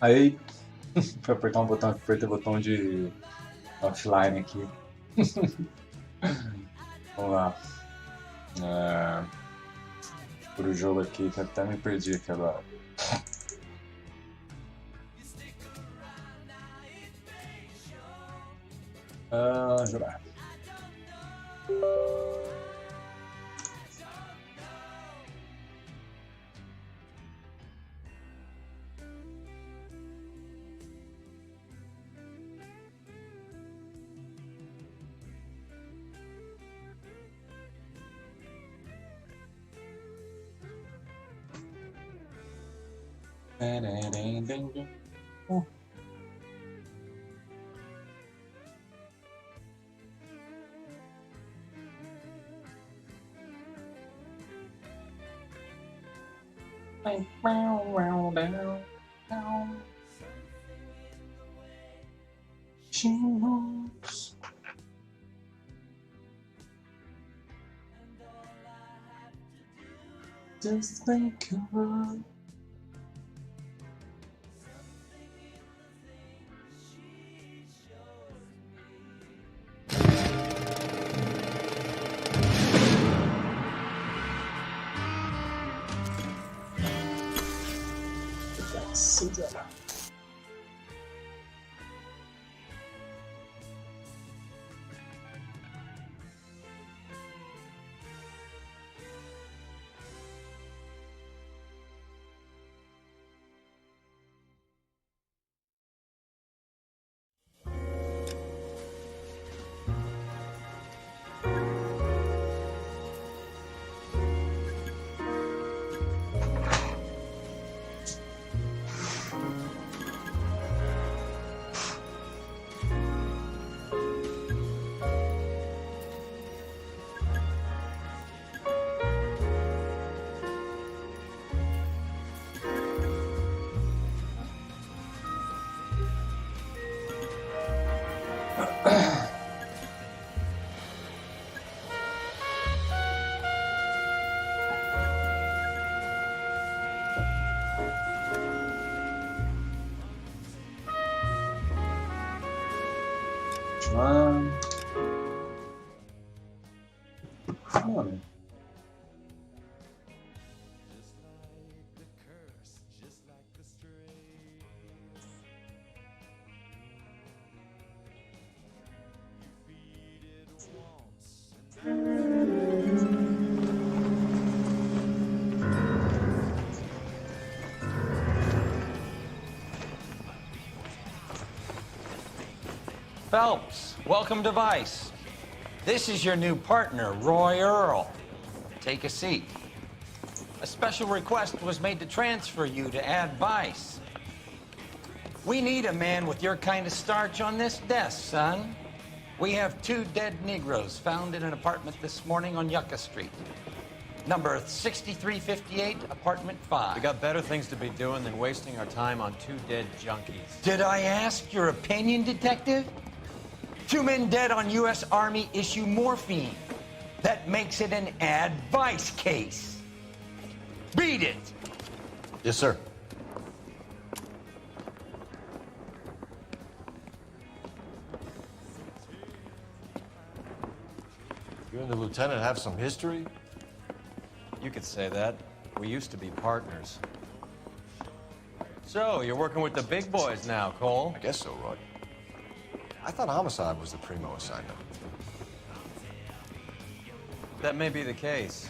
Aí, foi apertar um botão, apertei o botão de offline aqui. Vamos lá. Por o jogo aqui, que até me perdi aqui agora. Jogar. Just think of Cinderella. Mano. Phelps, welcome to Vice. This is your new partner, Roy Earl. Take a seat. A special request was made to transfer you to Ad Vice. We need a man with your kind of starch on this desk, son. We have 2 dead Negroes found in an apartment this morning on Yucca Street. Number 6358, apartment 5. We got better things to be doing than wasting our time on 2 dead junkies. Did I ask your opinion, detective? 2 men dead on U.S. Army issue morphine. That makes it an Ad Vice case. Beat it! Yes, sir. You and the lieutenant have some history? You could say that. We used to be partners. So, you're working with the big boys now, Cole? I guess so, Roy. I thought homicide was the primo assignment. That may be the case.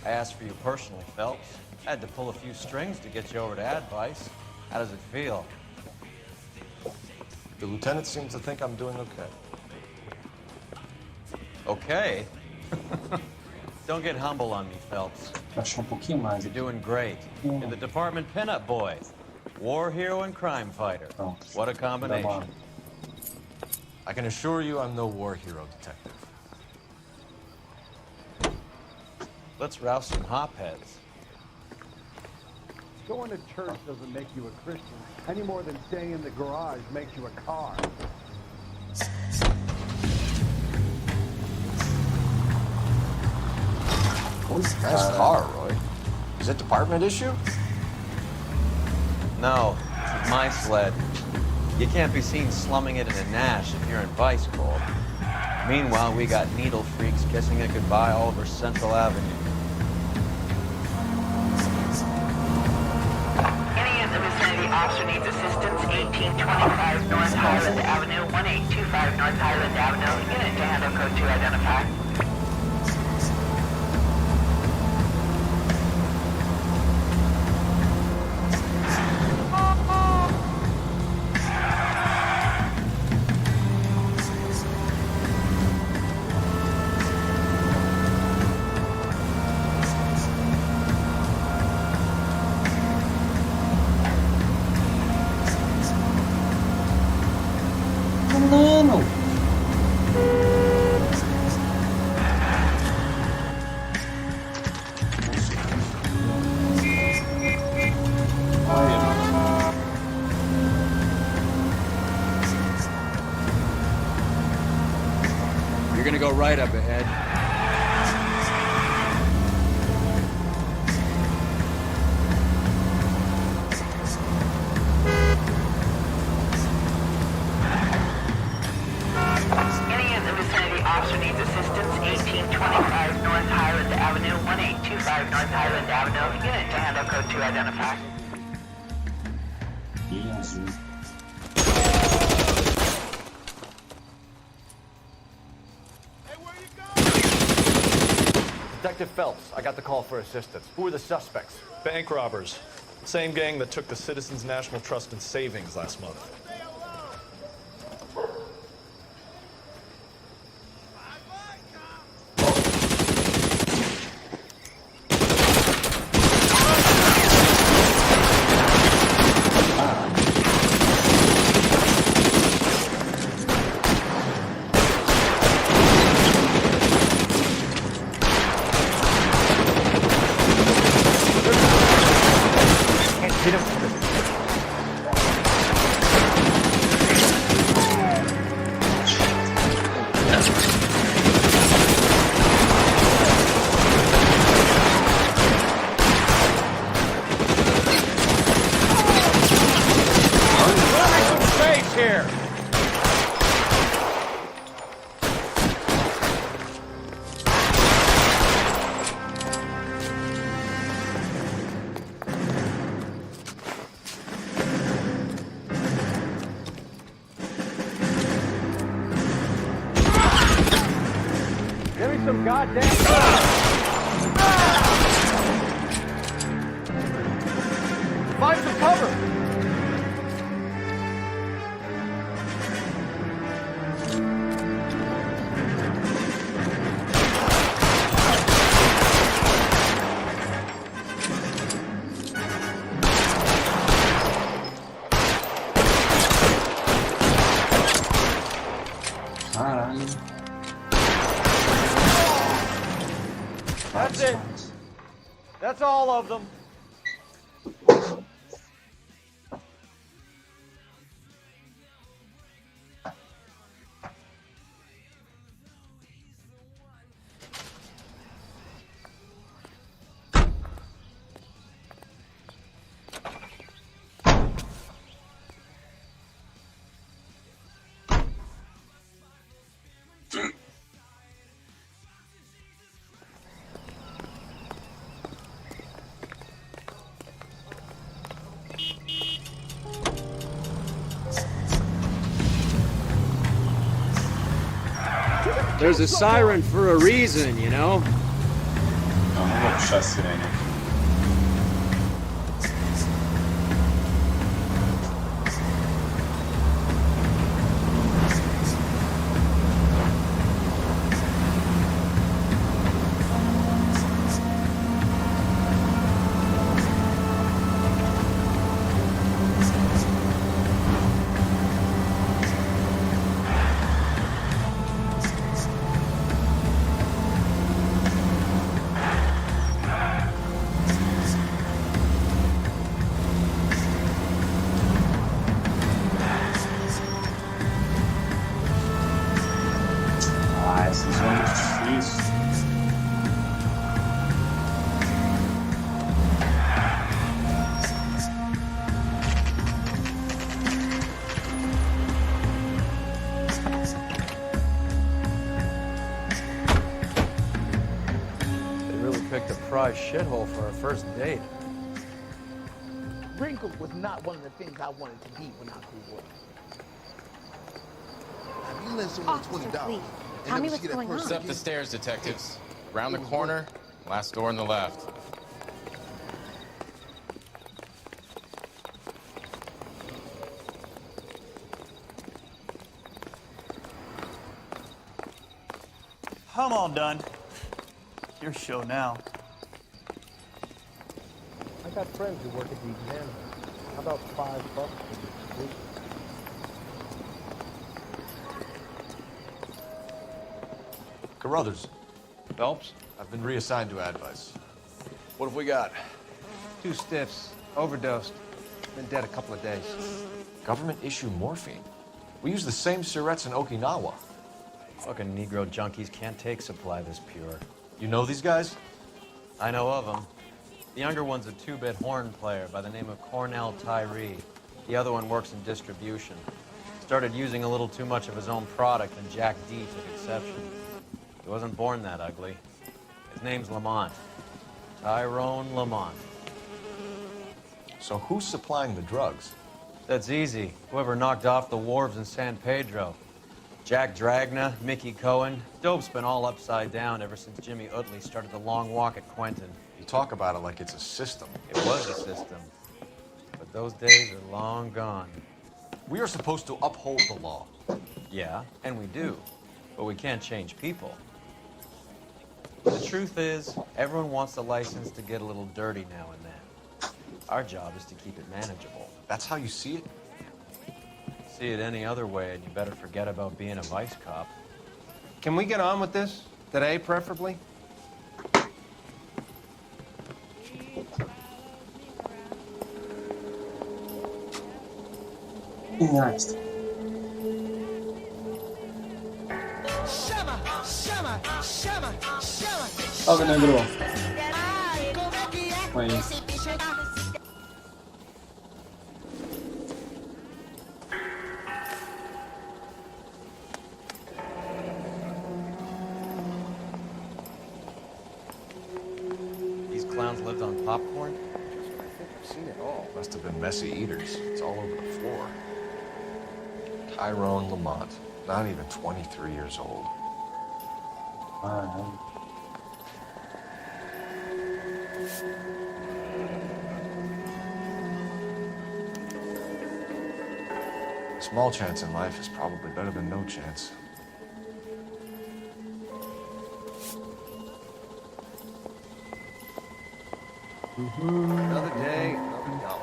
I asked for you personally, Phelps. I had to pull a few strings to get you over to Advice. How does it feel? The lieutenant seems to think I'm doing okay. Okay? Don't get humble on me, Phelps. Achou pouquinho mais You're aqui. doing great. You're the department pinup boy. War hero and crime fighter. Pronto. What a Dá combination. uma- I can assure you I'm no war hero, detective. Let's rouse some hopheads. Going to church doesn't make you a Christian any more than staying in the garage makes you a car. Who's nice car, Roy? Is it department issue? No, it's my sled. You can't be seen slumming it in a Nash if you're in Vice Cold. Meanwhile, we got needle freaks kissing it goodbye all over Central Avenue. Any in the vicinity officer needs assistance, 1825 North Highland Avenue, 1825 North Highland Avenue. Unit to handle code 2 identified. Mano! You're gonna go right up ahead. Any in the vicinity officer needs assistance, 1825 North Highland Avenue, 1825 North Highland Avenue. Unit to handle code 2 identified. Linha azul. Detective Phelps, I got the call for assistance. Who are the suspects? Bank robbers. Same gang that took the Citizens National Trust and Savings last month. Give me some goddamn... Find some cover! Caralho. That's it. That's all of them. There's a siren for a reason, you know? Não, não vou puxar a sirene. surprise shithole for a first date. Wrinkled was not one of the things I wanted to be when I grew up. You lend someone $20. Please, tell me what's going on. It's up the stairs, detectives. Round the corner, last door on the left. I'm all done. It's your show now. I got friends who work at the exam. How about $5 for this week? Carruthers, Phelps? I've been reassigned to advice. What have we got? 2 stiffs, overdosed, been dead a couple of days. Government issue morphine. We use the same syrettes in Okinawa. Fucking Negro junkies can't take supply this pure. You know these guys? I know of them. The younger one's a 2-bit horn player by the name of Cornell Tyree. The other one works in distribution. Started using a little too much of his own product, and Jack D took exception. He wasn't born that ugly. His name's Lamont. Tyrone Lamont. So who's supplying the drugs? That's easy. Whoever knocked off the wharves in San Pedro. Jack Dragna, Mickey Cohen. Dope's been all upside down ever since Jimmy Utley started the long walk at Quentin. You talk about it like it's a system. It was a system. But those days are long gone. We are supposed to uphold the law. Yeah, and we do. But we can't change people. The truth is, everyone wants the license to get a little dirty now and then. Our job is to keep it manageable. That's how you see it? See it any other way, and you better forget about being a vice cop. Can we get on with this? Today, preferably? Next. Salve, negro. Mas... These clowns lived on popcorn? I think I've seen it all. Must have been messy eaters. It's all over the floor. Tyrone Lamont, not even 23 years old. Small chance in life is probably better than no chance. Another day, another dollar.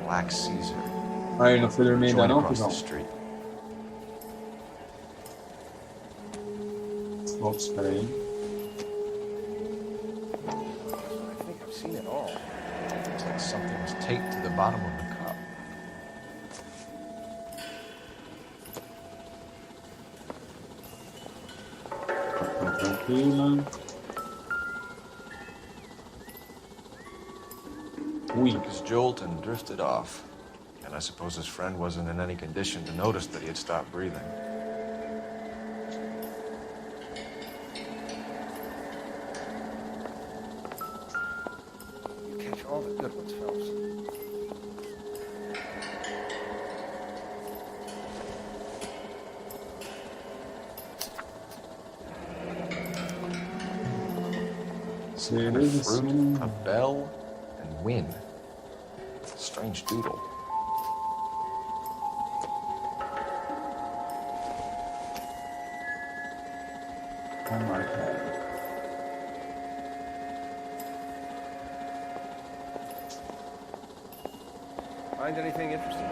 Black Caesar. Aí, não fui dormir ainda Join não, across the Pizão? street. Ops, peraí. I think I've seen it all. It's like something was taped to the bottom of the cup. Tranquila. Took his jolt and drifted off. And I suppose his friend wasn't in any condition to notice that he had stopped breathing. You catch all the good ones, Phelps. Cereza, Fruit, sim. a bell, and win. Strange doodle. Oh my God. Find anything interesting? I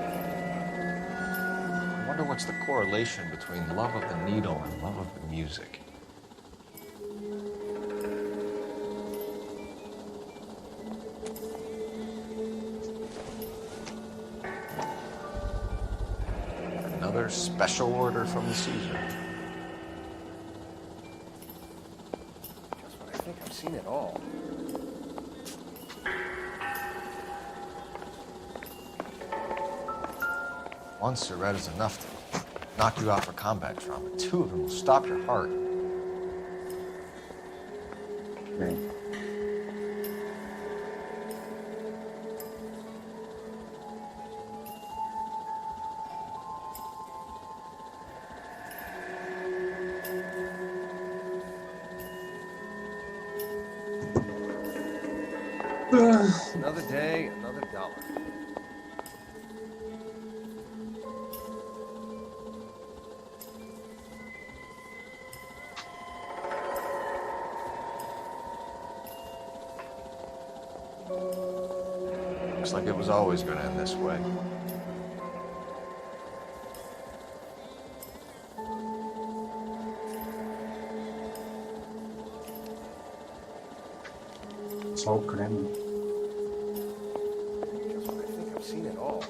wonder what's the correlation between love of the needle and love of the music. Another special order from the Caesar. Just when I think I've seen it all. One Surette is enough to knock you out for combat trauma. Two of them will stop your heart. Bem. Another day, another dollar. Looks like it was always going to end this way. Só o creme. Just when I think I've seen it all.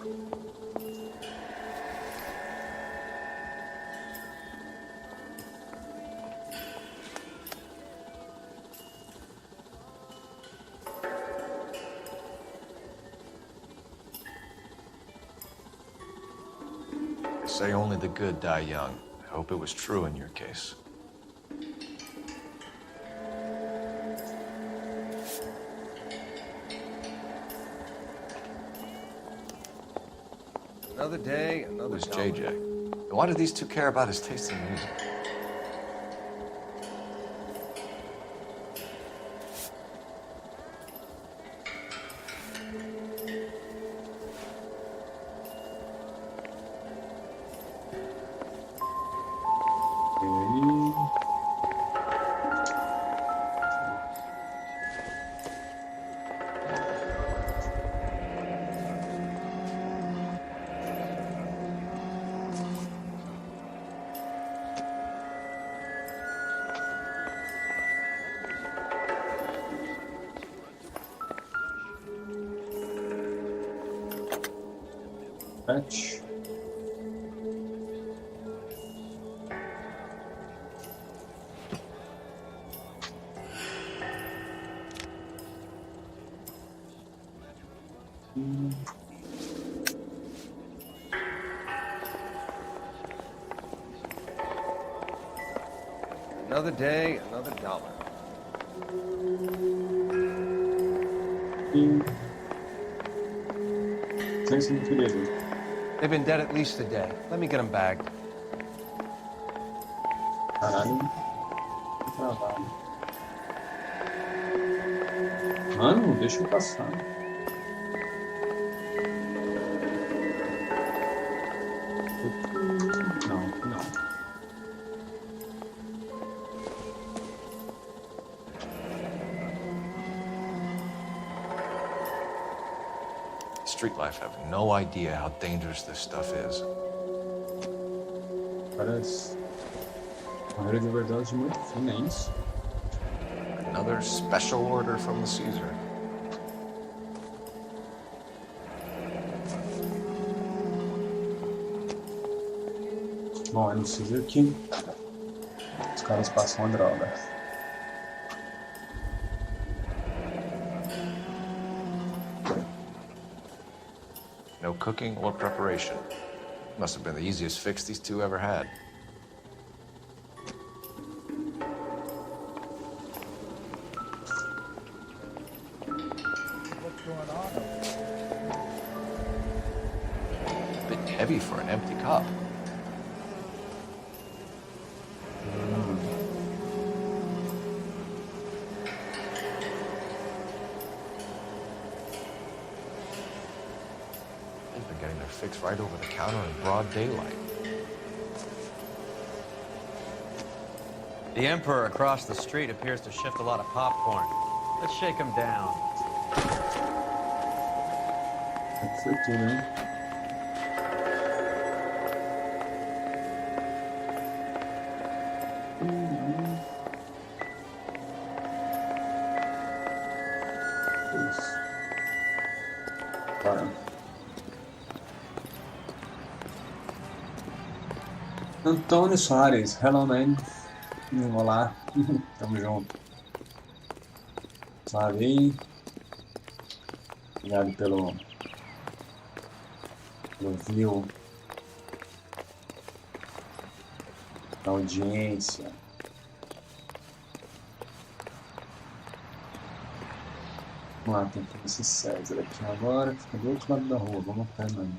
They say only the good die young. I hope it was true in your case. Another day, another Who's dollar. JJ? And why do these two care about his taste in music? Fetch. Another day, another dollar. They've been dead at least a day. Let me get them bagged. Caralho. Que trabalho. Mano, deixa eu passar. Não, não. Street life have no idea how dangerous this stuff is. Parece uma regra de verdade muito fina, é isso? Another special order from the Caesar. Bom, é no Caesar que os caras passam a droga. No cooking or preparation. Must have been the easiest fix these two ever had. What's going on? A bit heavy for an empty cup. They've been getting their fix right over the counter in broad daylight. The Emperor across the street appears to shift a lot of popcorn. Let's shake him down. Foi tudo, hein? Isso. Bora. Antônio Soares, hello man. Olá, tamo junto. Salve aí. Obrigado pelo view Na audiência. Vamos lá, tem que ver esse César aqui agora, que fica do outro lado da rua. Vamos até aí.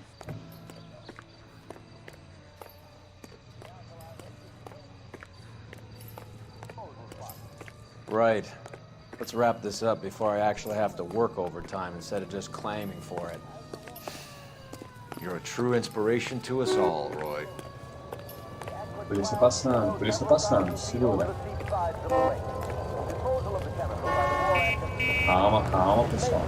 Right. Let's wrap this up before I actually have to work overtime instead of just claiming for it. You're a true inspiration to us all, Roy. Polícia passando, segura. Calma, calma, pessoal.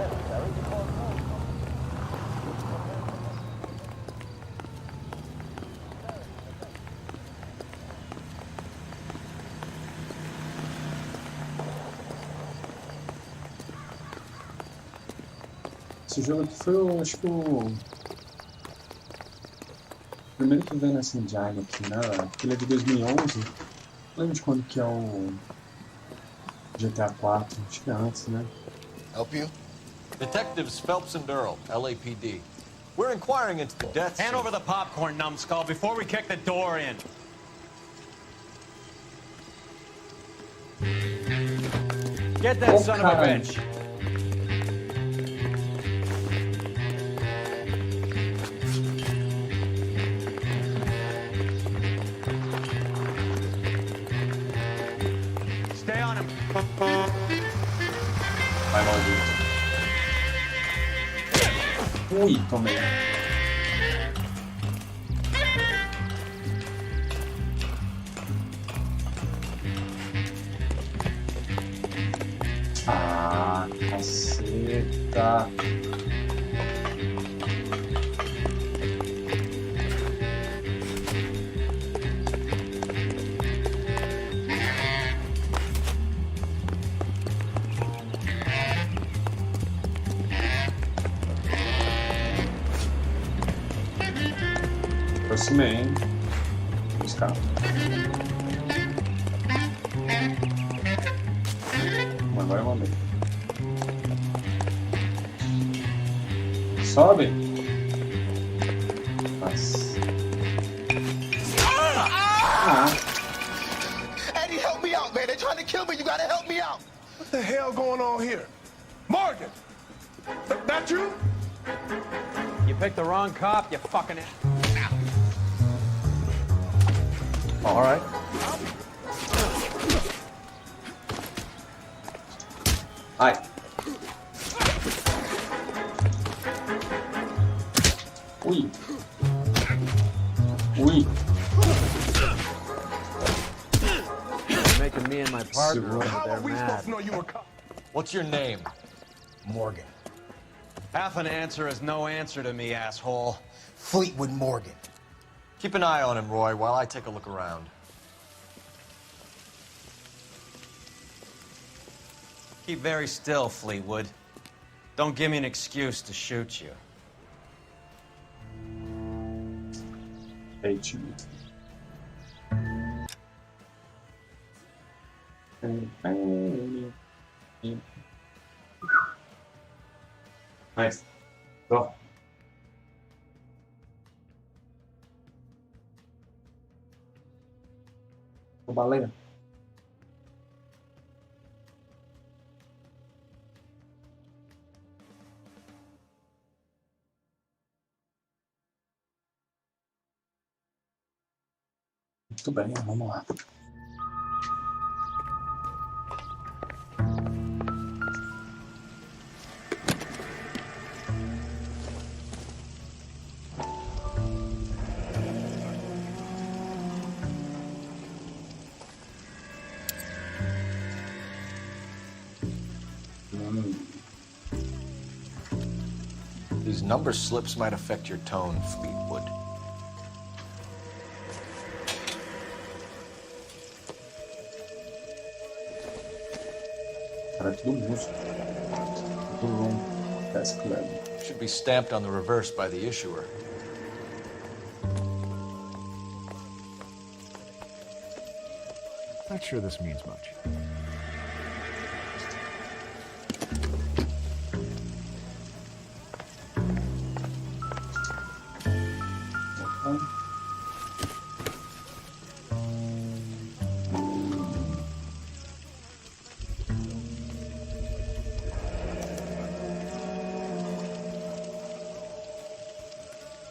Esse jogo aqui foi, eu acho que o primeiro que veio nessa engine aqui, né? Porque ele é de 2011. Não lembro de quando que é o GTA 4, acho que é antes, né? Help you? Detectives Phelps and Earl, LAPD. We're inquiring into the deaths. Hand over the popcorn, numbskull, before we kick the door in. Get that son of a bitch. Stay on him. Vai, maldito. Ui, tomei. Ah, caceta. Aproximei, hein? Buscar. Agora eu mandei. Sobe! Nossa. Eddie, help me out, man. They're trying to kill me. You gotta help me out. What the hell going on here? Morgan! That you? You picked the wrong cop, you fucking... All right. Ai. Ui. Ui. You're making me and my partner How over are there we supposed mad. to know you were cop? What's your name? Morgan. Half an answer is no answer to me, asshole. Fleetwood Morgan. Keep an eye on him, Roy, while I take a look around. Keep very still, Fleetwood. Don't give me an excuse to shoot you. Hate you. Nice. Go. O baleia. Muito bem, vamos lá. These number slips might affect your tone, Fleetwood. Cara, tudo músico. Tudo longo. Desk level. Should be stamped on the reverse by the issuer. Not sure this means much.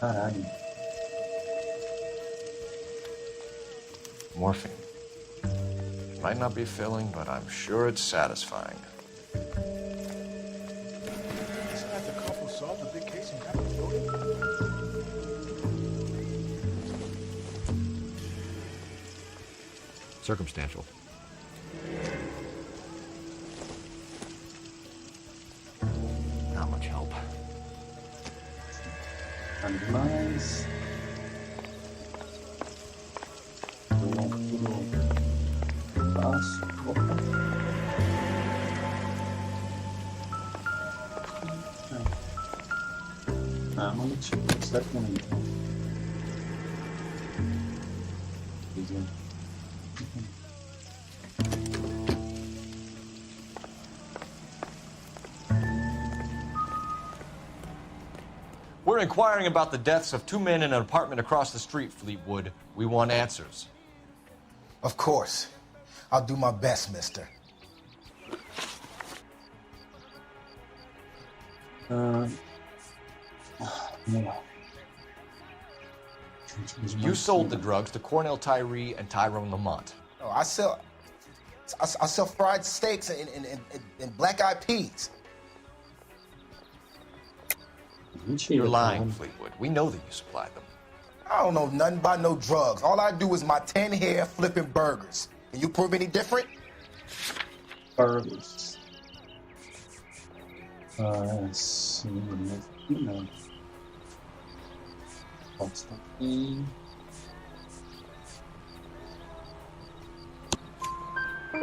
Caralho. Morphine. It might not be filling, but I'm sure it's satisfying. Isn't that the couple solved the big case and got it loaded? Circumstantial. Not much help. Nada demais. Passo. Opa. Ah, um minutinho. Será que não é então? We're inquiring about the deaths of 2 men in an apartment across the street, Fleetwood. We want answers. Of course. I'll do my best, mister. Vamos lá. You sold the drugs to Cornell Tyree and Tyrone Lamont. Oh, I sell fried steaks and black-eyed peas. You're lying, Fleetwood. We know that you supplied them. I don't know nothing about no drugs. All I do is my 10 hair flipping burgers. Can you prove any different? Burgers. Sim, não. Pode estar aqui.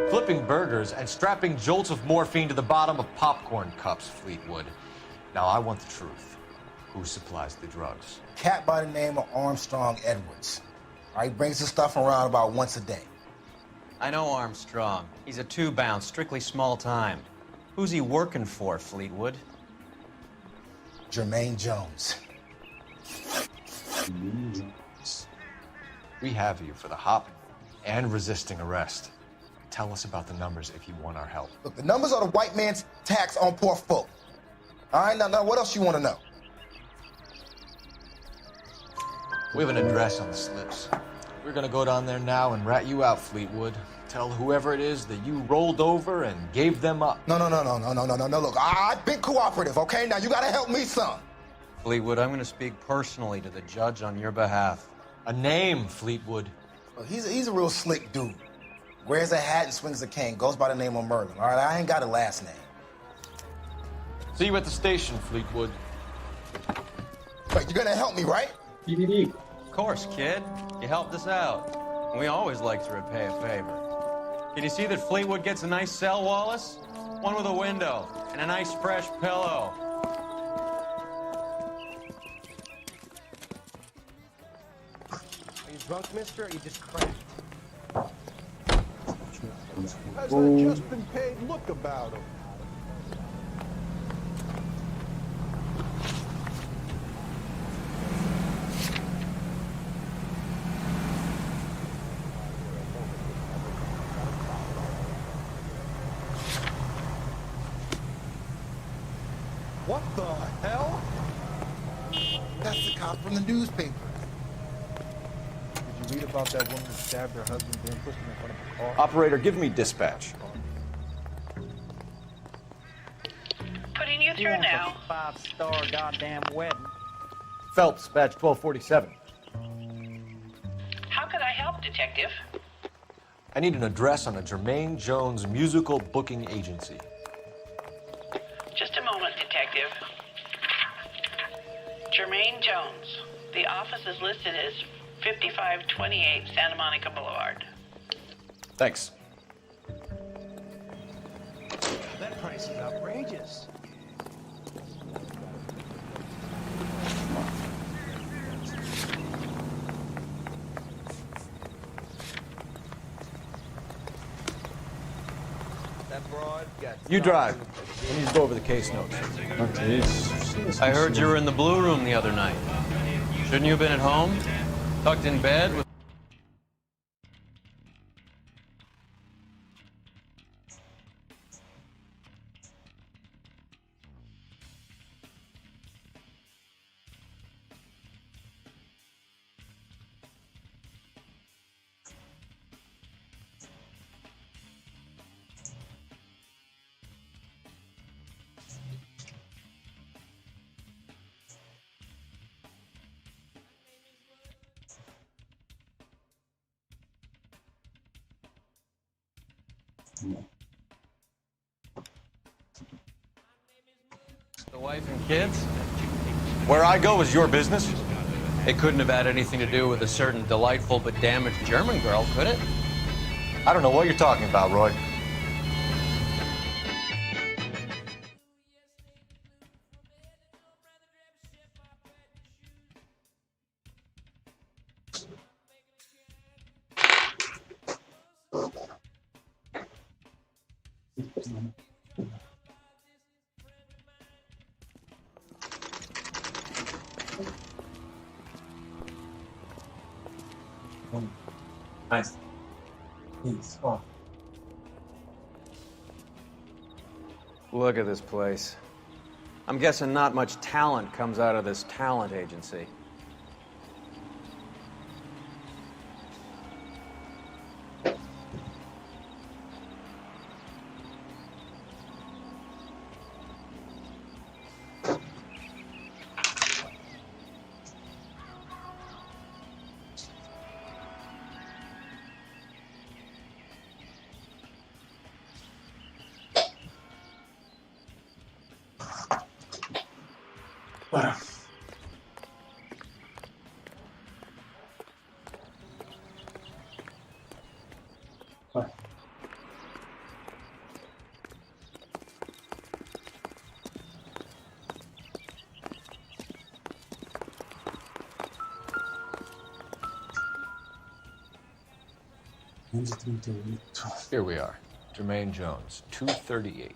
Flipping burgers and strapping jolts of morphine to the bottom of popcorn cups, Fleetwood. Now, I want the truth. Who supplies the drugs? Cat by the name of Armstrong Edwards. He brings the stuff around about once a day. I know Armstrong. He's a two-bound, strictly small time. Who's he working for, Fleetwood? Jermaine Jones. We have you for the hop and resisting arrest. Tell us about the numbers if you want our help. Look, the numbers are the white man's tax on poor folk. All right, now what else you want to know? We have an address on the slips. We're gonna go down there now and rat you out, Fleetwood. Tell whoever it is that you rolled over and gave them up. No. Look, I've been cooperative, okay? Now you gotta help me, son. Fleetwood, I'm gonna speak personally to the judge on your behalf. A name, Fleetwood. Well, he's a real slick dude. Wears a hat and swings a cane. Goes by the name of Merlin. All right, I ain't got a last name. See you at the station, Fleetwood. Wait, you're gonna help me, right? Of course, kid. You helped us out. We always like to repay a favor. Can you see that Fleetwood gets a nice cell, Wallace? One with a window and a nice fresh pillow. Are you drunk, mister, or you just cracked? Has that just been paid? Look about him. What the hell? That's the cop from the newspaper. Did you read about that woman who stabbed her husband being pushed in front of a car? Operator, give me dispatch. Putting you through now. 5-star goddamn wedding. Phelps, badge 1247. How could I help, Detective? I need an address on a Jermaine Jones musical booking agency. Just a moment, Detective. Jermaine Jones. The office is listed as 5528 Santa Monica Boulevard. Thanks. That price is outrageous. That broad got... You drive. We need to go over the case notes. I heard you were in the Blue Room the other night. Shouldn't you have been at home? Tucked in bed with... The wife and kids? Where I go is your business? It couldn't have had anything to do with a certain delightful but damaged German girl, could it? I don't know what you're talking about, Roy. Nice. Peace. Oh. Look at this place. I'm guessing not much talent comes out of this talent agency. Bora. Vai. Here we are. Jermaine Jones, 238.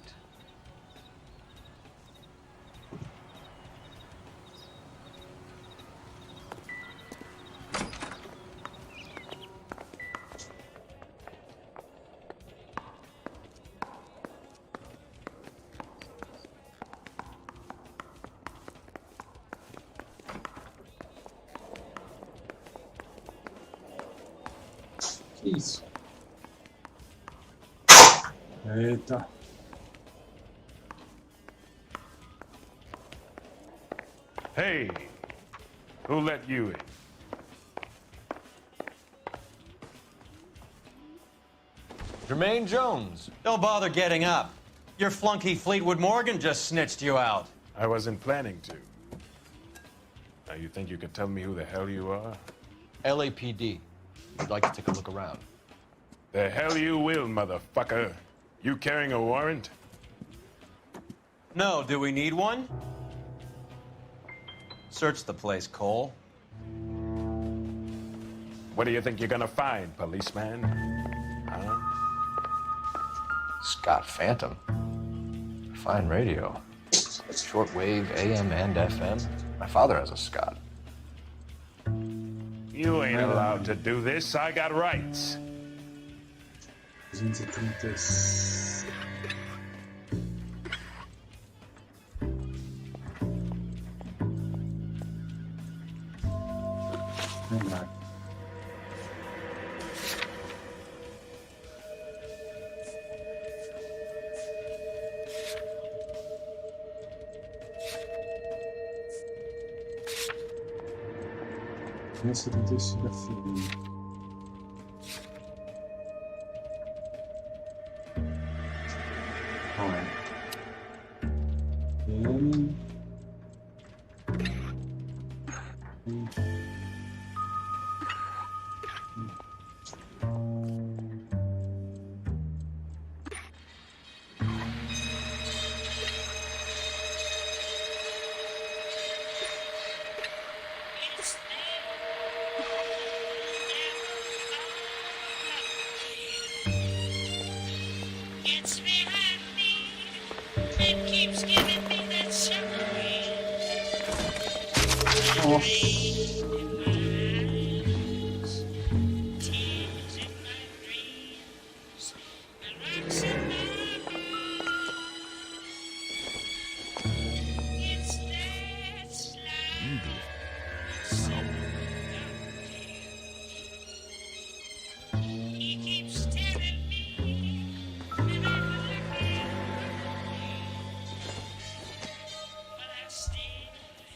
Que isso? Eita. Hey, who let you in? Jermaine Jones. Don't bother getting up. Your flunky Fleetwood Morgan just snitched you out. I wasn't planning to. Now you think you can tell me who the hell you are? LAPD. We'd like to take a look around. The hell you will, motherfucker. You carrying a warrant? No, do we need one? Search the place, Cole. What do you think you're gonna find, policeman? Huh? Scott Phantom. Fine radio. Shortwave, AM and FM. My father has a Scott. You ain't allowed to do this. I got rights. 236. Verdade. Esse 35 é feio.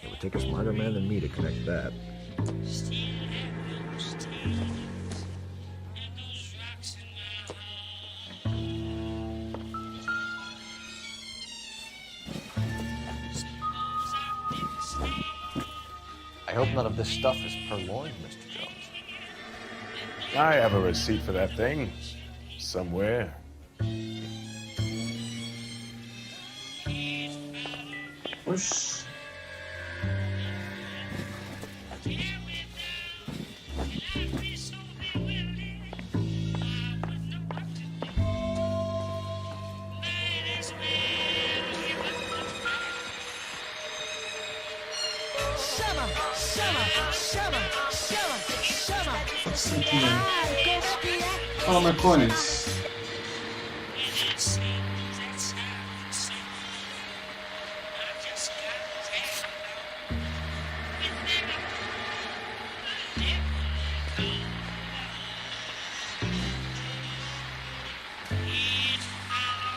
It would take a smarter man than me to connect that. I hope none of this stuff is purloined, Mr. Jones. I have a receipt for that thing. Somewhere. Oxi. Fala, Marcones.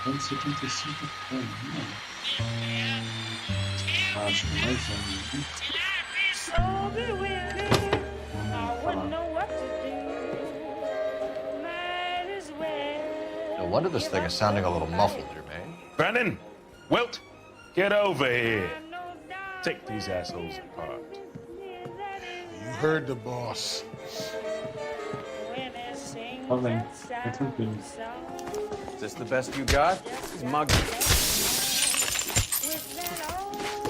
$175 como? Acho que mais No wonder this thing is sounding a little muffled, Jermaine. Brennan! Wilt! Get over here! Take these assholes apart. You heard the boss. Tá bem, tá tranquilo. Is this the best you got? Mug. This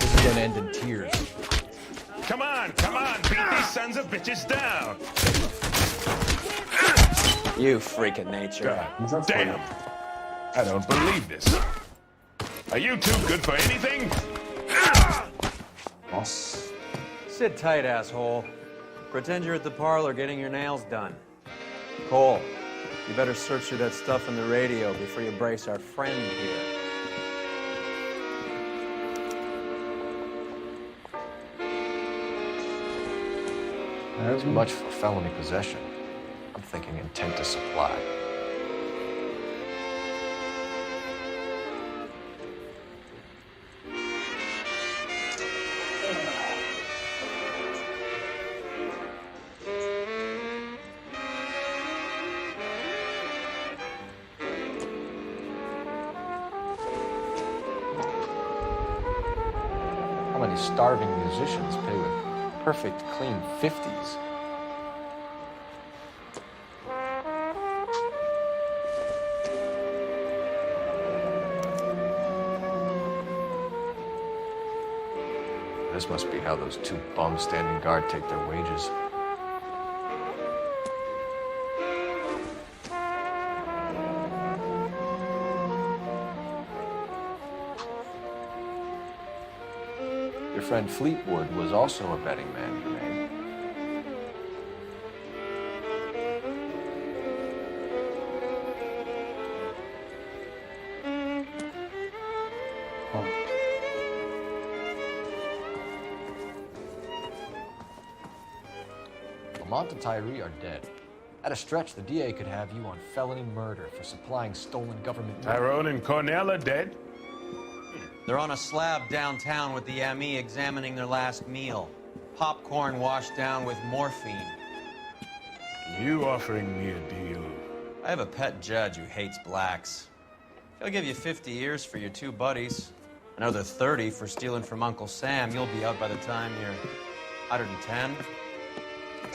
is gonna end in tears. Come on, beat these sons of bitches down! You freak of nature. God damn! I don't believe this. Are you too good for anything? Nossa. Sit tight, asshole. Pretend you're at the parlor getting your nails done. Cole, you better search through that stuff in the radio before you brace our friend here. Too much for felony possession. I'm thinking intent to supply. How many starving musicians pay with perfect, clean 50s? This must be how those two bums standing guard take their wages. Your friend Fleetwood was also a betting man, Jermaine. Lamont and Tyree are dead. At a stretch, the DA could have you on felony murder for supplying stolen government... Tyrone and Cornell are dead? They're on a slab downtown with the ME examining their last meal. Popcorn washed down with morphine. You offering me a deal? I have a pet judge who hates blacks. He'll give you 50 years for your two buddies. Another 30 for stealing from Uncle Sam. You'll be out by the time you're 110.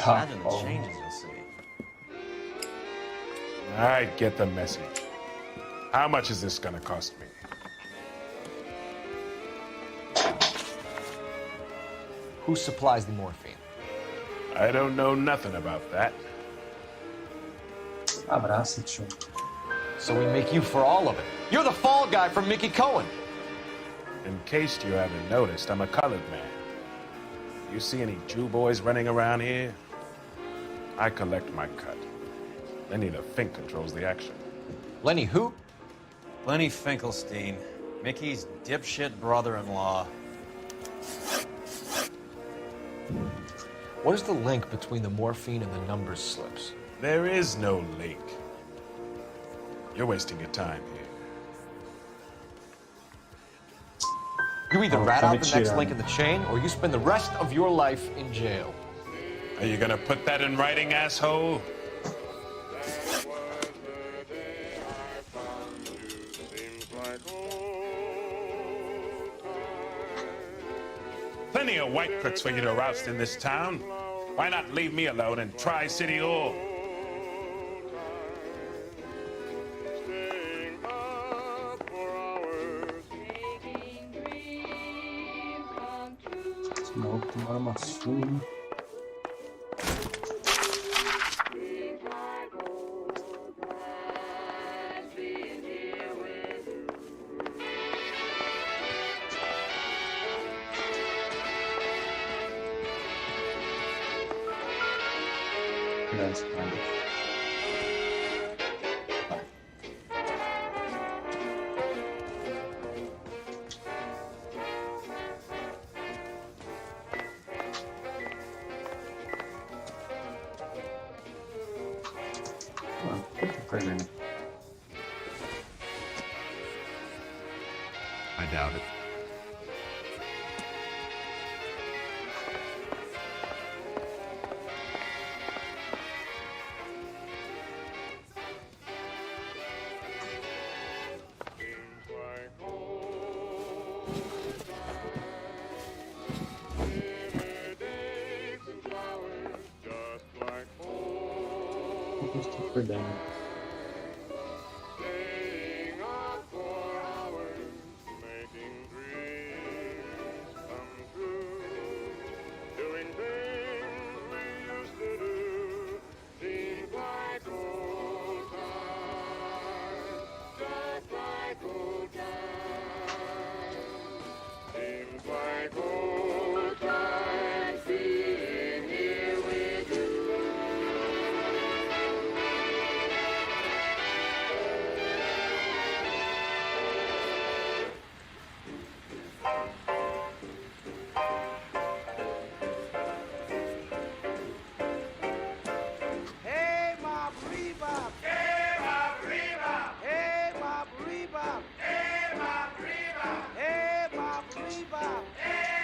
Imagine the changes you'll see. I get the message. How much is this gonna cost me? Who supplies the morphine? I don't know nothing about that. Abraça, tio. So we make you for all of it. You're the fall guy from Mickey Cohen. In case you haven't noticed, I'm a colored man. You see any Jew boys running around here? I collect my cut. Lenny the Fink controls the action. Lenny who? Lenny Finkelstein, Mickey's dipshit brother-in-law. What is the link between the morphine and the numbers slips? There is no link. You're wasting your time here. You either rat out the next link in the chain, or you spend the rest of your life in jail. Are you gonna put that in writing, asshole? Plenty of white crooks for you to roust in this town. Why not leave me alone and try City Hall? Esse maluco tomara uma surra. That's fine. I doubt it. Super bem.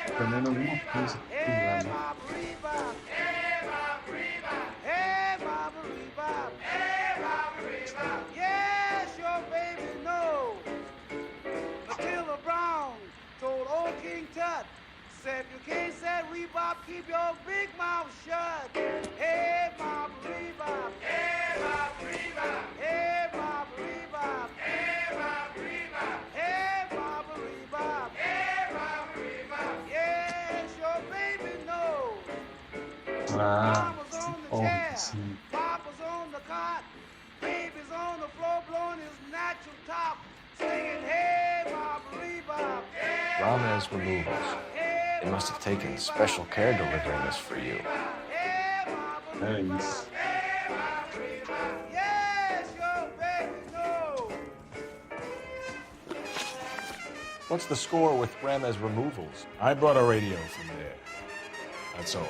Aprendendo alguma coisa. Yes, your baby knows. Matilda Brown told old King Tut, said if you can't say rebop, keep your big mouth shut. Hey, Bob Rebop. Hey, Bob Rebop. Hey, Bob Rebop. Hey, Bob Rebop. Hey, Bob Rebop. Hey, Bob Rebop. Yes, your baby knows. Mama's on the chair. Papa's on the cot. Baby's on the floor blowing his natural top. Singing, hey, Bob Rebop. Ramez Removals. They must have taken special care delivering this for you. Nice. Yes, your baby knows. What's the score with Ramez Removals? I bought a radio from there. That's all.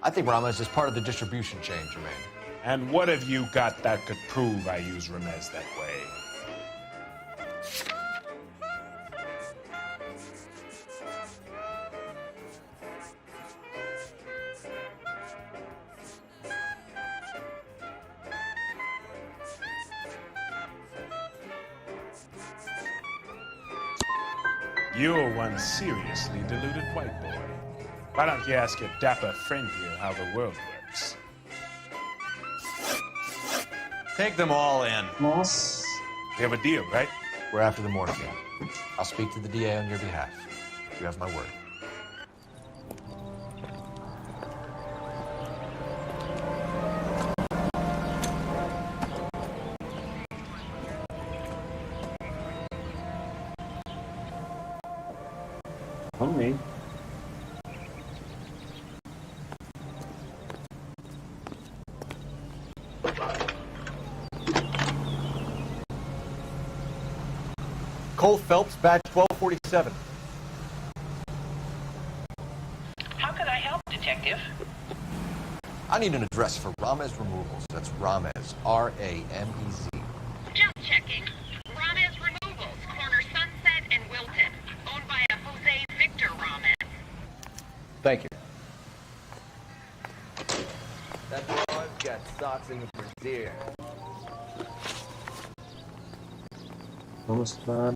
I think Ramez is part of the distribution chain, Jermaine. And what have you got that could prove I use Ramez that way? You're one seriously deluded white boy. Why don't you ask your dapper friend here how the world works? Take them all in. Nossa. We have a deal, right? We're after the morphine. I'll speak to the DA on your behalf. You have my word. Amém. Cole Phelps, badge 1247. How can I help, Detective? I need an address for Ramez Removals. That's Ramez, R-A-M-E-Z. Just checking. Ramez Removals, corner Sunset and Wilton. Owned by a Jose Victor Ramez. Thank you. That dog's got socks in the brassiere. Vamos para...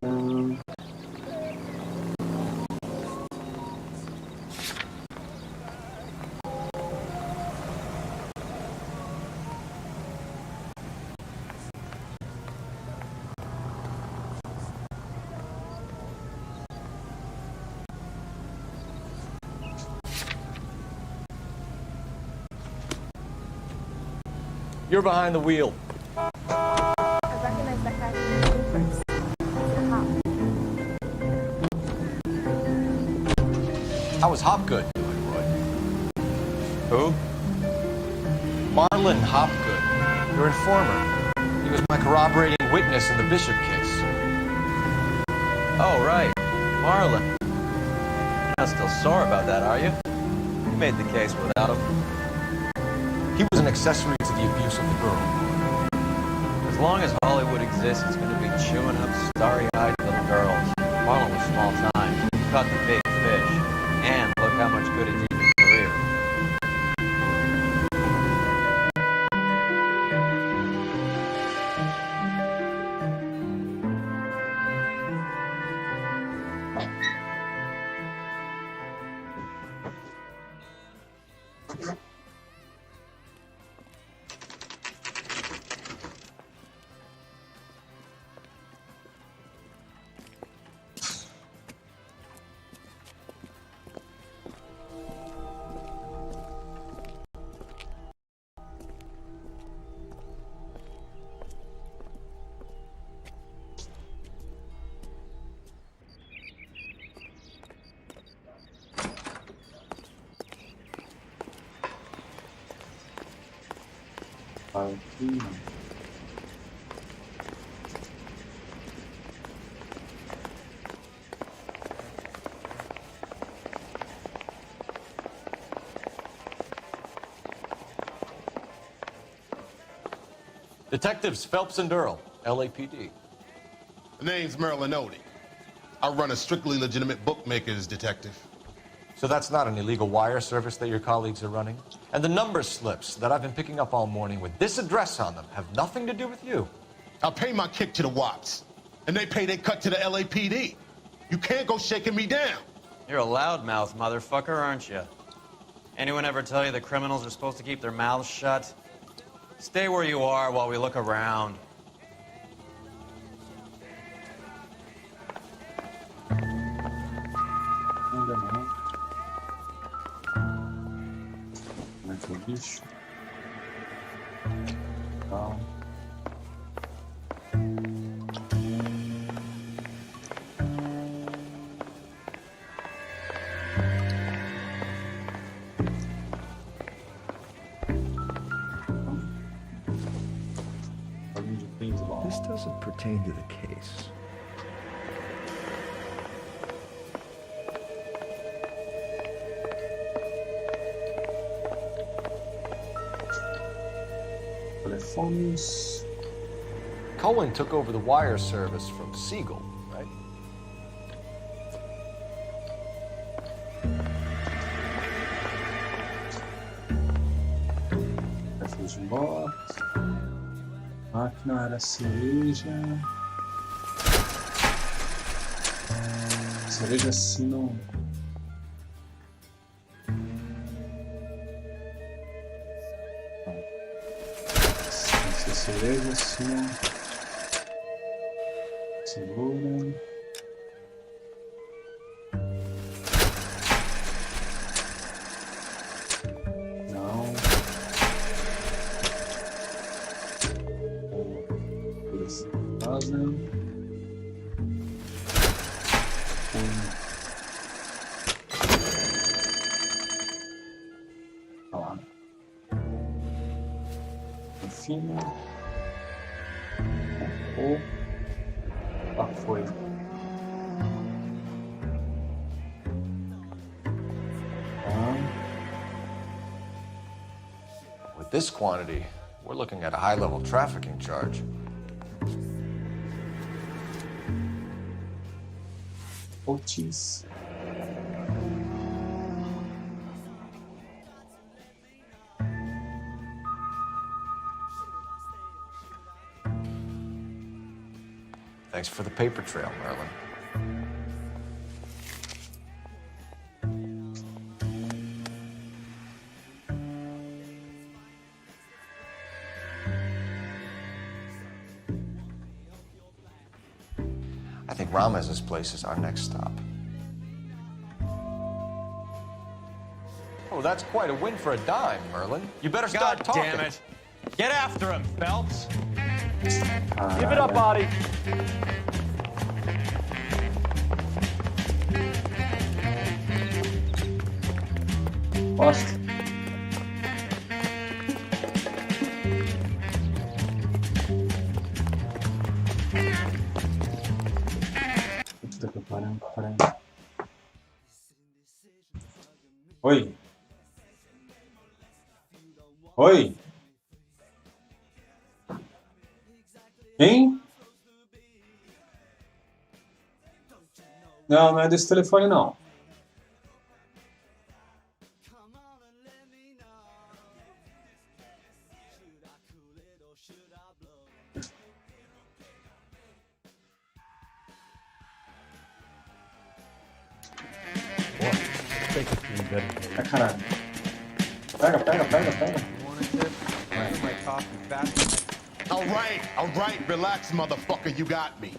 You're behind the wheel. I recognize that guy from the papers. He's a cop. How was Hopgood doing, Roy? Who? Marlon Hopgood, your informer. He was my corroborating witness in the Bishop case. Oh, right. Marlon. You're not still sore about that, are you? You made the case without him. He was an accessory to the abuse of the girl. As long as Hollywood exists, it's going to be chewing up starry-eyed little girls. Marlon was small time. He caught the big fish. And look how much good it did his career. Aqui. Detectives Phelps and Earl, LAPD. The name's Merlin Odie. I run a strictly legitimate bookmakers detective. So that's not an illegal wire service that your colleagues are running? And the number slips that I've been picking up all morning with this address on them have nothing to do with you. I pay my kick to the Wops, and they pay their cut to the LAPD. You can't go shaking me down. You're a loudmouth motherfucker, aren't you? Anyone ever tell you that criminals are supposed to keep their mouths shut? Stay where you are while we look around. Ainda não. Como é que é o bicho? Calma. This doesn't pertain to the case. Telefones. Cohen took over the wire service from Siegel, right? Refúgio morto. Máquina era cereja. Cereja assim não. Cereja assim. Segura. Não. Fazem. Lá. Enfim. Lá foi. With this quantity, we're looking at a high-level trafficking charge. Otis. Thanks for the paper trail, Merlin. I think Ramez's place is our next stop. Oh, that's quite a win for a dime, Merlin. You better start God talking. damn it. Get after him, Phelps. Give it up, Body. Posto. Puta que pariu, peraí. Oi. Oi. Quem? Não, não é desse telefone, não. Ah, caralho. Pega, pega, pega, pega. All right, relax, motherfucker, you got me.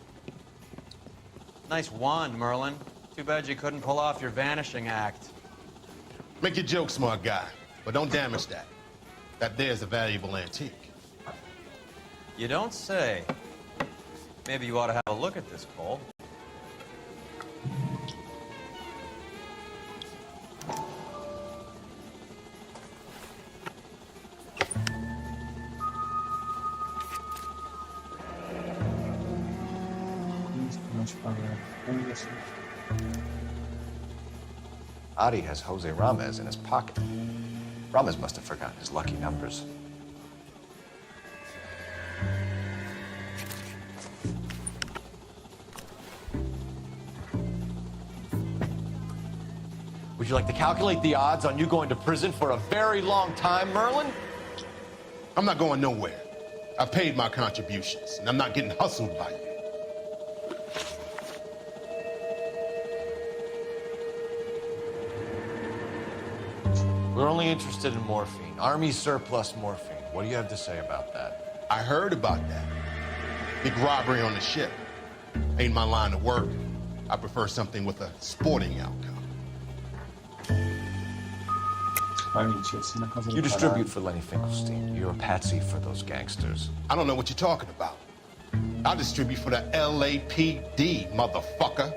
Nice wand, Merlin. Too bad you couldn't pull off your vanishing act. Make your joke, smart guy, but don't damage that. That there's a valuable antique. You don't say. Maybe you ought to have a look at this, Cole. Adi has Jose Ramez in his pocket. Ramez must have forgotten his lucky numbers. Would you like to calculate the odds on you going to prison for a very long time, Merlin? I'm not going nowhere. I've paid my contributions, and I'm not getting hustled by you. We're only interested in morphine. Army surplus morphine. What do you have to say about that? I heard about that. Big robbery on the ship. Ain't my line of work. I prefer something with a sporting outcome. You distribute for Lenny Finkelstein. You're a patsy for those gangsters. I don't know what you're talking about. I distribute for the LAPD, motherfucker.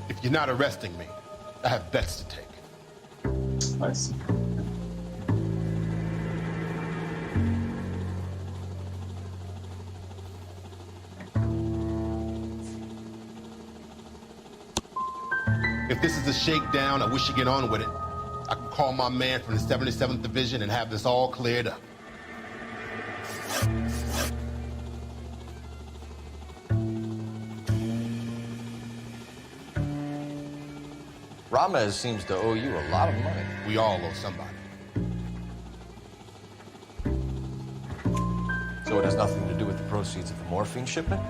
If you're not arresting me, I have bets to take. I see. If this is a shakedown, I wish you get on with it. I can call my man from the 77th Division and have this all cleared up. Ramez seems to owe you a lot of money. We all owe somebody. So it has nothing to do with the proceeds of the morphine shipment?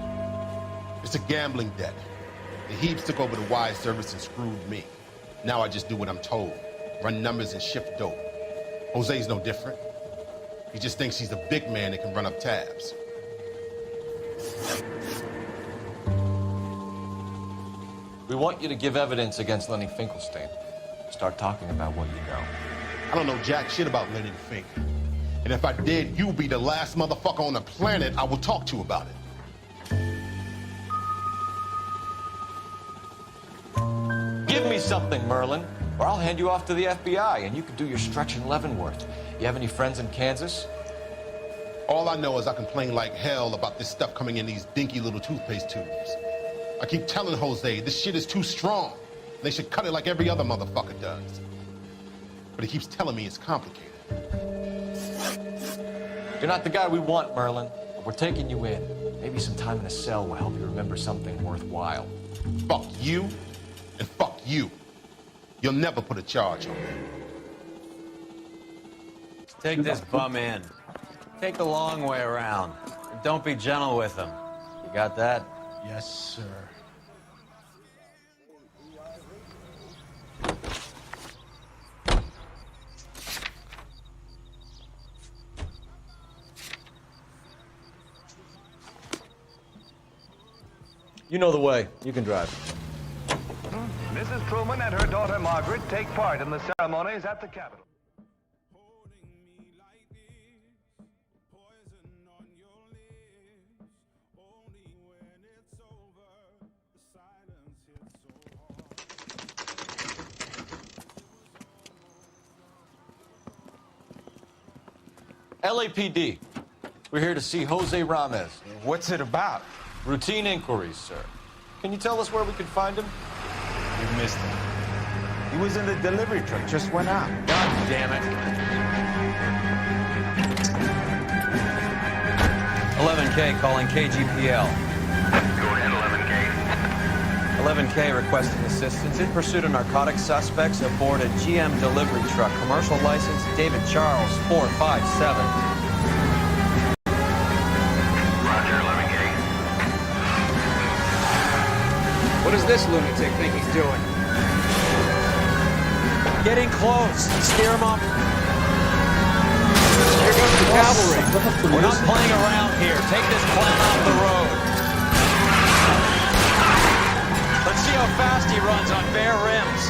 It's a gambling debt. The Heaps took over the wire service and screwed me. Now I just do what I'm told. Run numbers and shift dope. Jose's no different. He just thinks he's a big man that can run up tabs. We want you to give evidence against Lenny Finkelstein. Start talking about what you know. I don't know jack shit about Lenny Fink. And if I did, you'll be the last motherfucker on the planet I will talk to about it. something, Merlin, or I'll hand you off to the FBI and you can do your stretch in Leavenworth. You have any friends in Kansas? All I know is I complain like hell about this stuff coming in these dinky little toothpaste tubes. I keep telling Jose this shit is too strong. They should cut it like every other motherfucker does. But he keeps telling me it's complicated. You're not the guy we want, Merlin. But we're taking you in. Maybe some time in a cell will help you remember something worthwhile. Fuck you, and fuck you. You'll never put a charge on me. Take this bum in. Take the long way around. And don't be gentle with him. You got that? Yes, sir. You know the way. You can drive. Mrs. Truman and her daughter Margaret take part in the ceremonies at the Capitol. LAPD. We're here to see Jose Ramez. What's it about? Routine inquiries, sir. Can you tell us where we can find him? You missed him. He was in the delivery truck, just went out. God damn it. 11K calling KGPL. Go ahead, 11K. 11K requesting assistance in pursuit of narcotic suspects aboard a GM delivery truck. Commercial license David Charles 457. Roger, 11K. What does this lunatic think he's doing? Getting close. Steer him up. Here comes the cavalry. We're not playing around here. Take this clown off the road. Let's see how fast he runs on bare rims.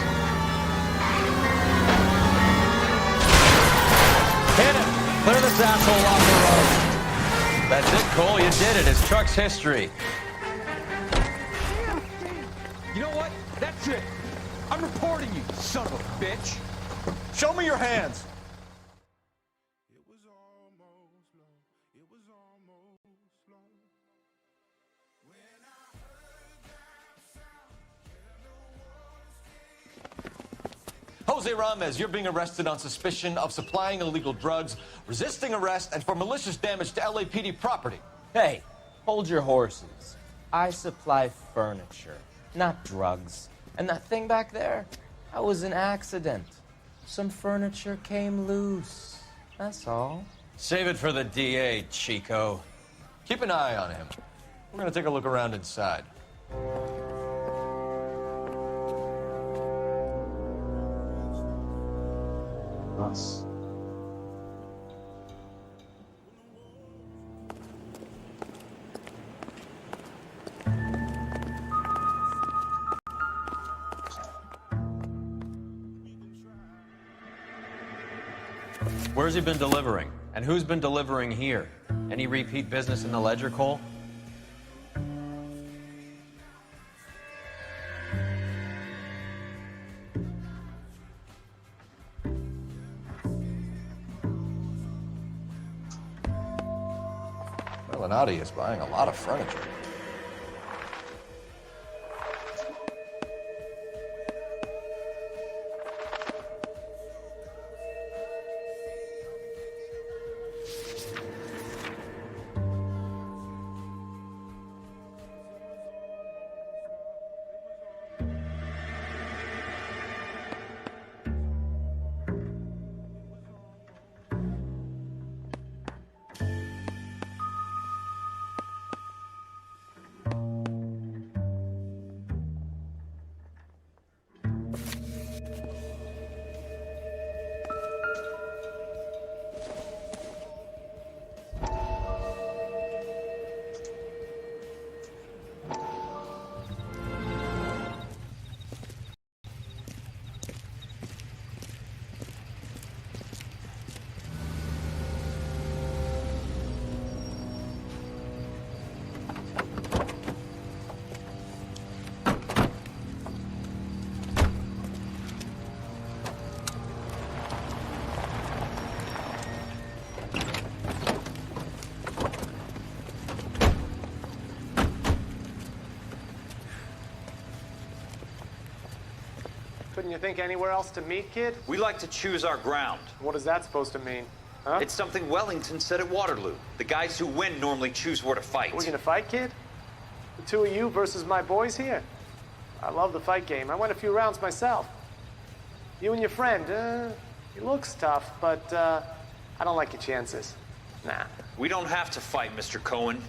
Hit him. Clear this asshole off the road. That's it, Cole. You did it. His truck's history. You know what? That's it. I'm reporting you, son of a bitch. Show me your hands. Jose Ramez, you're being arrested on suspicion of supplying illegal drugs, resisting arrest, and for malicious damage to LAPD property. Hey, hold your horses. I supply furniture, not drugs. And that thing back there, that was an accident. Some furniture came loose. That's all. Save it for the DA, Chico. Keep an eye on him. We're gonna take a look around inside. Nossa. Where's he been delivering? And who's been delivering here? Any repeat business in the ledger, Cole? Melinati is buying a lot of furniture. Couldn't you think anywhere else to meet, kid? We like to choose our ground. What is that supposed to mean? Huh? It's something Wellington said at Waterloo. The guys who win normally choose where to fight. We're gonna fight, kid? The two of you versus my boys here? I love the fight game. I went a few rounds myself. You and your friend, he looks tough, but I don't like your chances. Nah. We don't have to fight, Mr. Cohen.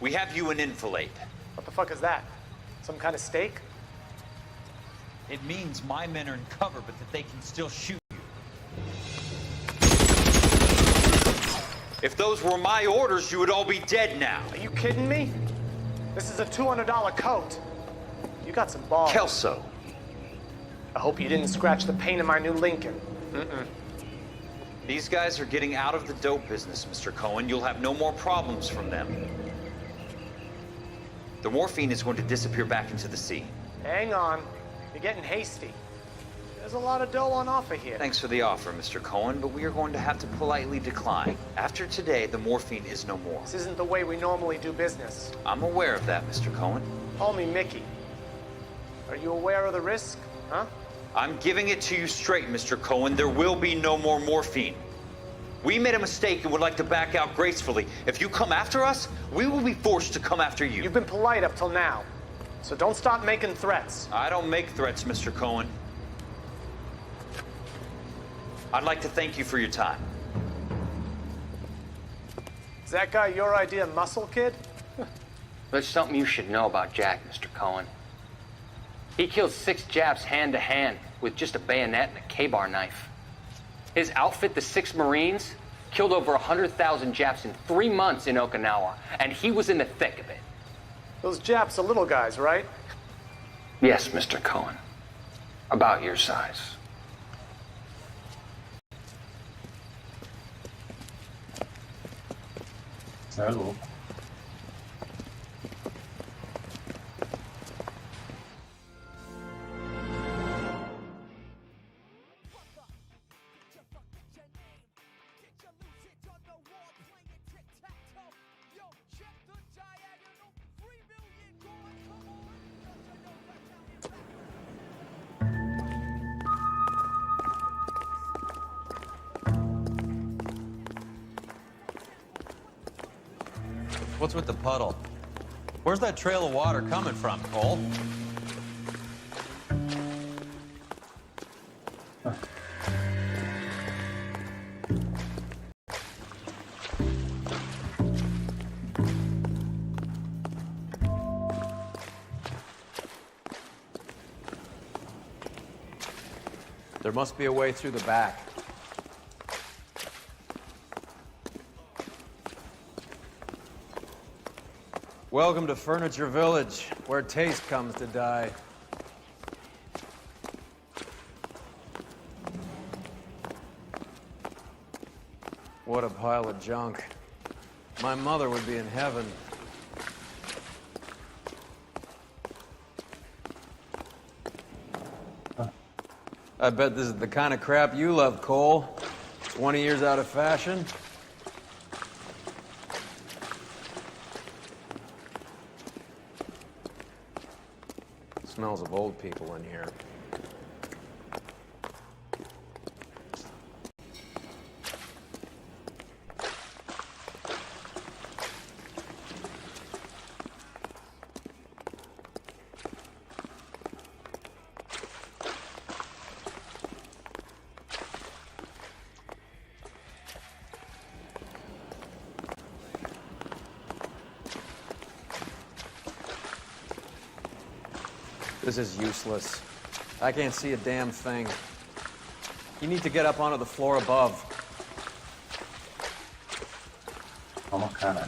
We have you an enfilade. What the fuck is that? Some kind of steak? It means my men are in cover, but that they can still shoot you. If those were my orders, you would all be dead now. Are you kidding me? This is a $200 coat. You got some balls. Kelso. I hope you didn't scratch the paint of my new Lincoln. These guys are getting out of the dope business, Mr. Cohen. You'll have no more problems from them. The morphine is going to disappear back into the sea. Hang on. You're getting hasty. There's a lot of dough on offer here. Thanks for the offer, Mr. Cohen, but we are going to have to politely decline. After today, the morphine is no more. This isn't the way we normally do business. I'm aware of that, Mr. Cohen. Call me Mickey. Are you aware of the risk, huh? I'm giving it to you straight, Mr. Cohen. There will be no more morphine. We made a mistake and would like to back out gracefully. If you come after us, we will be forced to come after you. You've been polite up till now, so don't stop making threats. I don't make threats, Mr. Cohen. I'd like to thank you for your time. Is that guy your idea of muscle, kid? There's something you should know about Jack, Mr. Cohen. He killed 6 Japs hand-to-hand with just a bayonet and a K-bar knife. His outfit, the 6 Marines, killed over 100,000 Japs in 3 months in Okinawa, and he was in the thick of it. Those Japs are little guys, right? Yes, Mr. Cohen. About your size. Hello. What's with the puddle? Where's that trail of water coming from, Cole? There must be a way through the back. Welcome to Furniture Village, where taste comes to die. What a pile of junk. My mother would be in heaven. I bet this is the kind of crap you love, Cole. 20 years out of fashion. Smells of old people in here. This is useless. I can't see a damn thing. You need to get up onto the floor above. Vamos, caralho.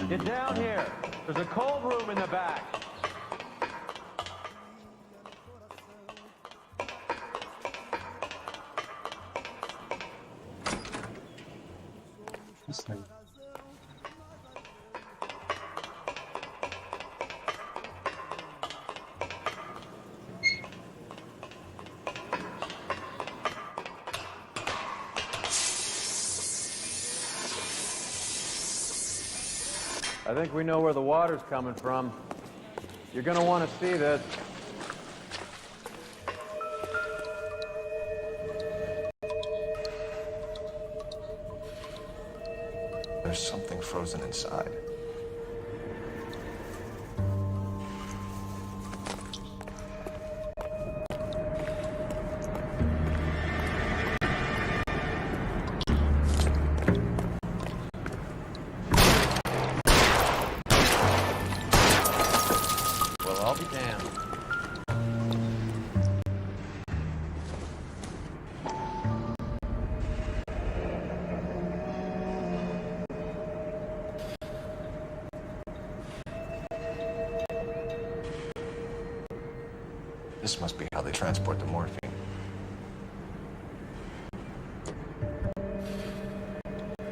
Get down here. There's a cold room in the back. Isso aí. I think we know where the water's coming from. You're gonna want to see this. There's something frozen inside. Well, I'll be damned. This must be how they transport the morphine.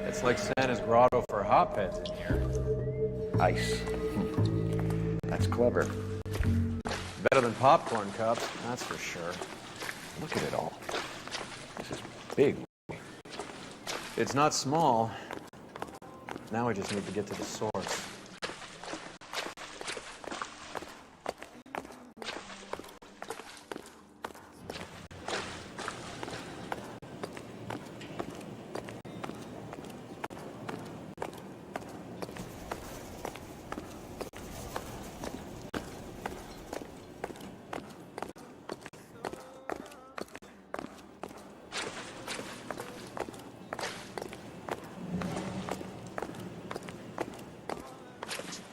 It's like Santa's grotto for hotbeds in here. Ice. That's clever. Better than popcorn cups, that's for sure. Look at it all. This is big. It's not small. Now we just need to get to the source.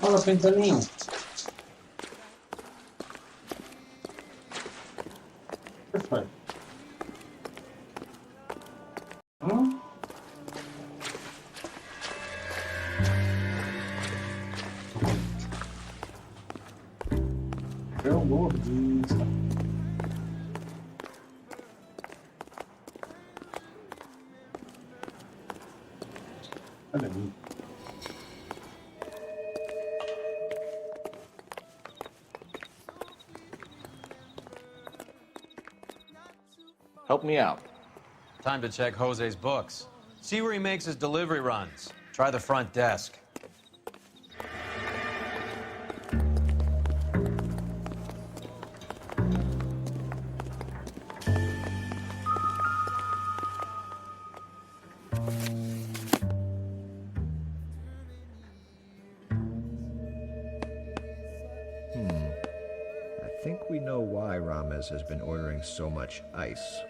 Fala, Pentaninho. O que foi? Eu gordista. Olha ali. Help me out. Time to check Jose's books. See where he makes his delivery runs. Try the front desk. I think we know why Ramos has been ordering so much ice.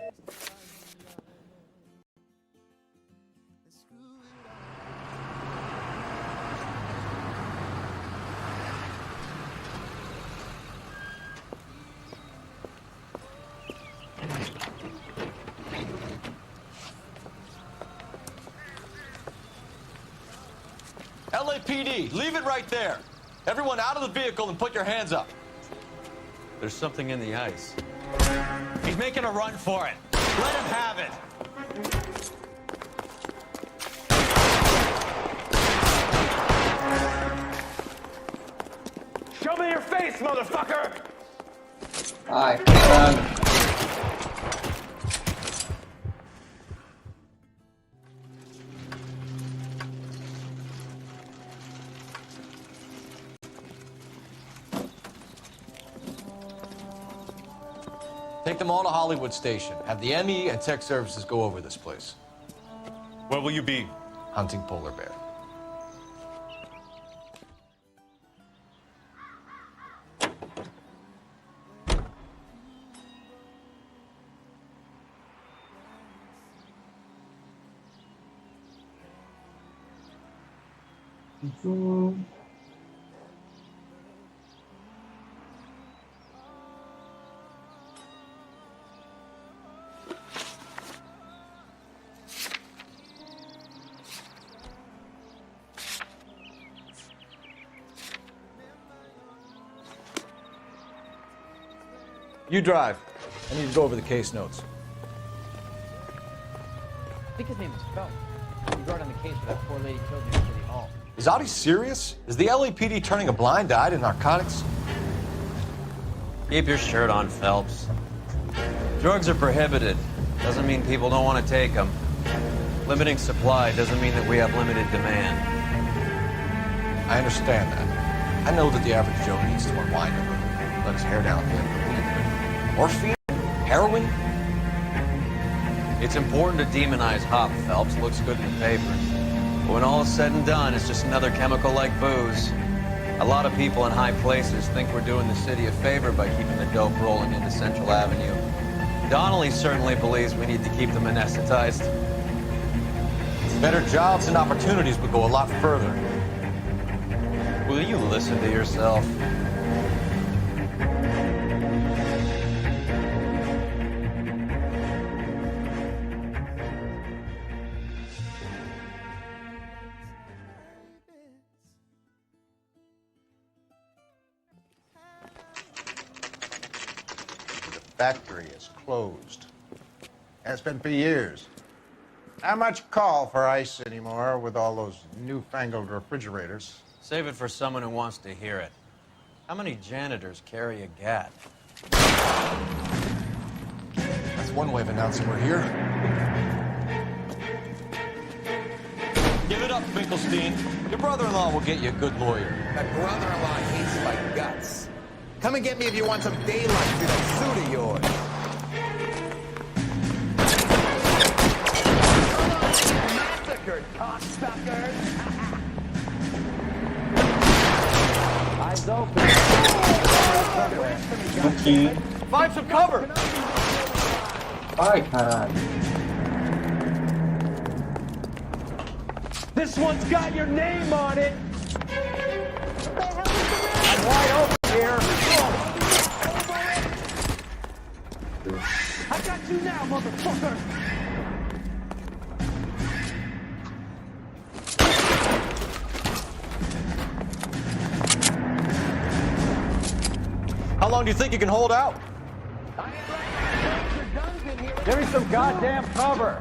LAPD, leave it right there. Everyone out of the vehicle and put your hands up. There's something in the ice. He's making a run for it. Let him have it. Show me your face, motherfucker! Ai, caralho. Take them all to Hollywood Station. Have the ME and tech services go over this place. Where will you be? Hunting polar bear. You drive. I need to go over the case notes. I think his name is Phelps. He brought on the case for that poor lady killed near City Hall. Is Audie serious? Is the LAPD turning a blind eye to narcotics? Keep your shirt on, Phelps. Drugs are prohibited. Doesn't mean people don't want to take them. Limiting supply doesn't mean that we have limited demand. I understand that. I know that the average Joe needs to unwind a little, let his hair down at the end of the week. Morphine? Heroin? It's important to demonize hop, Phelps. Looks good in the papers. But when all is said and done, it's just another chemical like booze. A lot of people in high places think we're doing the city a favor by keeping the dope rolling into Central Avenue. Donnelly certainly believes we need to keep them anesthetized. Better jobs and opportunities would go a lot further. Will you listen to yourself? Factory is closed. And it's been for years. Not much call for ice anymore with all those newfangled refrigerators. Save it for someone who wants to hear it. How many janitors carry a gat? That's one way of announcing we're here. Give it up, Finkelstein. Your brother-in-law will get you a good lawyer. My brother-in-law hates my guts. Come and get me if you want some daylight through that suit of yours. Massacred, cocksuckers! Eyes open. Okay. Find some cover! Ai, caralho. This one's got your name on it! I'm wide open here! I got you now, motherfucker! How long do you think you can hold out? Give me some goddamn cover!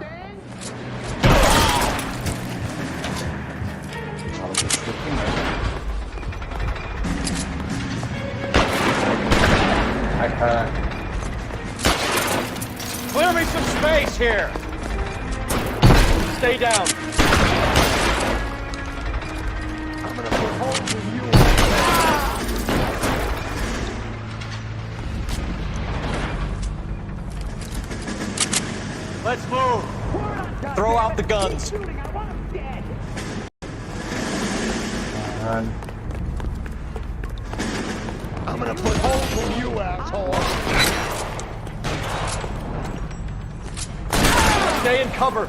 Clear me some space here! Stay down! I'm gonna put holes in you! Let's move! Throw out the guns! I'm gonna put holes in you, asshole! Stay in cover!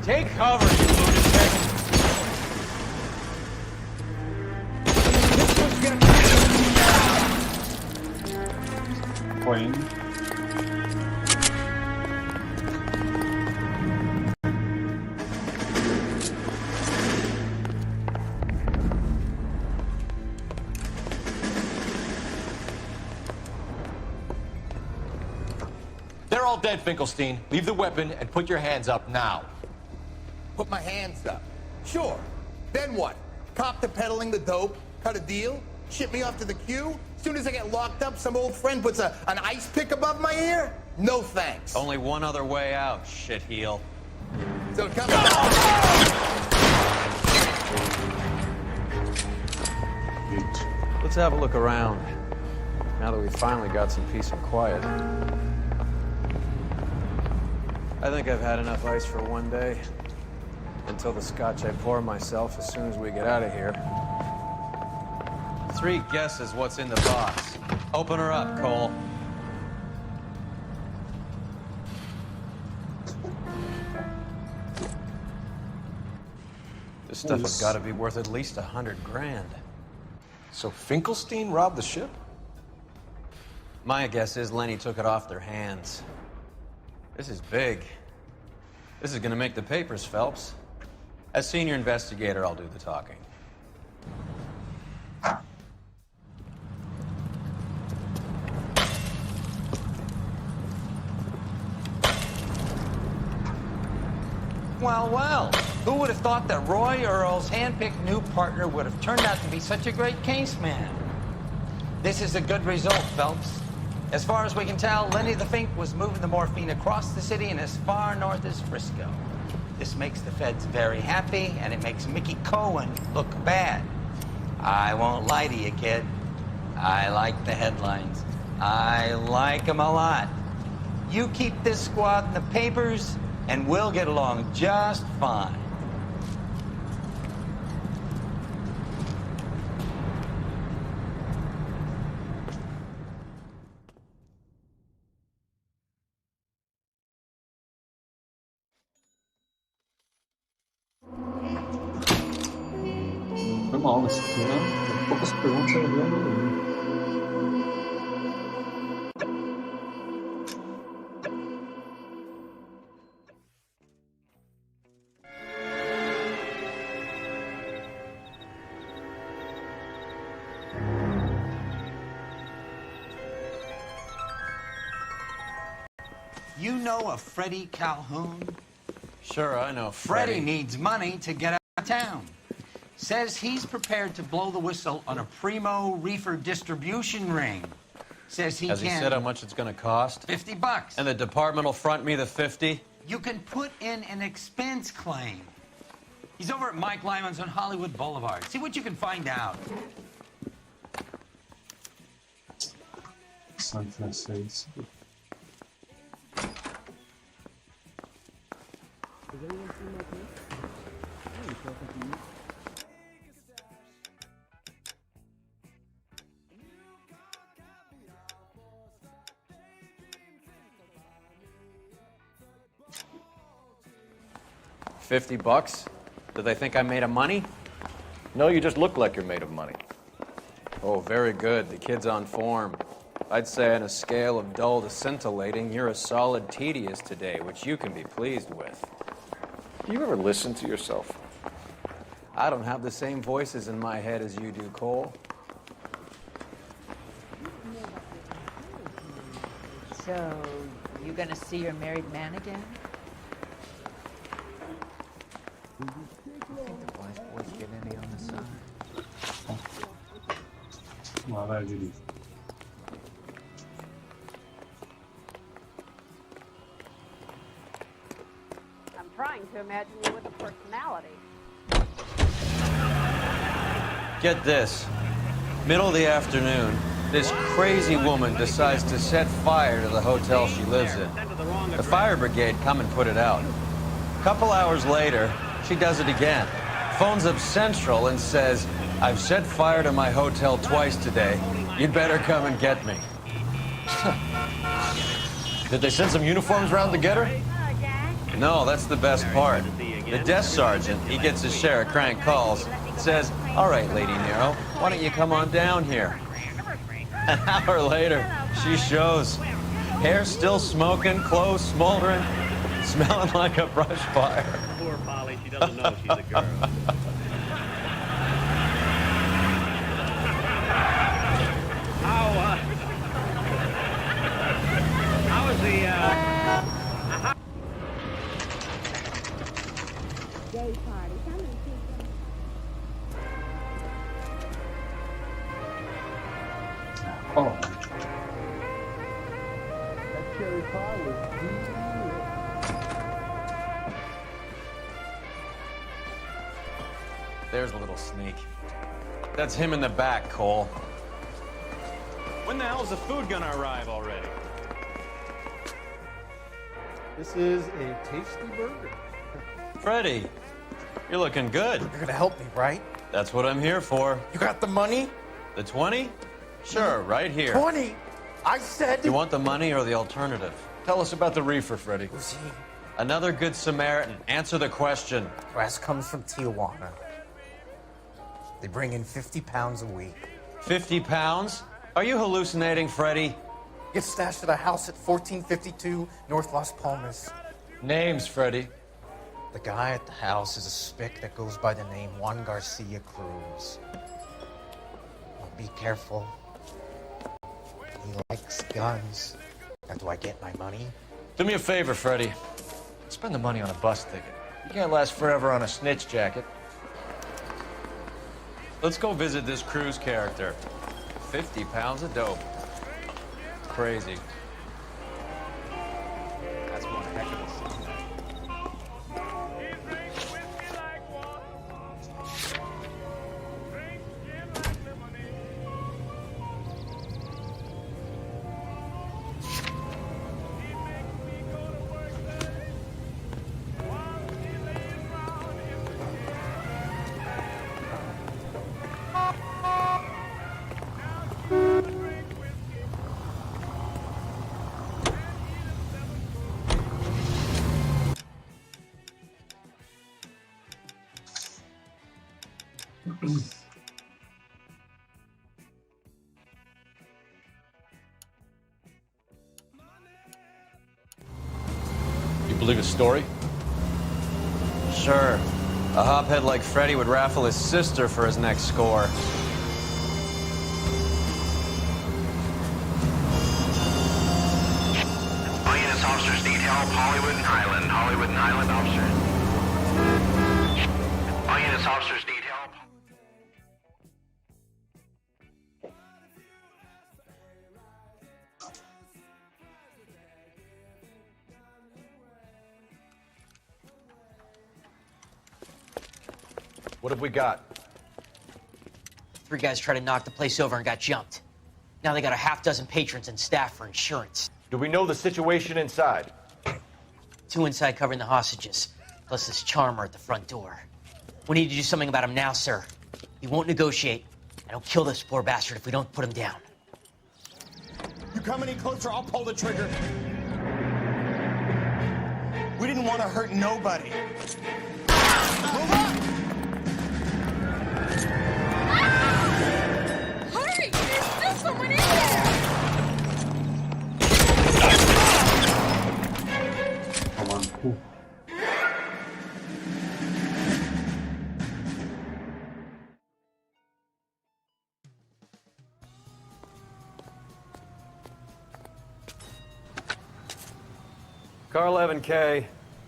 Take cover, you lunatic! This one's gonna... Point. They're all dead, Finkelstein. Leave the weapon and put your hands up now. Put my hands up. Sure. Then what? Cop to peddling the dope? Cut a deal? Ship me off to the queue? Soon as I get locked up, some old friend puts an ice pick above my ear? No thanks. Only one other way out, shitheel. So come Let's have a look around. Now that we've finally got some peace and quiet. I think I've had enough ice for one day. Until the scotch I pour myself as soon as we get out of here. 3 guesses what's in the box. Open her up, Cole. This stuff has got to be worth at least $100 grand. So Finkelstein robbed the ship? My guess is Lenny took it off their hands. This is big. This is gonna make the papers, Phelps. As senior investigator, I'll do the talking. Well, well. Who would have thought that Roy Earl's handpicked new partner would have turned out to be such a great case man? This is a good result, Phelps. As far as we can tell, Lenny the Fink was moving the morphine across the city and as far north as Frisco. This makes the feds very happy, and it makes Mickey Cohen look bad. I won't lie to you, kid. I like the headlines. I like them a lot. You keep this squad in the papers, and we'll get along just fine. Foi mal nesse aqui, né? Tem poucas perguntas eu lembro. You know a Freddie Calhoun? Sure, I know Freddie needs money to get out of town. Says he's prepared to blow the whistle on a primo reefer distribution ring. Says he Has he can... said how much it's going to cost? $50. And the department will front me the 50? You can put in an expense claim. He's over at Mike Lyman's on Hollywood Boulevard. See what you can find out. San Francisco. $50? Do they think I'm made of money? No, you just look like you're made of money. Oh, very good. The kid's on form. I'd say on a scale of dull to scintillating, you're a solid tedious today, which you can be pleased with. Do you ever listen to yourself? I don't have the same voices in my head as you do, Cole. So, you gonna see your married man again? I think the wise boys get any on the side. Lá vai, Judith. I'm trying to imagine you with a personality. Get this. Middle of the afternoon, this crazy woman decides to set fire to the hotel she lives in. The fire brigade come and put it out. A couple hours later, she does it again. Phones up Central and says, "I've set fire to my hotel twice today. You'd better come and get me." Did they send some uniforms around to get her? No, that's the best part. The desk sergeant, he gets his share of crank calls, says, "All right, Lady Nero, why don't you come on down here?" An hour later, she shows. Hair still smoking, clothes smoldering, smelling like a brush fire. Poor Polly, she doesn't know she's a girl. How was the, Day party. Come and see them. Oh. That cherry pie was There's a little sneak. That's him in the back, Cole. When the hell's the food gonna arrive already? This is a tasty burger. Freddie, you're looking good. You're gonna help me, right? That's what I'm here for. You got the money? The 20? Sure, right here. 20? I said... You want the money or the alternative? Tell us about the reefer, Freddie. Who's he? Another good Samaritan. Answer the question. Grass comes from Tijuana. They bring in 50 pounds a week. 50 pounds? Are you hallucinating, Freddie? Gets stashed at a house at 1452 North Las Palmas. Names, Freddie. The guy at the house is a spick that goes by the name Juan Garcia Cruz. Now be careful. He likes guns. Now, do I get my money? Do me a favor, Freddie. Spend the money on a bus ticket. You can't last forever on a snitch jacket. Let's go visit this Cruz character. 50 pounds of dope. Crazy. That's one heck of a song. You believe his story? Sure. A hophead like Freddy would raffle his sister for his next score. All units, officers need help. Hollywood and Highland. Hollywood and Highland, officers. All units, officers need help. What have we got? 3 guys tried to knock the place over and got jumped. Now they got a half dozen patrons and staff for insurance. Do we know the situation inside? 2 inside covering the hostages, plus this charmer at the front door. We need to do something about him now, sir. He won't negotiate, and he'll kill this poor bastard if we don't put him down. You come any closer, I'll pull the trigger. We didn't want to hurt nobody. Move up! Hurry! There's still someone in there! Come on, cool. Car 11K,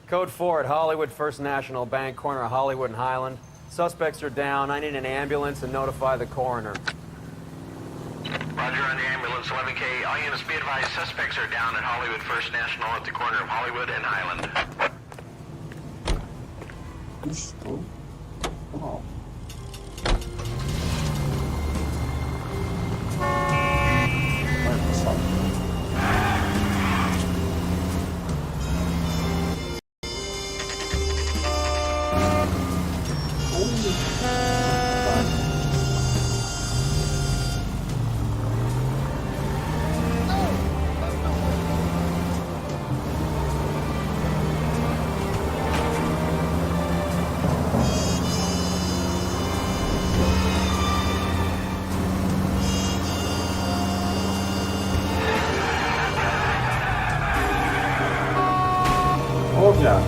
code 4 at Hollywood First National Bank, corner of Hollywood and Highland. Suspects are down. I need an ambulance and notify the coroner. Roger on the ambulance, 11K. All units be advised, suspects are down at Hollywood First National at the corner of Hollywood and Highland. Estou. Oh. Vai, pessoal. Ô, viado.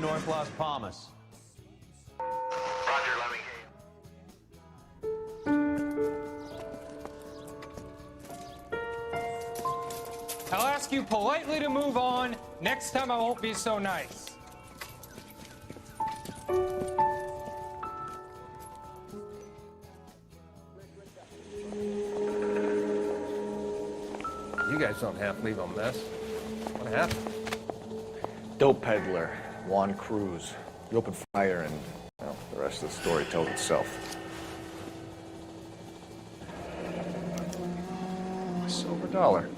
North Las Palmas. Roger, Lemming. I'll ask you politely to move on. Next time I won't be so nice. You guys don't have to leave a mess. What happened? Dope peddler, Juan Cruz. He opened fire and rest of the story tells itself. A silver dollar.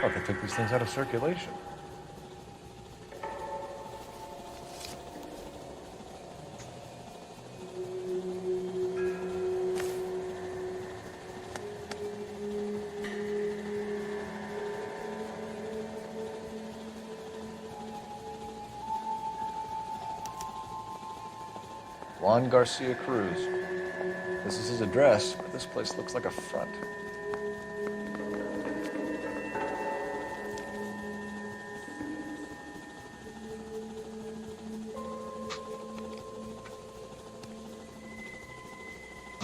Oh, they took these things out of circulation. Juan Garcia Cruz. This is his address, but this place looks like a front.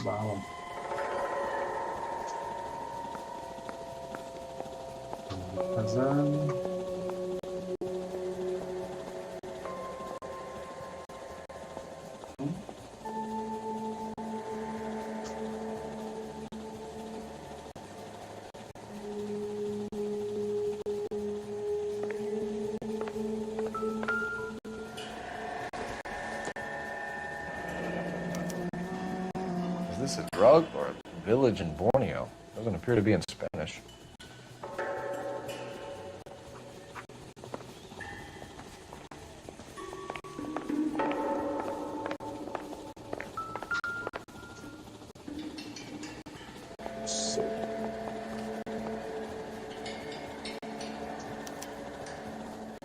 Wow. Casando. Is this a drug or a village in Borneo? Doesn't appear to be in Spanish.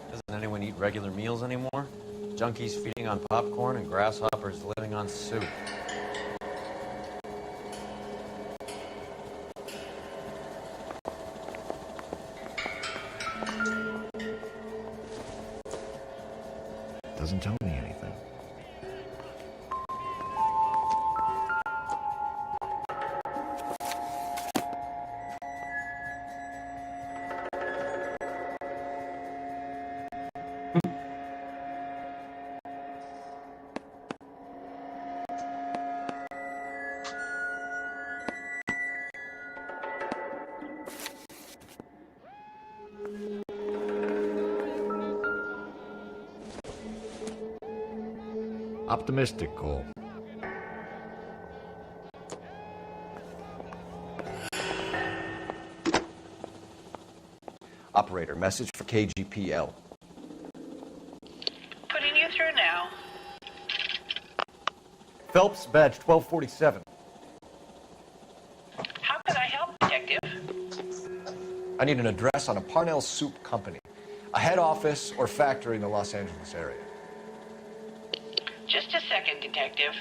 Doesn't anyone eat regular meals anymore? Junkies feeding on popcorn and grasshoppers living on soup. Doesn't tell me anything. Optimistic, Cole. Operator, message for KGPL. Putting you through now. Phelps, badge 1247. How could I help, Detective? I need an address on a Parnell Soup Company. A head office or factory in the Los Angeles area. Just a second, Detective.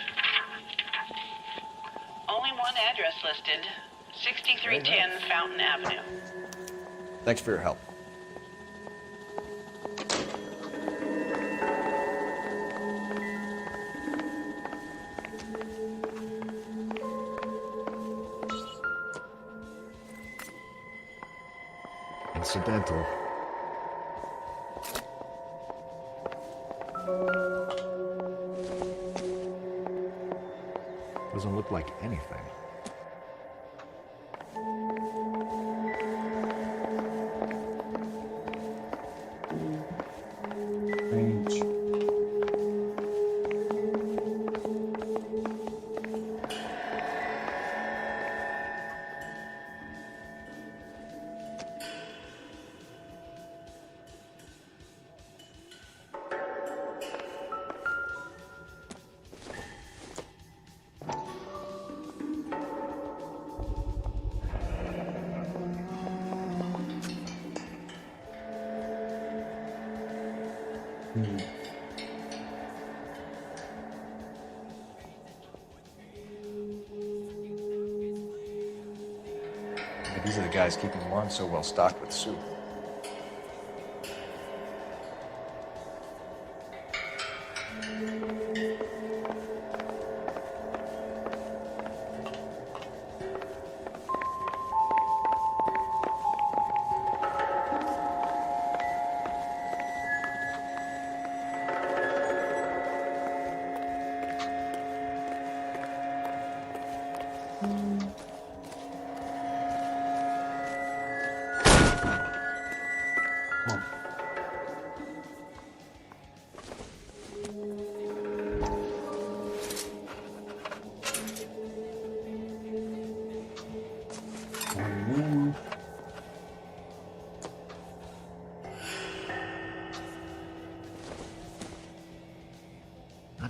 Only one address listed. 6310 Fountain Avenue. Thanks for your help. Incidental. Doesn't look like anything. Range. Maybe these are the guys keeping Juan so well stocked with soup.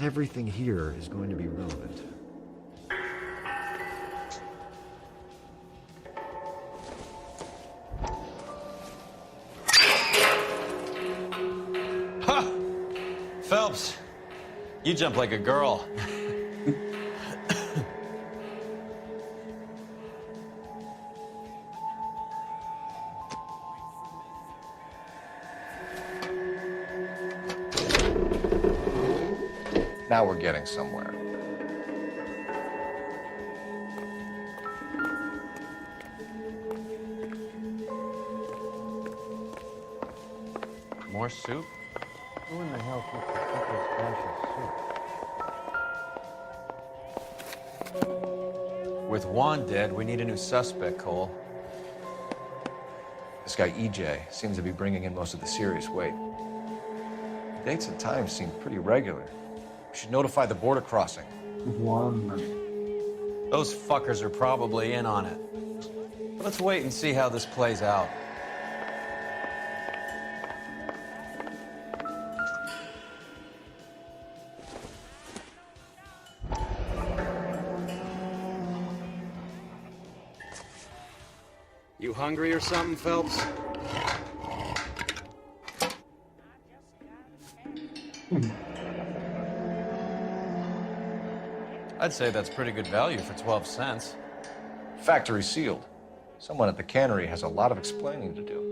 Not everything here is going to be relevant. Ha! Phelps, you jump like a girl. Now we're getting somewhere. More soup? Who in the hell keeps a thickest batch of soup? With Juan dead, we need a new suspect, Cole. This guy, EJ, seems to be bringing in most of the serious weight. Dates and times seem pretty regular. We should notify the border crossing. Those fuckers are probably in on it. But let's wait and see how this plays out. You hungry or something, Phelps? I'd say that's pretty good value for 12 cents. Factory sealed. Someone at the cannery has a lot of explaining to do.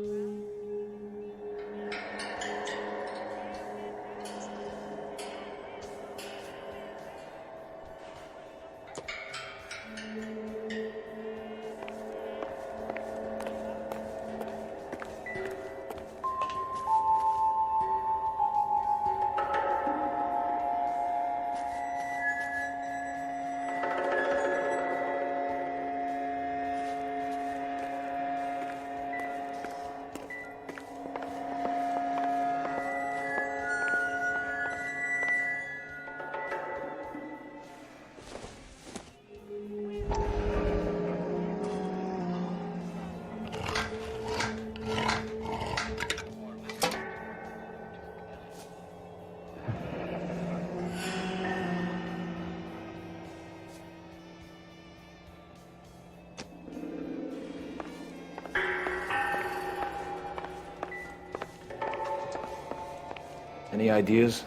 Any ideas?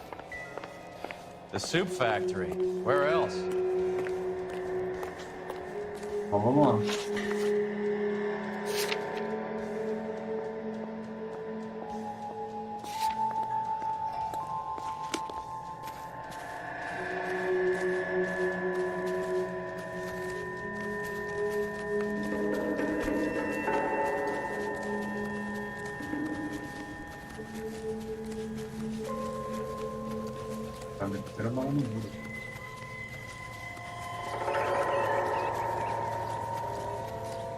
The soup factory. Where else? Vamos lá. Tá metendo a mão no muro.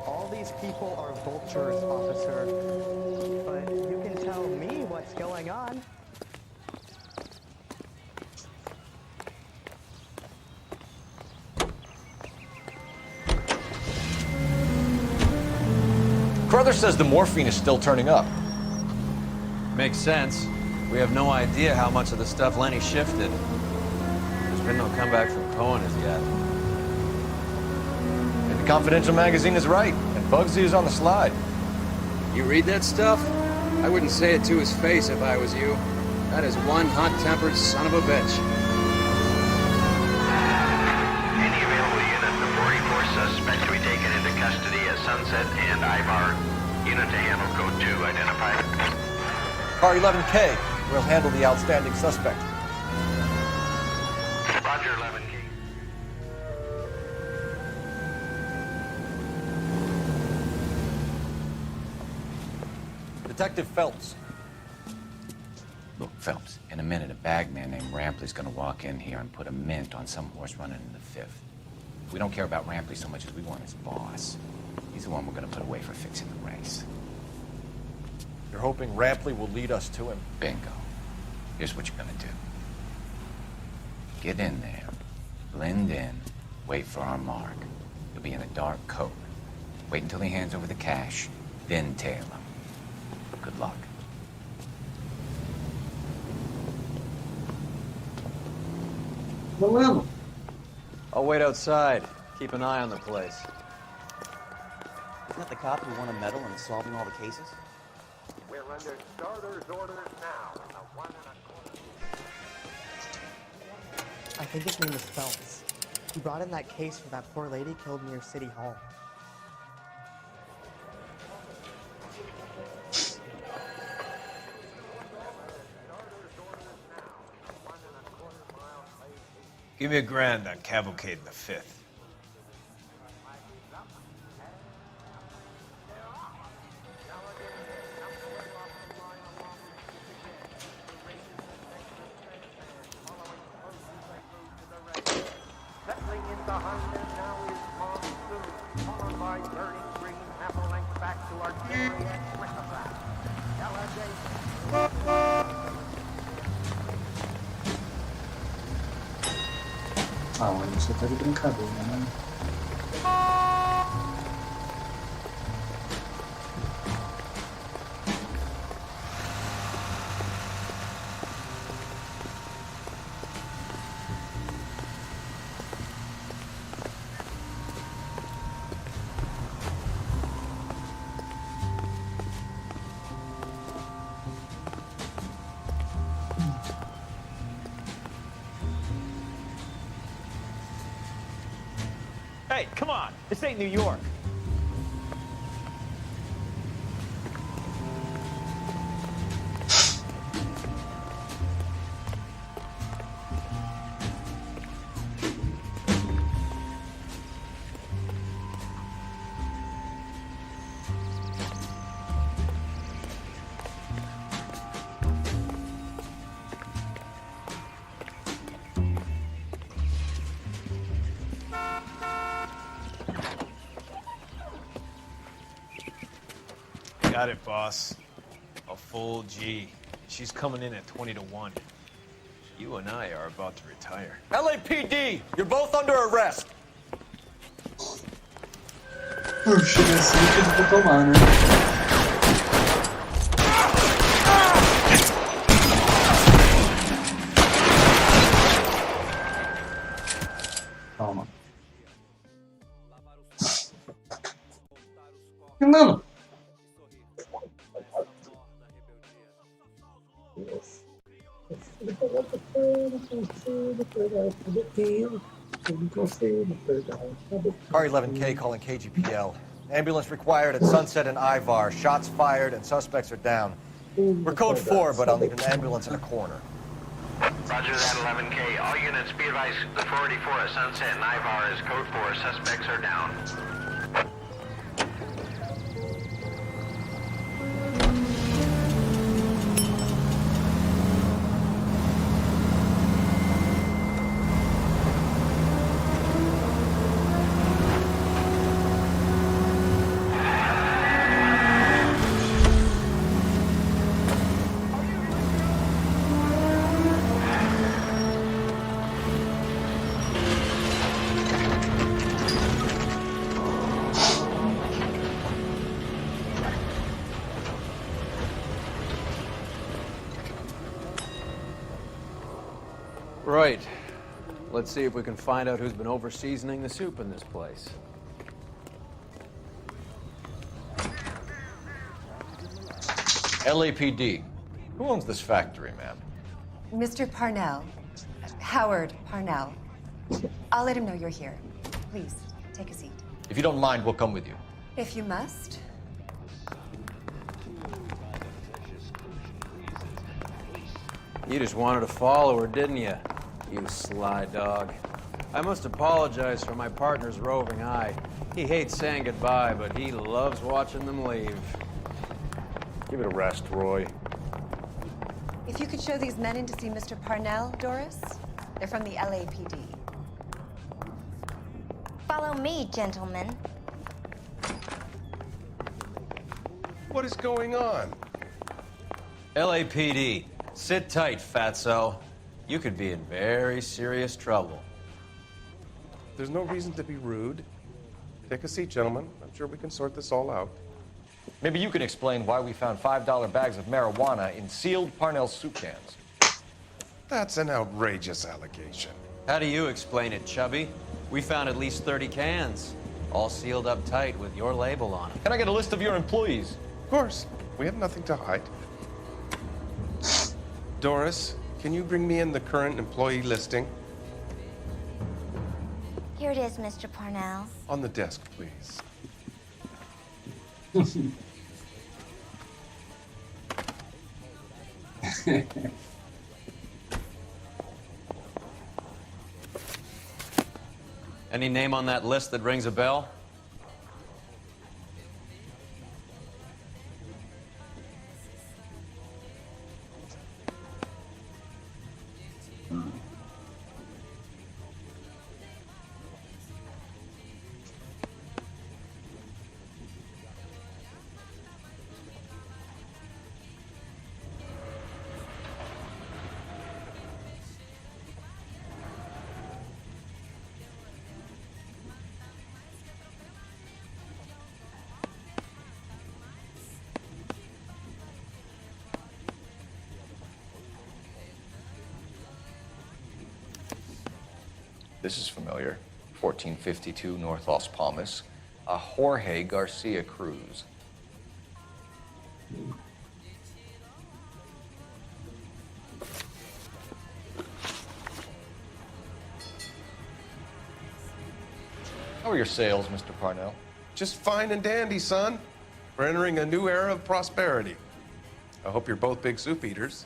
All these people are vultures, officer. But you can tell me what's going on. Carruthers says the morphine is still turning up. Makes sense. We have no idea how much of the stuff Lenny shifted. There's been no comeback from Cohen as yet. And the Confidential magazine is right, and Bugsy is on the slide. You read that stuff? I wouldn't say it to his face if I was you. That is one hot-tempered son of a bitch. Any available unit, the 44 suspect to be taken into custody at Sunset and Ivar. Unit to handle code 2 identified. Car 11K will handle the outstanding suspect. Roger, 11K. Detective Phelps. Look, Phelps, in a minute, a bagman named Rampley's gonna walk in here and put a mint on some horse running in the 5th. We don't care about Rampley so much as we want his boss. He's the one we're gonna put away for fixing the race. You're hoping Rampley will lead us to him? Bingo. Here's what you're gonna do. Get in there, blend in, wait for our mark. You'll be in a dark coat. Wait until he hands over the cash, then tail him. Good luck. Rolando. I'll wait outside. Keep an eye on the place. Isn't that the cop who won a medal in solving all the cases? We're under starter's orders now. I think his name is Phelps. He brought in that case for that poor lady killed near City Hall. Give me $1,000 on Cavalcade in the 5th. Settling into Harlem now is Monsoon, followed by Burning Green, half a length back to Artillery and Swickerback. Ah, mano, você tá de brincadeira, né? Hey, come on. This ain't New York. Got it, boss. A full G. She's coming in at 20 to 1. You and I are about to retire. LAPD, you're both under arrest. Chega assim que eu vou tomar, né? Calma. Mano. Car 11K calling KGPL. Ambulance required at Sunset and Ivar. Shots fired and suspects are down. We're code 4, but I'll need an ambulance in a corner. Roger that, 11K. All units be advised, the 484 at Sunset and Ivar is code 4. Suspects are down. Right. Let's see if we can find out who's been over-seasoning the soup in this place. LAPD. Who owns this factory, ma'am? Mr. Parnell. Howard Parnell. I'll let him know you're here. Please, take a seat. If you don't mind, we'll come with you. If you must. You just wanted to follow her, didn't you? You sly dog. I must apologize for my partner's roving eye. He hates saying goodbye, but he loves watching them leave. Give it a rest, Roy. If you could show these men in to see Mr. Parnell, Doris. They're from the LAPD. Follow me, gentlemen. What is going on? LAPD, sit tight, fatso. You could be in very serious trouble. There's no reason to be rude. Take a seat, gentlemen. I'm sure we can sort this all out. Maybe you can explain why we found $5 bags of marijuana in sealed Parnell soup cans. That's an outrageous allegation. How do you explain it, Chubby? We found at least 30 cans, all sealed up tight with your label on them. Can I get a list of your employees? Of course. We have nothing to hide. Doris, can you bring me in the current employee listing? Here it is, Mr. Parnell. On the desk, please. Any name on that list that rings a bell? This is familiar. 1452 North Las Palmas. A Jorge Garcia Cruz. How are your sales, Mr. Parnell? Just fine and dandy, son. We're entering a new era of prosperity. I hope you're both big soup eaters.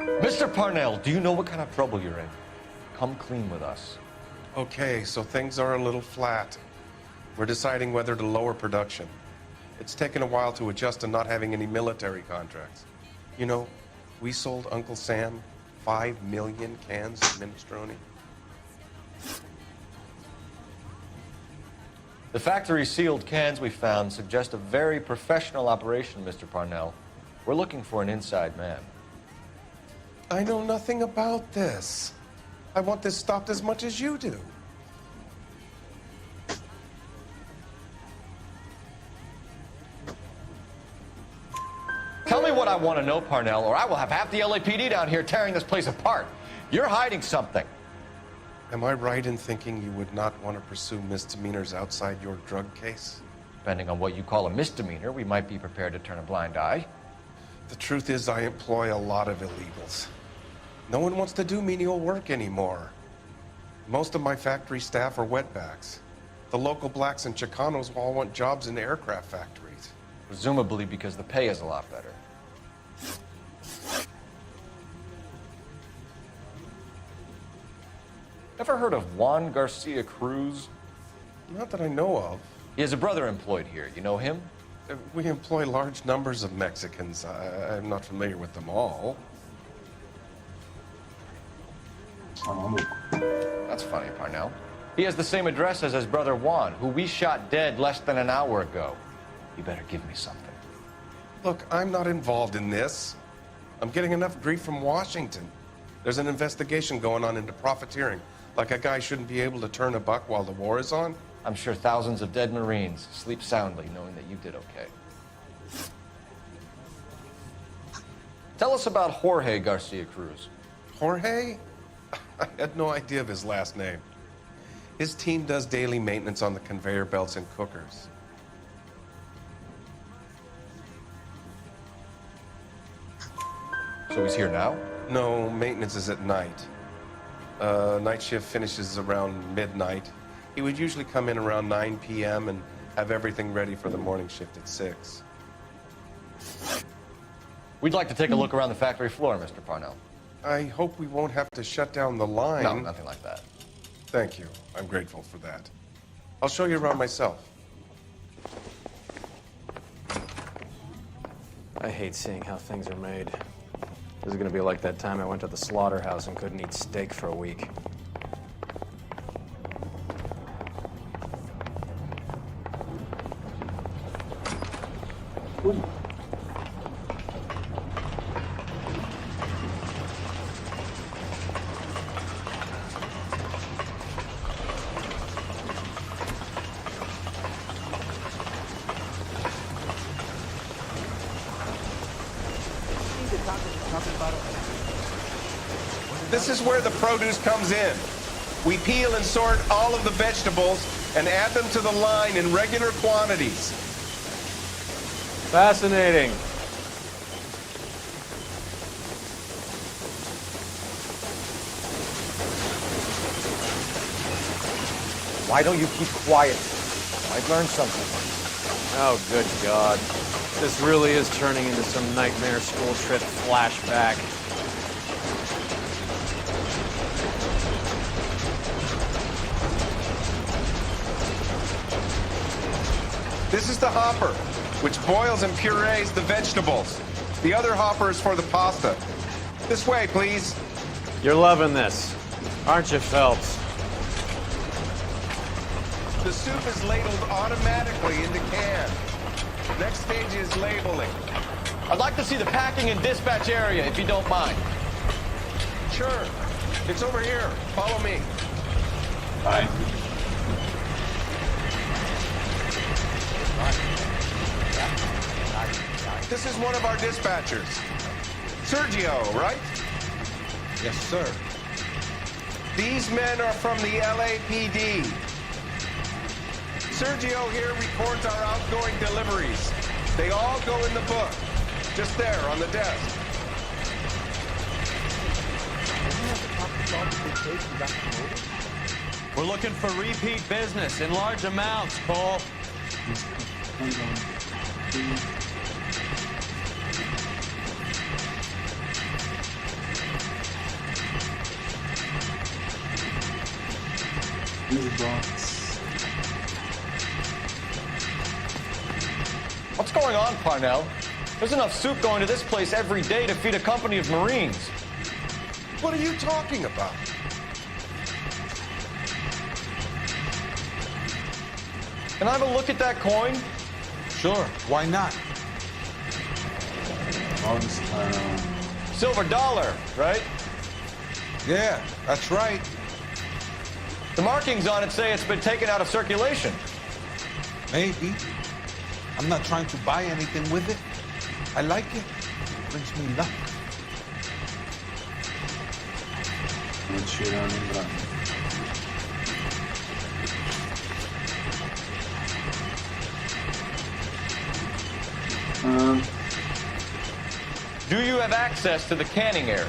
Mr. Parnell, do you know what kind of trouble you're in? Come clean with us. Okay, so things are a little flat. We're deciding whether to lower production. It's taken a while to adjust to not having any military contracts. You know, we sold Uncle Sam 5 million cans of minestrone. The factory sealed cans we found suggest a very professional operation, Mr. Parnell. We're looking for an inside man. I know nothing about this. I want this stopped as much as you do. Tell me what I want to know, Parnell, or I will have half the LAPD down here tearing this place apart. You're hiding something. Am I right in thinking you would not want to pursue misdemeanors outside your drug case? Depending on what you call a misdemeanor, we might be prepared to turn a blind eye. The truth is, I employ a lot of illegals. No one wants to do menial work anymore. Most of my factory staff are wetbacks. The local blacks and Chicanos all want jobs in aircraft factories. Presumably because the pay is a lot better. Ever heard of Juan Garcia Cruz? Not that I know of. He has a brother employed here. You know him? We employ large numbers of Mexicans. I'm not familiar with them all. That's funny, Parnell. He has the same address as his brother Juan, who we shot dead less than an hour ago. You better give me something. Look, I'm not involved in this. I'm getting enough grief from Washington. There's an investigation going on into profiteering. Like a guy shouldn't be able to turn a buck while the war is on. I'm sure thousands of dead Marines sleep soundly knowing that you did okay. Tell us about Jorge Garcia Cruz. Jorge? I had no idea of his last name. His team does daily maintenance on the conveyor belts and cookers. So he's here now? No, maintenance is at night. Night shift finishes around midnight. He would usually come in around 9 p.m. and have everything ready for the morning shift at 6. We'd like to take a look around the factory floor, Mr. Parnell. I hope we won't have to shut down the line. No, nothing like that. Thank you. I'm grateful for that. I'll show you around myself. I hate seeing how things are made. This is gonna be like that time I went to the slaughterhouse and couldn't eat steak for a week. This is where the produce comes in. We peel and sort all of the vegetables and add them to the line in regular quantities. Fascinating. Why don't you keep quiet? I've learned something. Oh, good God. This really is turning into some nightmare school trip flashback. This is the hopper, which boils and purees the vegetables. The other hopper is for the pasta. This way, please. You're loving this, aren't you, Phelps? The soup is ladled automatically in the can. Next stage is labeling. I'd like to see the packing and dispatch area, if you don't mind. Sure. It's over here. Follow me. Bye. This is one of our dispatchers. Sergio, right? Yes, sir. These men are from the LAPD. Sergio here records our outgoing deliveries. They all go in the book. Just there on the desk. We're looking for repeat business in large amounts, Cole. What's going on, Parnell? There's enough soup going to this place every day to feed a company of Marines. What are you talking about? Can I have a look at that coin? Sure, why not? Silver dollar, right? Yeah, that's right. The markings on it say it's been taken out of circulation. Maybe. I'm not trying to buy anything with it. I like it. It brings me luck. Do you have access to the canning area?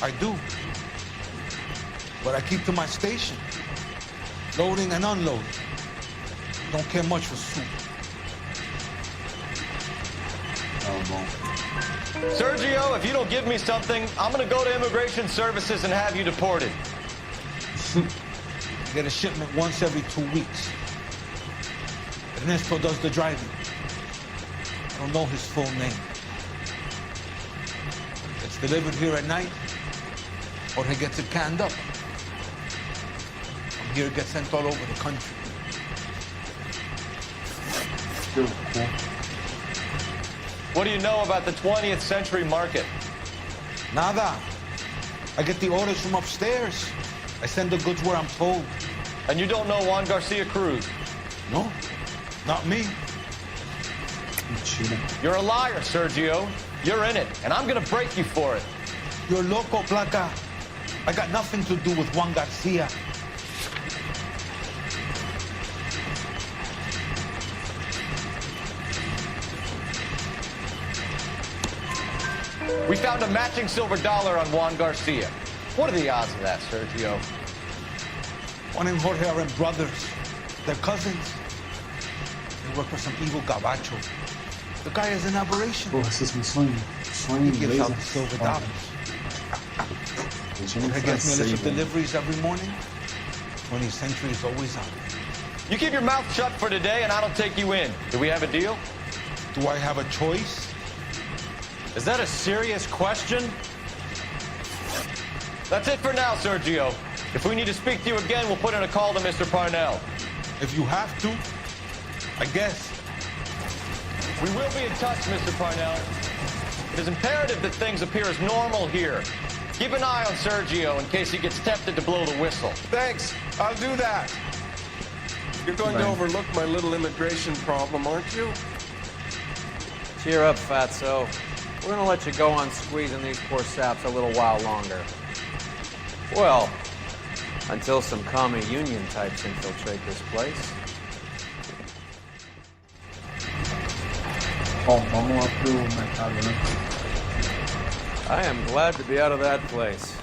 I do. But I keep to my station. Loading and unloading. Don't care much for soup. Sergio, if you don't give me something, I'm gonna go to Immigration Services and have you deported. You get a shipment once every 2 weeks. Ernesto does the driving. I don't know his full name. It's delivered here at night, or he gets it canned up. From here, it gets sent all over the country. What do you know about the 20th century market? Nada. I get the orders from upstairs. I send the goods where I'm told. And you don't know Juan Garcia Cruz? No, not me. You're a liar, Sergio. You're in it, and I'm gonna break you for it. You're loco, Placa. I got nothing to do with Juan Garcia. We found a matching silver dollar on Juan Garcia. What are the odds of that, Sergio? Juan and Jorge are brothers. They're cousins. They work for some evil gabacho. The guy is an aberration. Porra, esse é um sonho. Sonho He gives inglês. out the silver dollars. Jorge gets me a list of deliveries every morning. 20th century is always on. You keep your mouth shut for today, and I don't take you in. Do we have a deal? Do I have a choice? Is that a serious question? That's it for now, Sergio. If we need to speak to you again, we'll put in a call to Mr. Parnell. If you have to, I guess. We will be in touch, Mr. Parnell. It is imperative that things appear as normal here. Keep an eye on Sergio in case he gets tempted to blow the whistle. Thanks. I'll do that. You're going to overlook my little immigration problem, aren't you? Cheer up, fatso. We're gonna let you go on squeezing these poor saps a little while longer. Well, until some commie union types infiltrate this place. Bom, vamos lá pro mercado, né? I am glad to be out of that place.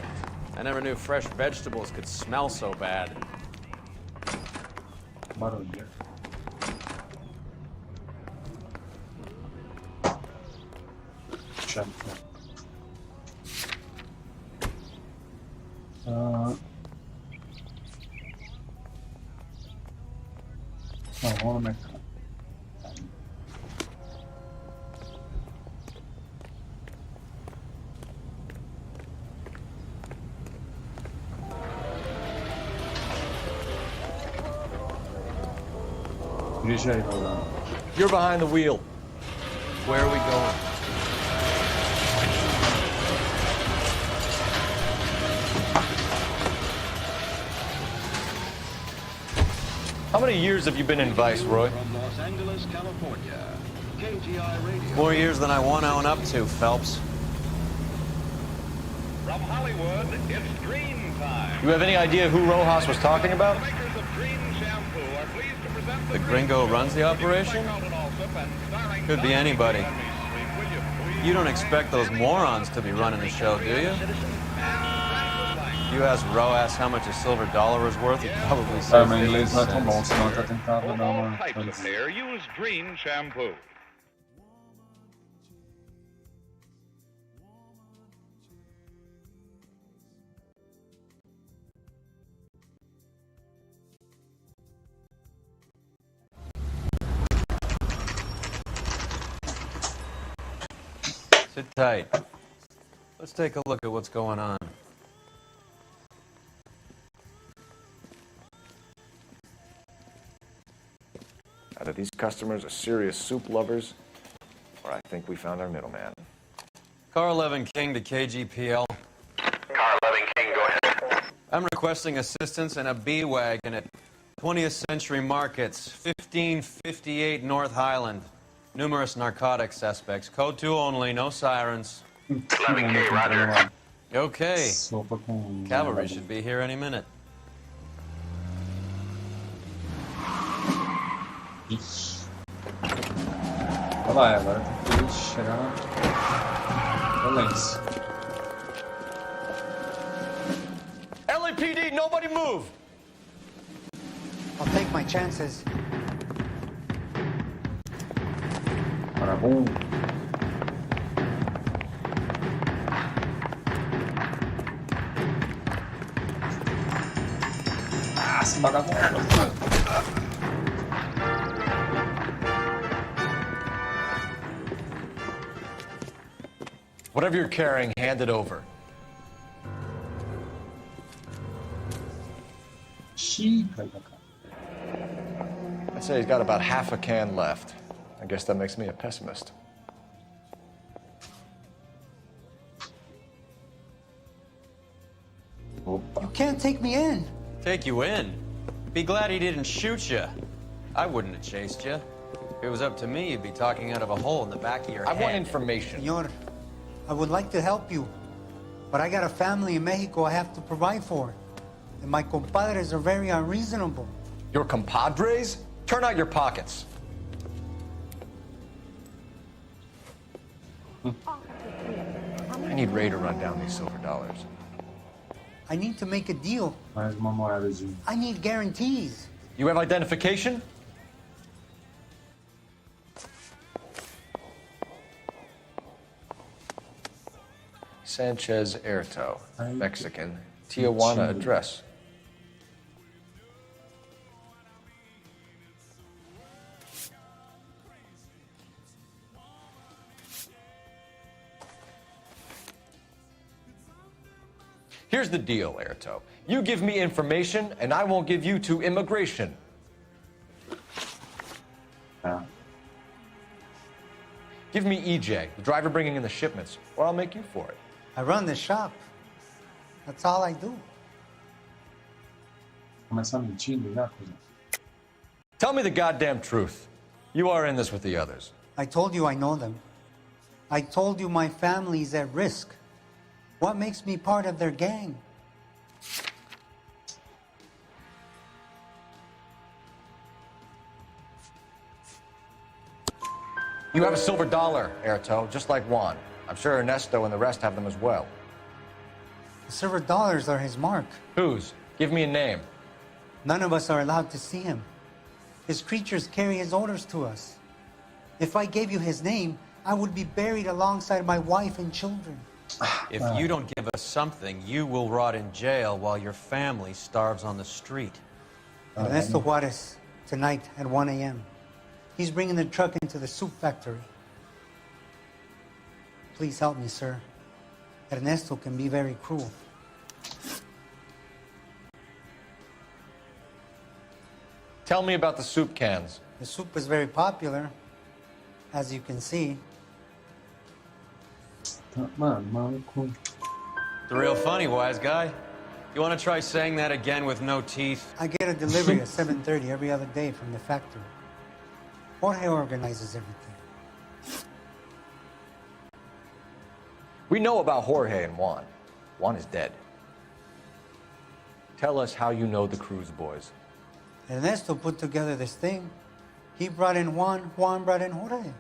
I never knew fresh vegetables could smell so bad. Barulho. Check. Não, vamos no mercado. Dirige aí, Rolando. You're behind the wheel. Where are we going? How many years have you been in Vice, Roy? From Los Angeles, California, KGI Radio. More years than I want to own up to, Phelps. From Hollywood, it's Green Time. You have any idea who Rojas was talking about? Makers of Green Shampoo are pleased to present The gringo runs the operation? Could be anybody. You don't expect those morons to be running the show, do you? If you ask Rojas how much a silver dollar is worth, he'd probably say Meu inglês não é tão 50 bom, cents. senão eu tá tentado dar uma... Types of hair use Green Shampoo. Sit tight. Let's take a look at what's going on. Either these customers are serious soup lovers, or I think we found our middleman. Car 11 King to KGPL. Car 11 King, go ahead. I'm requesting assistance in a B-Wagon at 20th Century Markets, 1558 North Highland. Numerous narcotic suspects. Code 2 only, no sirens. 11K, roger. Okay. Sopa com... Cavalry should be here any minute. Ixi. Olha lá, agora tem que chegar na violência. LAPD, nobody move! I'll take my chances. Para bom. Ah, se vagabundo. Whatever you're carrying, hand it over. Chica, I'd say he's got about half a can left. I guess that makes me a pessimist. You can't take me in. Take you in? Be glad he didn't shoot you. I wouldn't have chased you. If it was up to me, you'd be talking out of a hole in the back of your head. I want information. Senor, I would like to help you, but I got a family in Mexico I have to provide for. And my compadres are very unreasonable. Your compadres? Turn out your pockets. I need Ray to run down these silver dollars. I need to make a deal. Mais uma moedazinha. I need guarantees. You have identification? Sanchez Erto, Mexican, Tijuana address. Here's the deal, Erto. You give me information, and I won't give you to immigration. Give me EJ, the driver bringing in the shipments, or I'll make you for it. I run the shop. That's all I do. Começar mentindo já, coisa. Tell me the goddamn truth. You are in this with the others. I told you I know them. I told you my family's at risk. What makes me part of their gang? You have a silver dollar, Erto, just like Juan. I'm sure Ernesto and the rest have them as well. The silver dollars are his mark. Whose? Give me a name. None of us are allowed to see him. His creatures carry his orders to us. If I gave you his name, I would be buried alongside my wife and children. If you don't give us something, you will rot in jail while your family starves on the street. Ernesto Juarez, tonight at 1 a.m. He's bringing the truck into the soup factory. Please help me, sir. Ernesto can be very cruel. Tell me about the soup cans. The soup is very popular, as you can see. It's real funny, wise guy. You want to try saying that again with no teeth? I get a delivery at 7:30 every other day from the factory. Jorge organizes everything. We know about Jorge and Juan. Juan is dead. Tell us how you know the Cruz boys. Ernesto put together this thing. He brought in Juan, Juan brought in Jorge.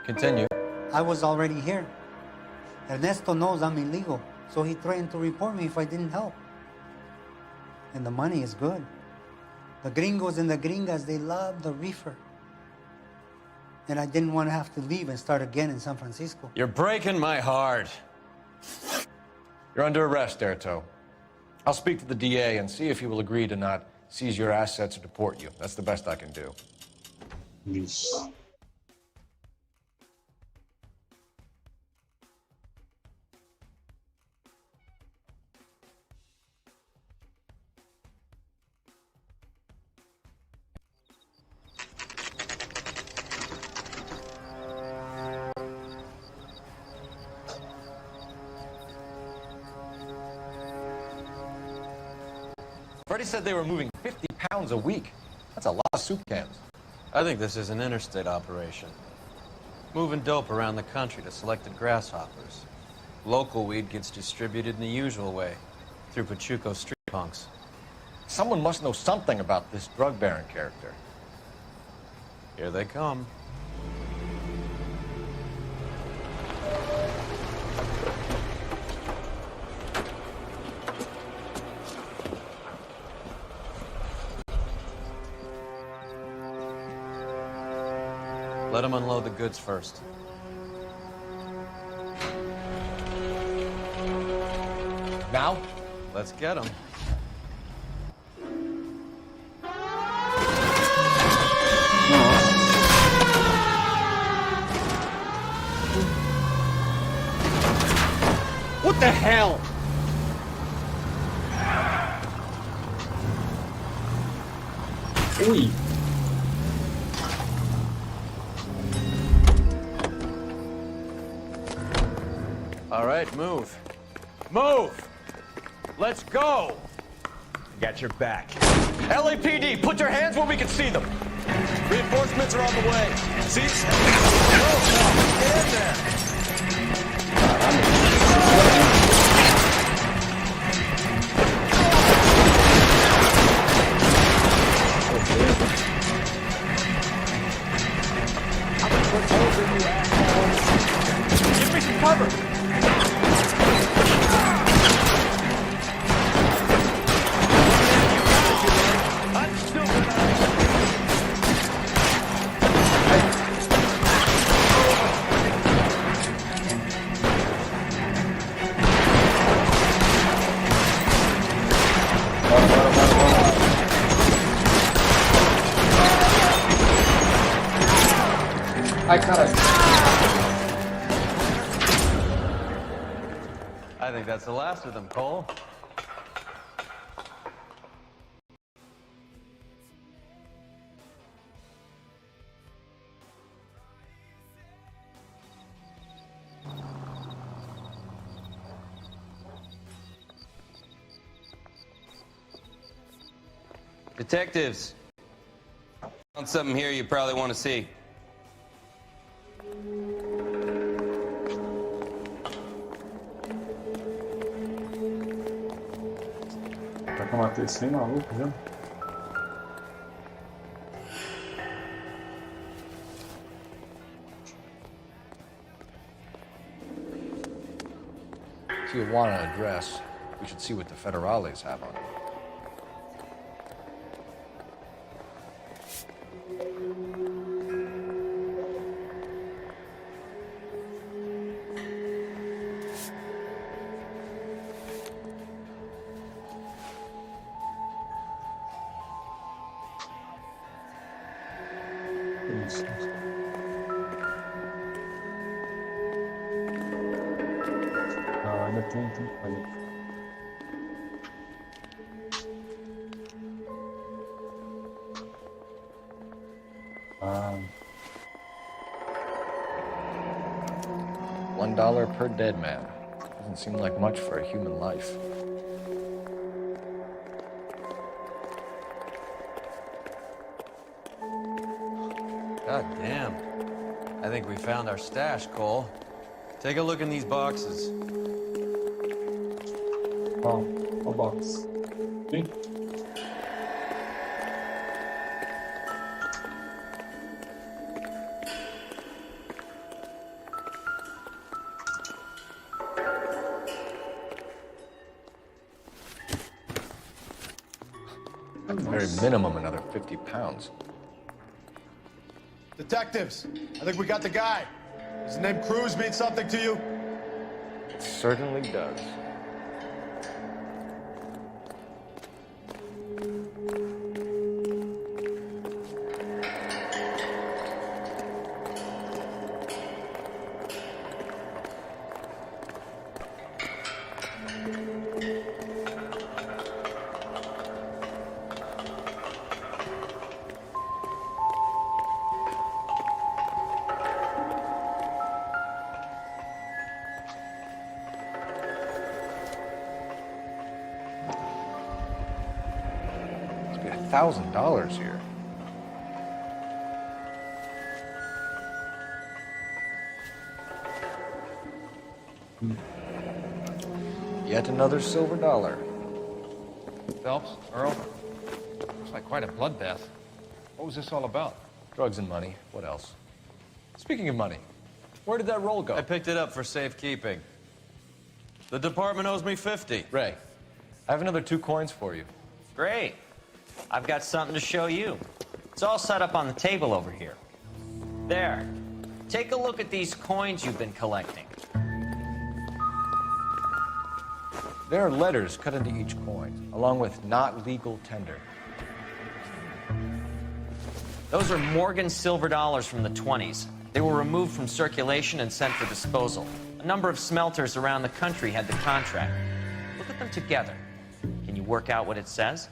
Continue. I was already here. Ernesto knows I'm illegal, so he threatened to report me if I didn't help. And the money is good. The gringos and the gringas, they love the reefer. And I didn't want to have to leave and start again in San Francisco. You're breaking my heart. You're under arrest, Erto. I'll speak to the DA and see if he will agree to not seize your assets or deport you. That's the best I can do. Yes. Freddie said they were moving 50 pounds a week. That's a lot of soup cans. I think this is an interstate operation. Moving dope around the country to selected grasshoppers. Local weed gets distributed in the usual way, through Pachuco street punks. Someone must know something about this drug baron character. Here they come. Let them unload the goods first. Now? Let's get them. What the hell? Ui. All right, move. Move! Let's go! Got your back. LAPD, put your hands where we can see them. Reinforcements are on the way. See? Get in there. Give me some cover. Ai, caralho. I think that's the last of them, Cole. Detectives, found something here you probably want to see. Tá com uma TC maluco, viu? If you want an address, we should see what the federales have on it. Isso. Ah, ainda tem olha. Ah, $1 per dead man. Doesn't seem like much for a human life. God damn. I think we found our stash, Cole. Take a look in these boxes. ó o box. Sim. At the very minimum, another 50 pounds. Detectives, I think we got the guy. Does the name Cruz mean something to you? It certainly does. $1,000 here. Yet another silver dollar. Phelps, Earl, looks like quite a bloodbath. What was this all about? Drugs and money. What else? Speaking of money, where did that roll go? I picked it up for safekeeping. The department owes me 50. Ray, I have another 2 coins for you. Great. I've got something to show you. It's all set up on the table over here. There. Take a look at these coins you've been collecting. There are letters cut into each coin, along with not legal tender. Those are Morgan silver dollars from the 20s. They were removed from circulation and sent for disposal. A number of smelters around the country had the contract. Look at them together. Can you work out what it says?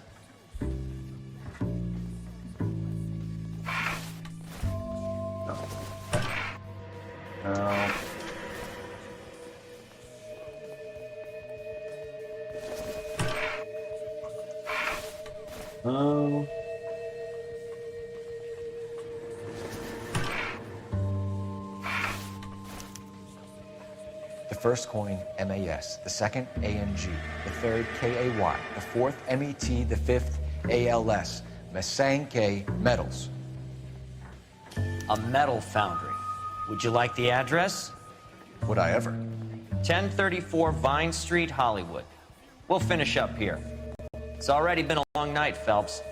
The first coin, MAS. The second, ANG. The third, KAY. The fourth, MET. The fifth, ALS. Masanke Metals. A metal foundry. Would you like the address? Would I ever? 1034 Vine Street, Hollywood. We'll finish up here. It's already been a long night, Phelps.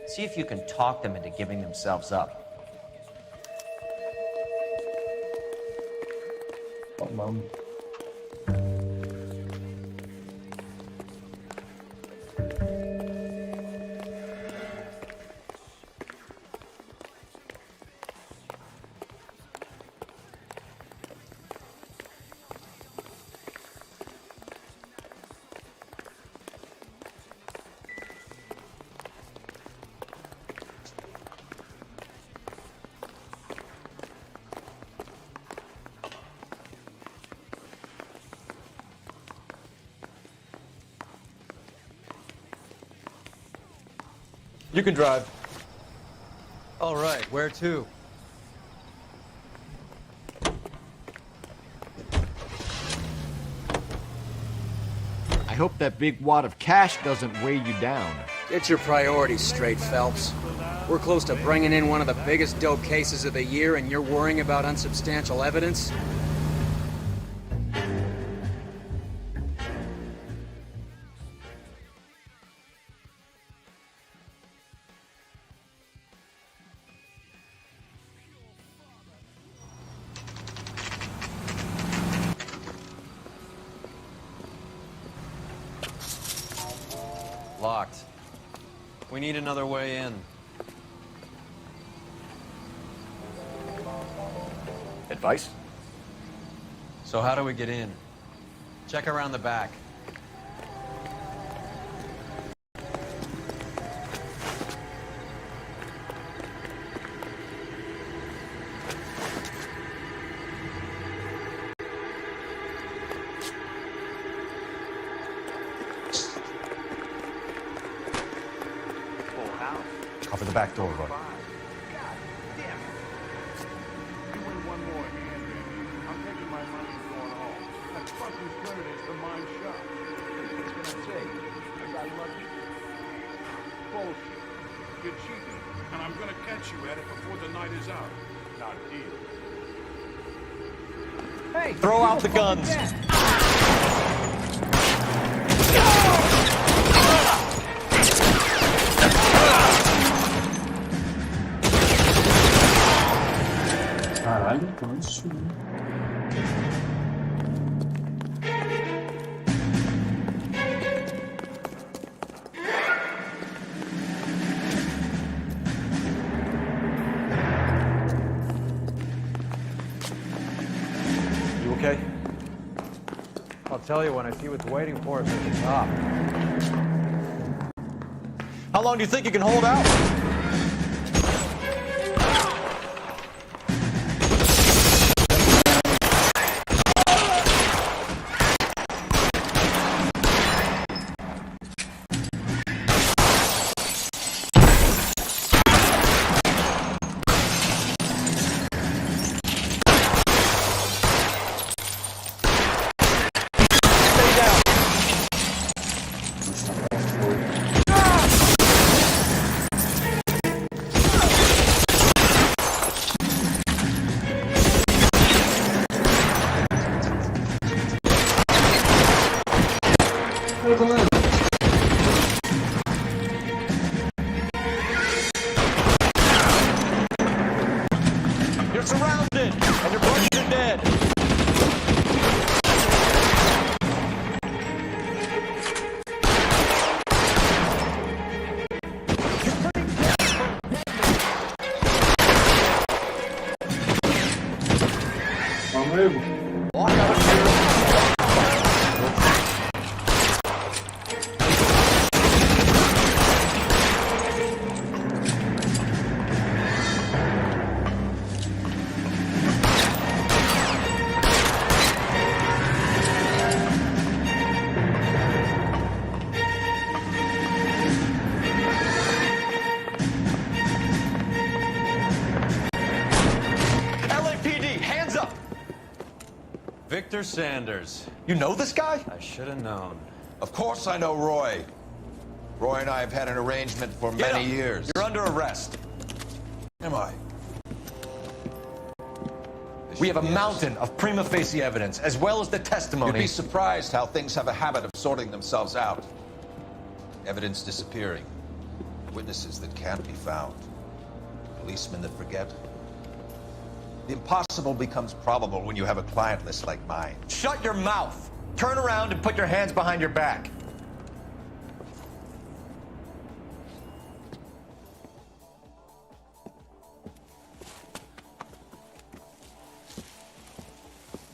See if you can talk them into giving themselves up. Oh, Mom. You can drive. All right, where to? I hope that big wad of cash doesn't weigh you down. Get your priorities straight, Phelps. We're close to bringing in one of the biggest dope cases of the year, and you're worrying about unsubstantial evidence? Locked. We need another way in. Advice? So how do we get in? Check around the back. Cover the back door, Roy. You're cheating, and I'm gonna catch you at it before the night is out. Now deal. Hey, Throw out the guns. Caralho, então isso. You okay? I'll tell you when I see what's waiting for us at the top. How long do you think you can hold out? You're surrounded, and your buddies are dead. Walk out of here. Victor Sanders. You know this guy? I should have known. Of course I know Roy. Roy and I have had an arrangement for many years. You're under arrest. Am I? We have a mountain of prima facie evidence, as well as the testimony. You'd be surprised how things have a habit of sorting themselves out. Evidence disappearing. Witnesses that can't be found. Policemen that forget. The impossible becomes probable when you have a client list like mine. Shut your mouth! Turn around and put your hands behind your back.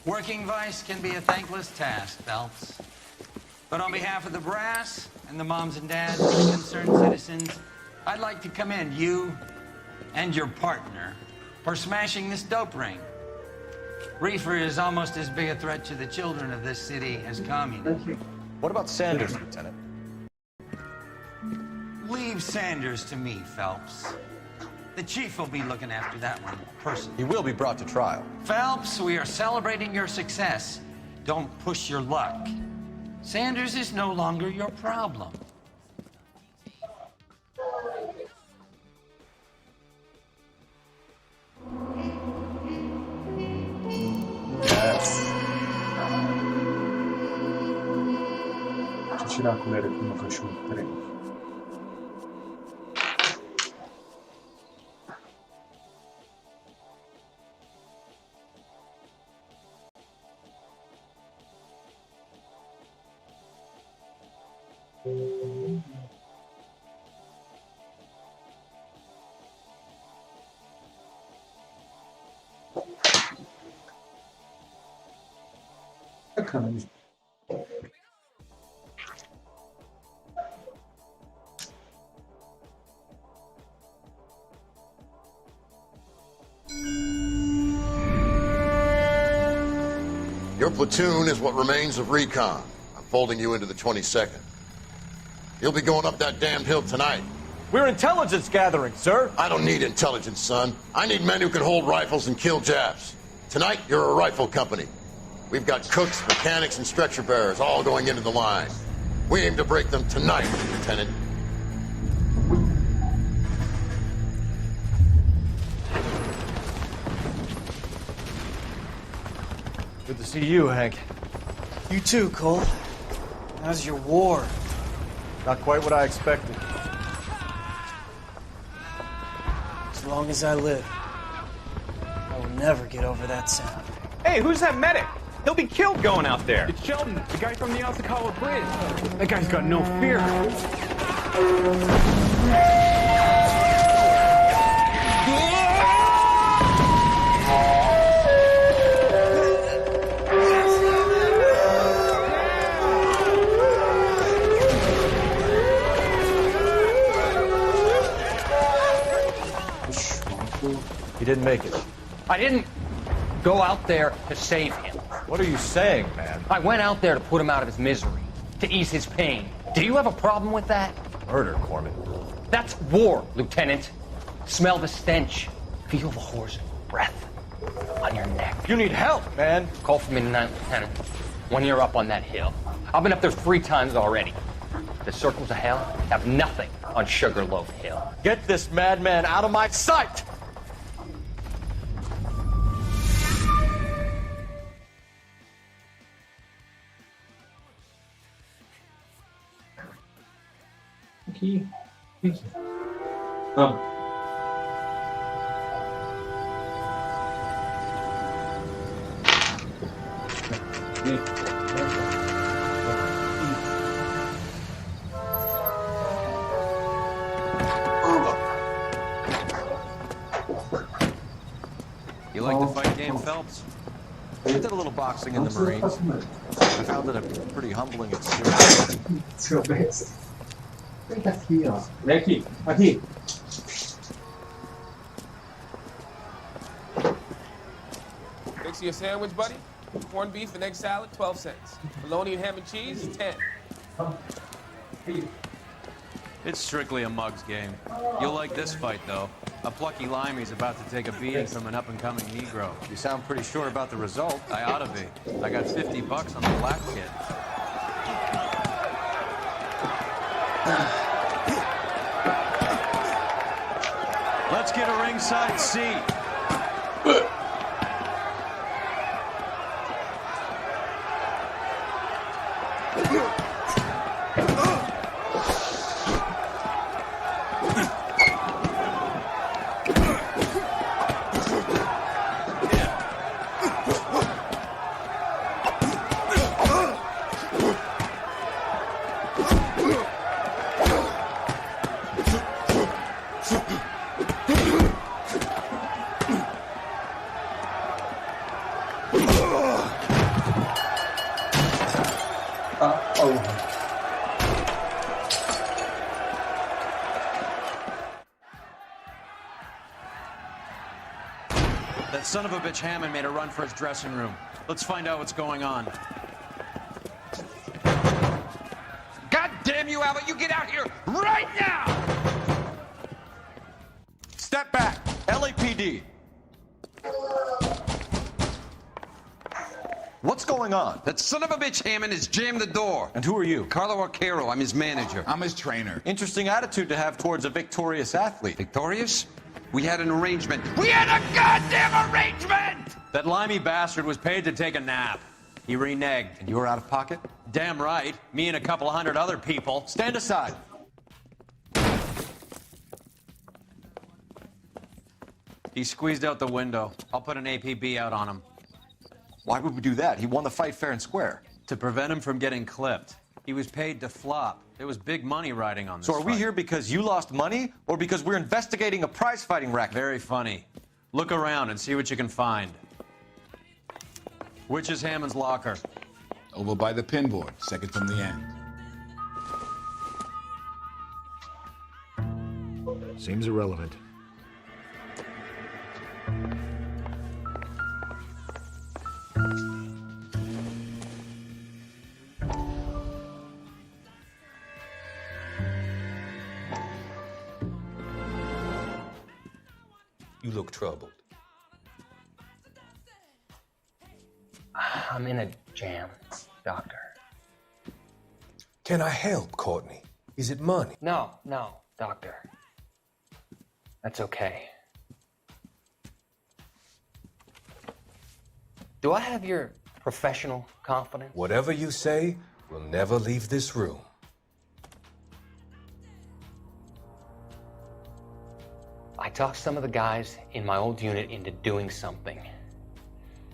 Working vice can be a thankless task, Phelps. But on behalf of the brass and the moms and dads and the concerned citizens, I'd like to commend you and your partner for smashing this dope ring. Reefer is almost as big a threat to the children of this city as communism. What about Sanders, Lieutenant? Leave leave Sanders to me, Phelps. The chief will be looking after that one personally. He will be brought to trial. Phelps, we are celebrating your success. Don't push your luck. Sanders is no longer your problem. Yes. Deixa eu tirar a coleira aqui do meu cachorro. Peraí. Sacanagem. Your platoon is what remains of recon. I'm folding you into the 22nd. You'll be going up that damned hill tonight. We're intelligence gathering, sir. I don't need intelligence, son. I need men who can hold rifles and kill Japs. Tonight, you're a rifle company. We've got cooks, mechanics, and stretcher bearers all going into the line. We aim to break them tonight, Lieutenant. Good to see you, Hank. You too, Cole. How's your war? Not quite what I expected. As long as I live, I will never get over that sound. Hey, who's that medic? He'll be killed going out there. It's Sheldon, the guy from the Osakawa Bridge. That guy's got no fear. He didn't make it. I didn't go out there to save him. What are you saying, man? I went out there to put him out of his misery, to ease his pain. Do you have a problem with that? Murder, Corman. That's war, Lieutenant. Smell the stench. Feel the horse's breath on your neck. You need help, man. Call for me tonight, Lieutenant. When you're up on that hill. I've been up there 3 times already. The circles of hell have nothing on Sugarloaf Hill. Get this madman out of my sight! Aqui. Vamos. You like the fight game, Phelps? I did a little boxing in the Marines. I found it a pretty humbling experience. Seu best. Vem aqui, ó. Vem aqui. Aqui. Fix you a sandwich, buddy? Corned beef and egg salad, 12 cents. Bologna and ham and cheese, 10. It's strictly a mug's game. You'll like this fight, though. A plucky limey's about to take a beating from an up-and-coming Negro. You sound pretty sure about the result. I ought to be. I got $50 on the black kid. Let's get a ringside seat. That son of a bitch Hammond made a run for his dressing room. Let's find out what's going on. God damn you, Albert! You get out here right now! LAPD. What's going on? That son of a bitch Hammond has jammed the door. And who are you? Carlo Arcaro. I'm his manager. I'm his trainer. Interesting attitude to have towards a victorious athlete. Victorious? We had an arrangement. We had a goddamn arrangement! That limey bastard was paid to take a nap. He reneged. And you were out of pocket? Damn right. Me and a couple 100 other people. Stand aside. He squeezed out the window. I'll put an APB out on him. Why would we do that? He won the fight fair and square. To prevent him from getting clipped. He was paid to flop. There was big money riding on this So are we fight. here because you lost money or because we're investigating a prize-fighting racket? Very funny. Look around and see what you can find. Which is Hammond's locker? Over by the pinboard, second from the end. Seems irrelevant. You look troubled. I'm in a jam, Doctor. Can I help, Courtney? Is it money? No, Doctor. That's okay. Do I have your professional confidence? Whatever you say will never leave this room. I talked some of the guys in my old unit into doing something,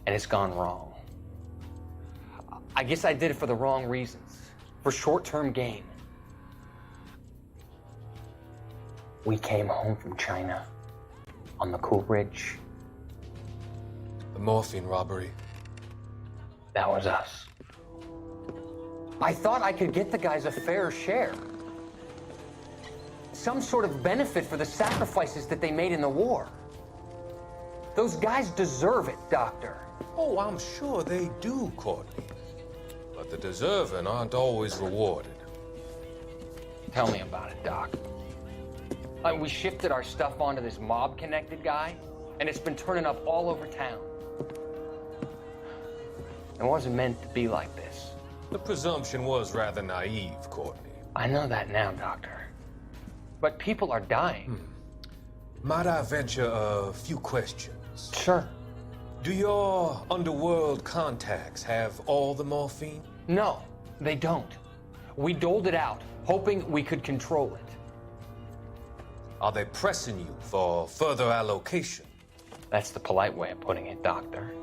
and it's gone wrong. I guess I did it for the wrong reasons, for short-term gain. We came home from China on the Cool Ridge. The morphine robbery. That was us. I thought I could get the guys a fair share. Some sort of benefit for the sacrifices that they made in the war. Those guys deserve it, Doctor. Oh, I'm sure they do, Courtney. But the deserving aren't always rewarded. Tell me about it, Doc. We shifted our stuff onto this mob-connected guy, and it's been turning up all over town. It wasn't meant to be like this. The presumption was rather naive, Courtney. I know that now, Doctor. But people are dying. Might I venture a few questions? Sure. Do your underworld contacts have all the morphine? No, they don't. We doled it out, hoping we could control it. Are they pressing you for further allocation? That's the polite way of putting it, Doctor.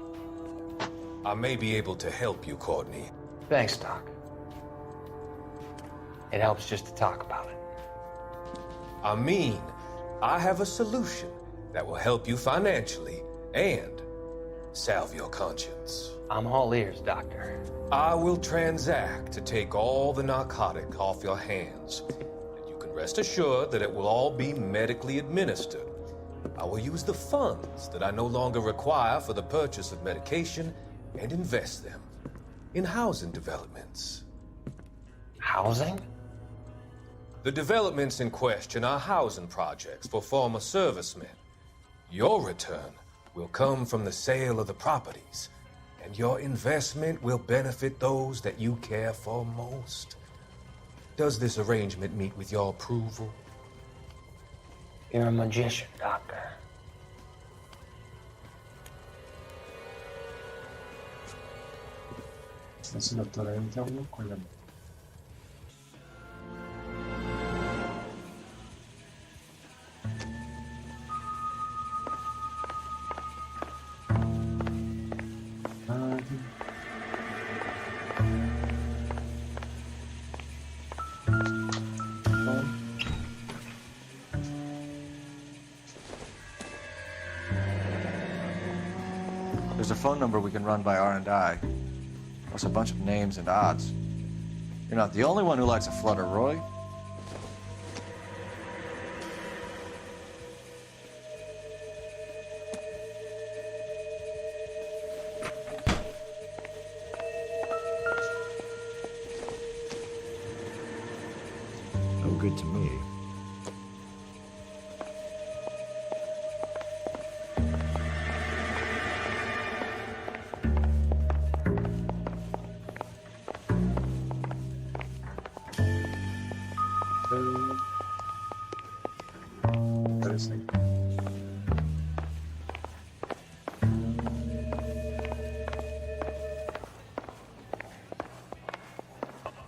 I may be able to help you, Courtney. Thanks, Doc. It helps just to talk about it. I mean, I have a solution that will help you financially and salve your conscience. I'm all ears, Doctor. I will transact to take all the narcotic off your hands. And you can rest assured that it will all be medically administered. I will use the funds that I no longer require for the purchase of medication and invest them in housing developments. Housing? The developments in question are housing projects for former servicemen. Your return will come from the sale of the properties, and your investment will benefit those that you care for most. Does this arrangement meet with your approval? You're a magician, Doctor. Esse doutor aí tem alguma coisa. There's a phone number we can run by R&I. Plus a bunch of names and odds. You're not the only one who likes a flutter, Roy. No good to me. isso aí.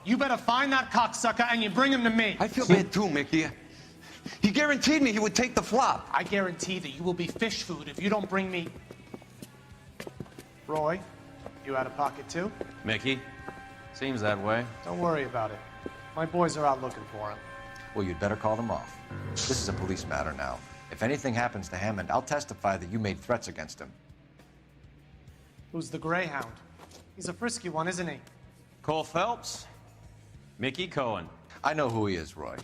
You better find that cocksucker and you bring him to me. I feel bad too, Mickey. He guaranteed me he would take the flop. I guarantee that you will be fish food if you don't bring me... Roy, you out of pocket too? Mickey? Seems that way. Don't worry about it. My boys are out looking for him. Well, you'd better call them off. This is a police matter now. If anything happens to Hammond, I'll testify that you made threats against him. Who's the Greyhound? He's a frisky one, isn't he? Cole Phelps? Mickey Cohen. I know who he is, Roy.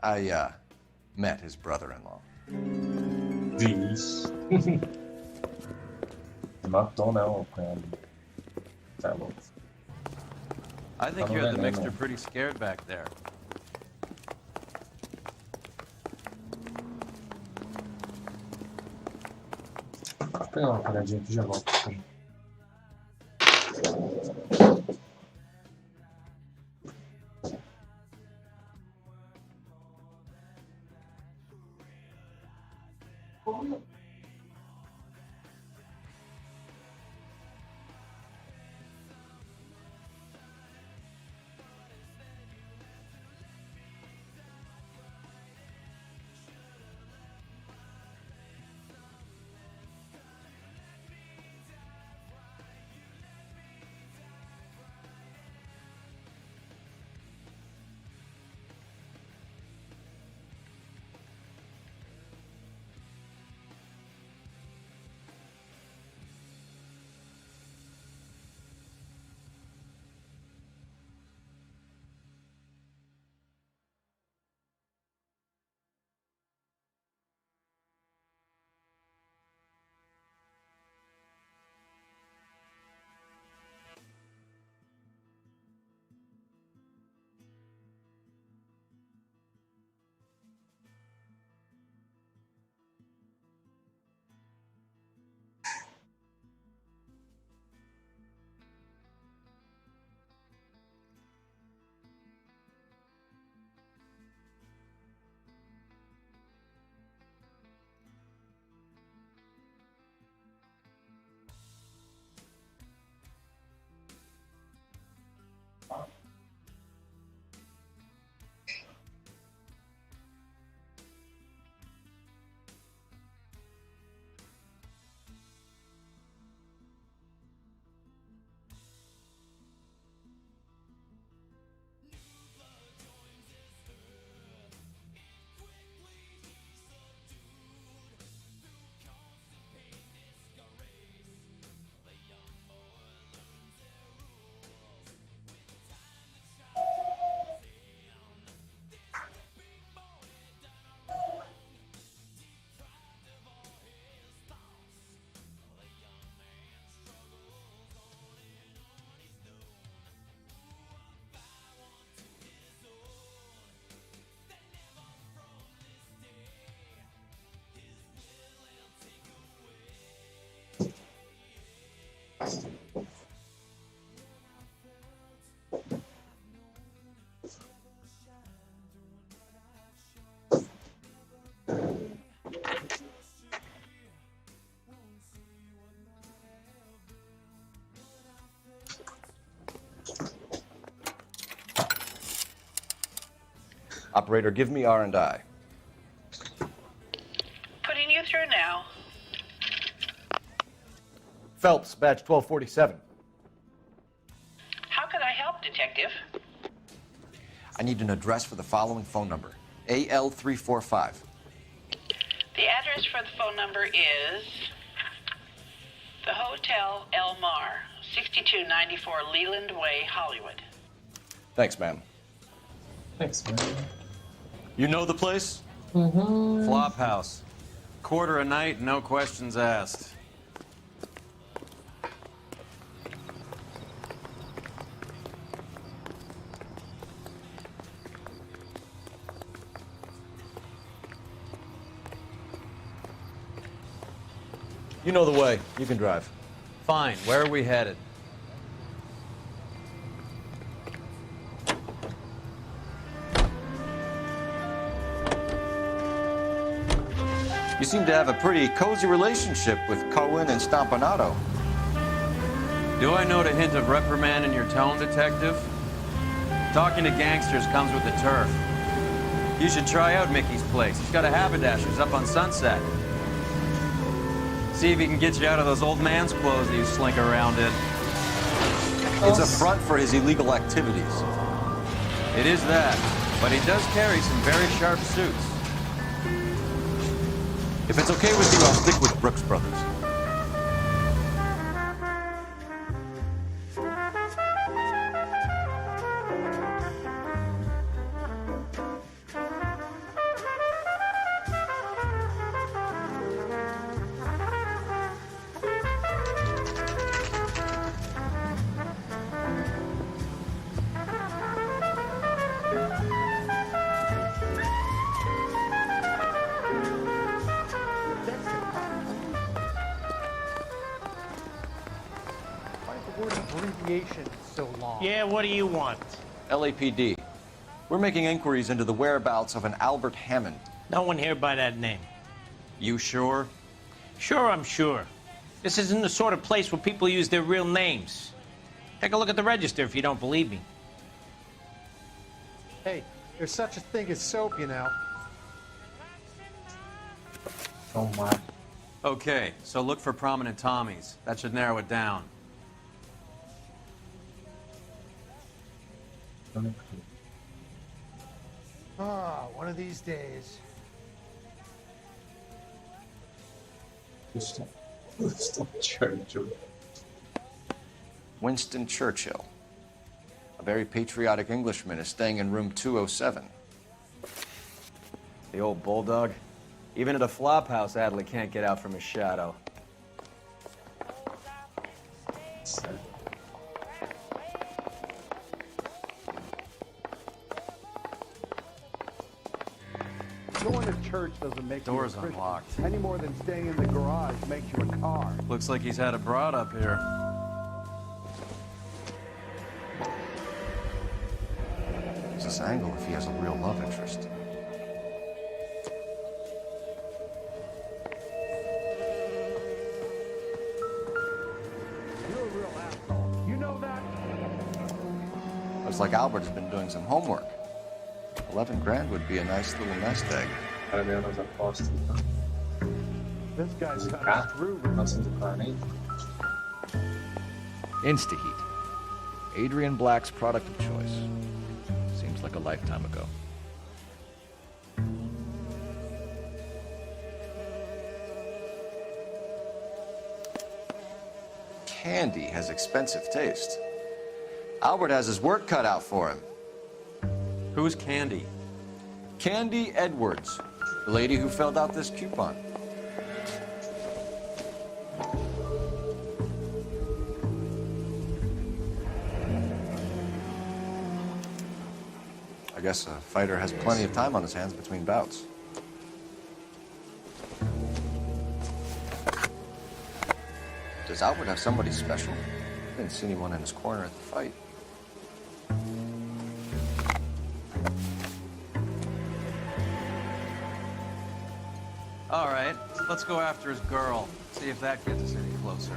I, met his brother-in-law. Vixe. Matou, né, o cunhado. Tá louco. I think Tá you no had the veneno. mixture pretty scared back there. Vou pegar uma paradinha aqui e já volto. Operator, give me R&I. Putting you through now. Phelps, badge 1247. How can I help, Detective? I need an address for the following phone number. AL345. The address for the phone number is the Hotel El Mar, 6294 Leland Way, Hollywood. Thanks, ma'am. Thanks, man. You know the place? Mm-hmm. Flop house. Quarter a night, no questions asked. You know the way. You can drive. Fine. Where are we headed? You seem to have a pretty cozy relationship with Cohen and Stompanato. Do I note a hint of reprimand in your tone, Detective? Talking to gangsters comes with the turf. You should try out Mickey's place. He's got a haberdasher's up on Sunset. See if he can get you out of those old man's clothes that you slink around in. It's a front for his illegal activities. It is that, but he does carry some very sharp suits. If it's okay with you, I'll stick with Brooks Brothers. So long. Yeah, what do you want? LAPD. We're making inquiries into the whereabouts of an Albert Hammond. No one here by that name. You sure? Sure, I'm sure. This isn't the sort of place where people use their real names. Take a look at the register if you don't believe me. Hey, there's such a thing as soap, you know. Oh my. Okay, so look for prominent Tommies. That should narrow it down. One of these days. Winston Churchill. Winston Churchill. A very patriotic Englishman is staying in room 207. The old bulldog. Even at a flop house, Adley can't get out from his shadow. Going to church doesn't make Door's you a Christian unlocked. any more than staying in the garage makes you a car. Looks like he's had a broad up here. It's this angle if he has a real love interest. You're a real asshole. You know that? Looks like Albert has been doing some homework. 11 grand would be a nice little nest egg. This guy's got screw. Instaheat. Adrian Black's product of choice. Seems like a lifetime ago. Candy has expensive taste. Albert has his work cut out for him. Who's Candy? Candy Edwards, the lady who filled out this coupon. I guess a fighter has plenty of time on his hands between bouts. Does Albert have somebody special? Didn't see anyone in his corner at the fight. All right, let's go after his girl. See if that gets us any closer.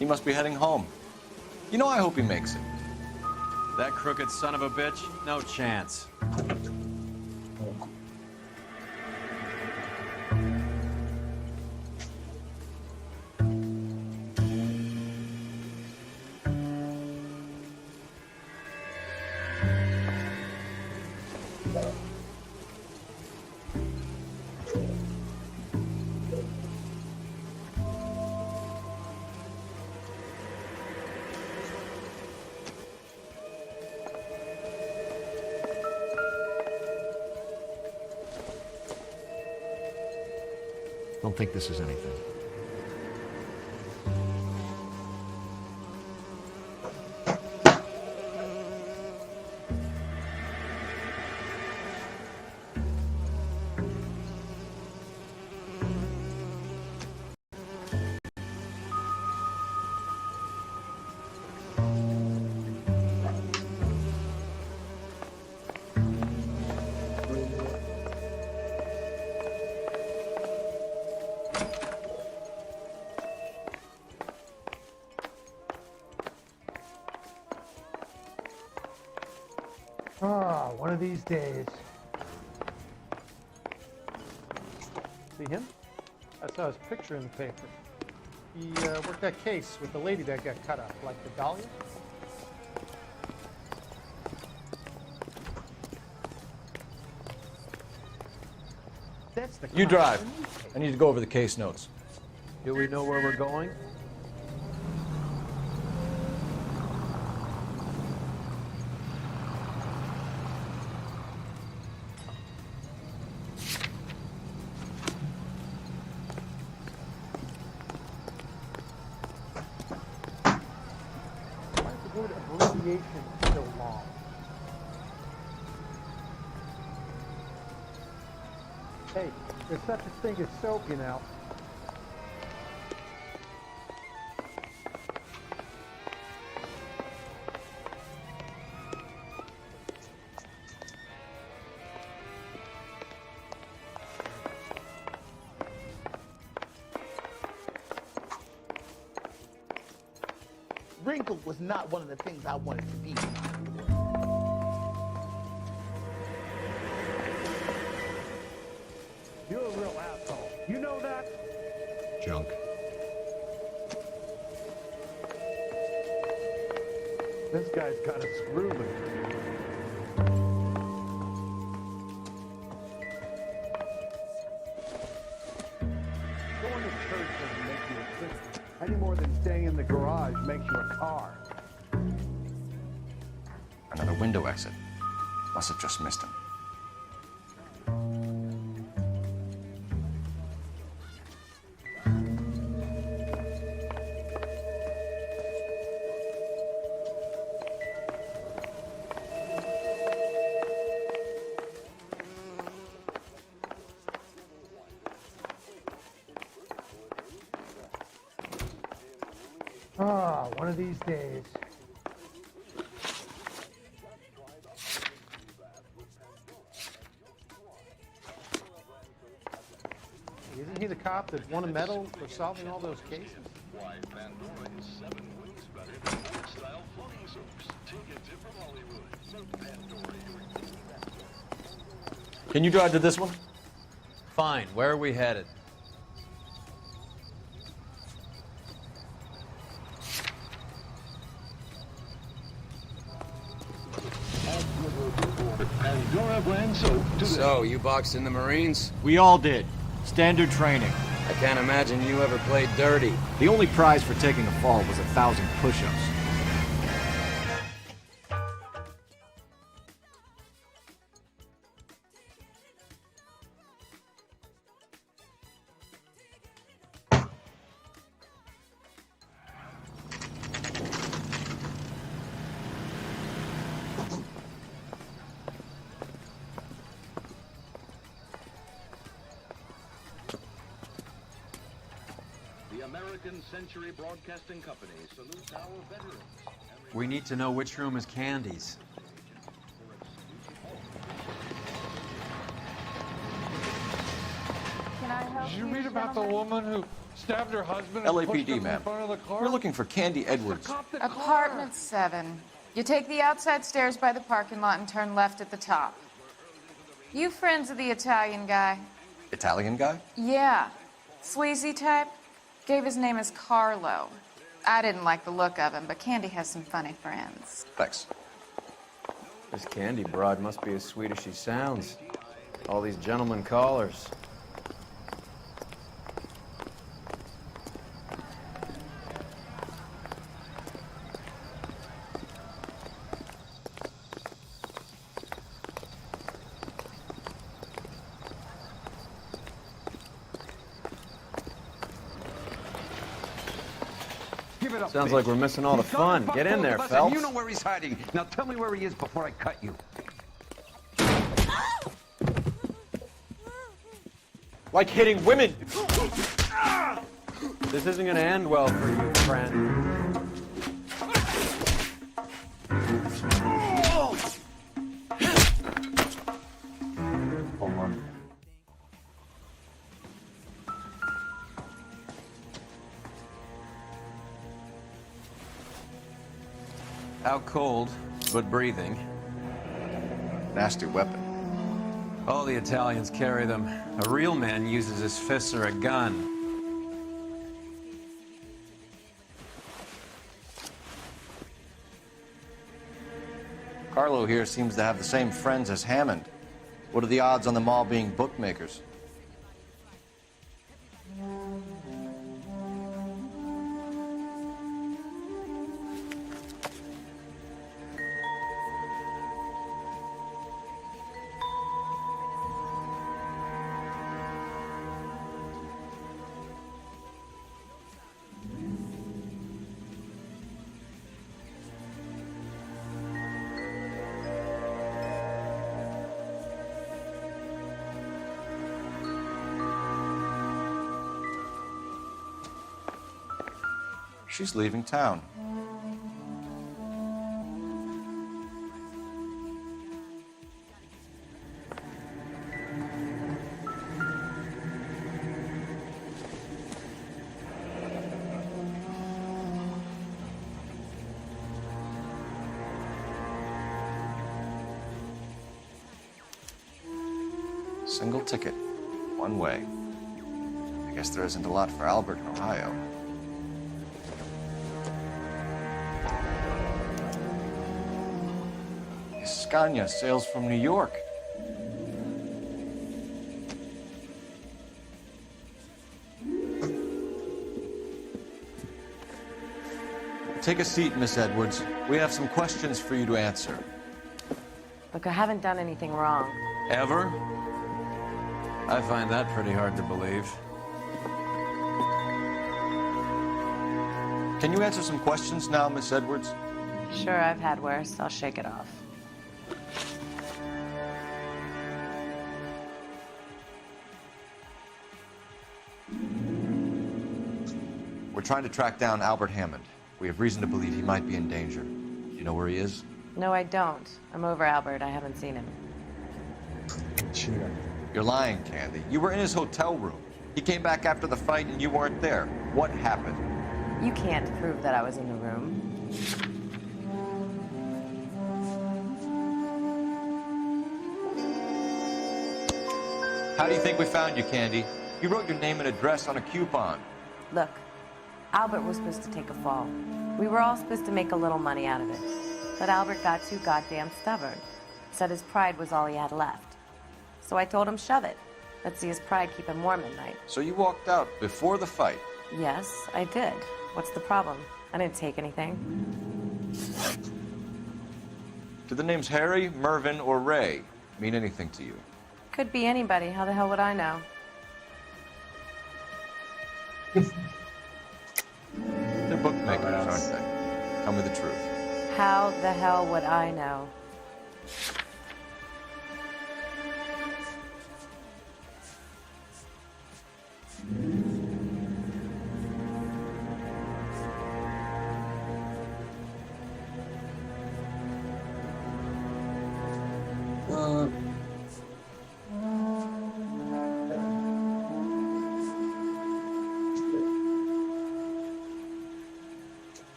He must be heading home. You know, I hope he makes it. That crooked son of a bitch? No chance. Don't think this is anything. one of these days. See him? I saw his picture in the paper. He worked that case with the lady that got cut up, like the Dahlia. That's the You drive. I need to go over the case notes. Do we know where we're going? Why is the word abbreviation so long? Hey, there's such a thing as soap, you know. Wrinkled was not one of the things I wanted to be. You're a real asshole. You know that? Junk. This guy's got a screw loose. Going to church doesn't make you a Christian any more than staying in the garage makes you a car. Another window exit. Must have just missed him. Ah, one of these days. Isn't he the cop that won a medal for solving all those cases? Can you drive to this one? Fine. Where are we headed? So, you boxed in the Marines? We all did. Standard training. I can't imagine you ever played dirty. The only prize for taking a fall was 1,000 push-ups. Century Broadcasting Company salutes our veterans. We need to know which room is Candy's. Can I help Did you read about the woman who stabbed her husband and pushed him LAPD, in ma'am. front of the car? We're looking for Candy Edwards. Apartment 7. You take the outside stairs by the parking lot and turn left at the top. You friends of the Italian guy? Italian guy? Yeah. Sleazy type? Gave his name as Carlo. I didn't like the look of him, but Candy has some funny friends. Thanks. This Candy broad must be as sweet as she sounds. All these gentlemen callers. Give it up, Sounds bitch. like we're missing all the He's gone fun. fuck Get in both there, of us, and Phelps. You know where he's hiding. Now tell me where he is before I cut you. Like hitting women! This isn't gonna end well for you, friend. Out cold, but breathing. Nasty weapon. All the Italians carry them. A real man uses his fists or a gun. Carlo here seems to have the same friends as Hammond. What are the odds on them all being bookmakers? She's leaving town. Single ticket, one way. I guess there isn't a lot for Albert in Ohio. Scania sails from New York. Take a seat, Miss Edwards. We have some questions for you to answer. Look, I haven't done anything wrong. Ever? I find that pretty hard to believe. Can you answer some questions now, Miss Edwards? Sure, I've had worse. I'll shake it off. We're trying to track down Albert Hammond. We have reason to believe he might be in danger. Do you know where he is? No, I don't. I'm over Albert. I haven't seen him. Sure. You're lying, Candy. You were in his hotel room. He came back after the fight and you weren't there. What happened? You can't prove that I was in the room. How do you think we found you, Candy? You wrote your name and address on a coupon. Look, Albert was supposed to take a fall. We were all supposed to make a little money out of it. But Albert got too goddamn stubborn. Said his pride was all he had left. So I told him, shove it. Let's see his pride keep him warm at night. So you walked out before the fight? Yes, I did. What's the problem? I didn't take anything. Do the names Harry, Mervyn, or Ray mean anything to you? Could be anybody. How the hell would I know? They're bookmakers, aren't they? Tell me the truth. How the hell would I know?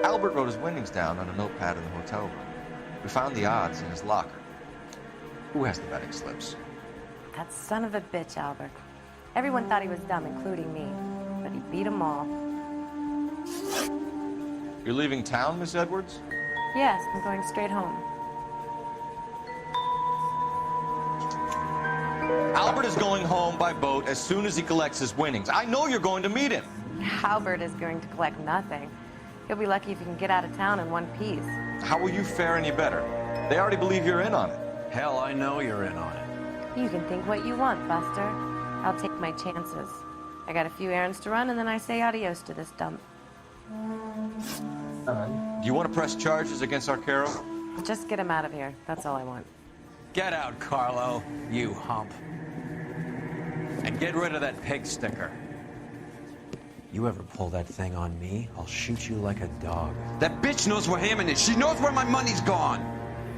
Albert wrote his winnings down on a notepad in the hotel room. We found the odds in his locker. Who has the betting slips? That son of a bitch, Albert. Everyone thought he was dumb, including me. But he beat them all. You're leaving town, Miss Edwards? Yes, I'm going straight home. Albert is going home by boat as soon as he collects his winnings. I know you're going to meet him. Albert is going to collect nothing. He'll be lucky if he can get out of town in one piece. How will you fare any better? They already believe you're in on it. Hell, I know you're in on it. You can think what you want, Buster. I'll take my chances. I got a few errands to run, and then I say adios to this dump. Do you want to press charges against Arcaro? Just get him out of here. That's all I want. Get out, Carlo, you hump. And get rid of that pig sticker. You ever pull that thing on me, I'll shoot you like a dog. That bitch knows where Hammond is. She knows where my money's gone.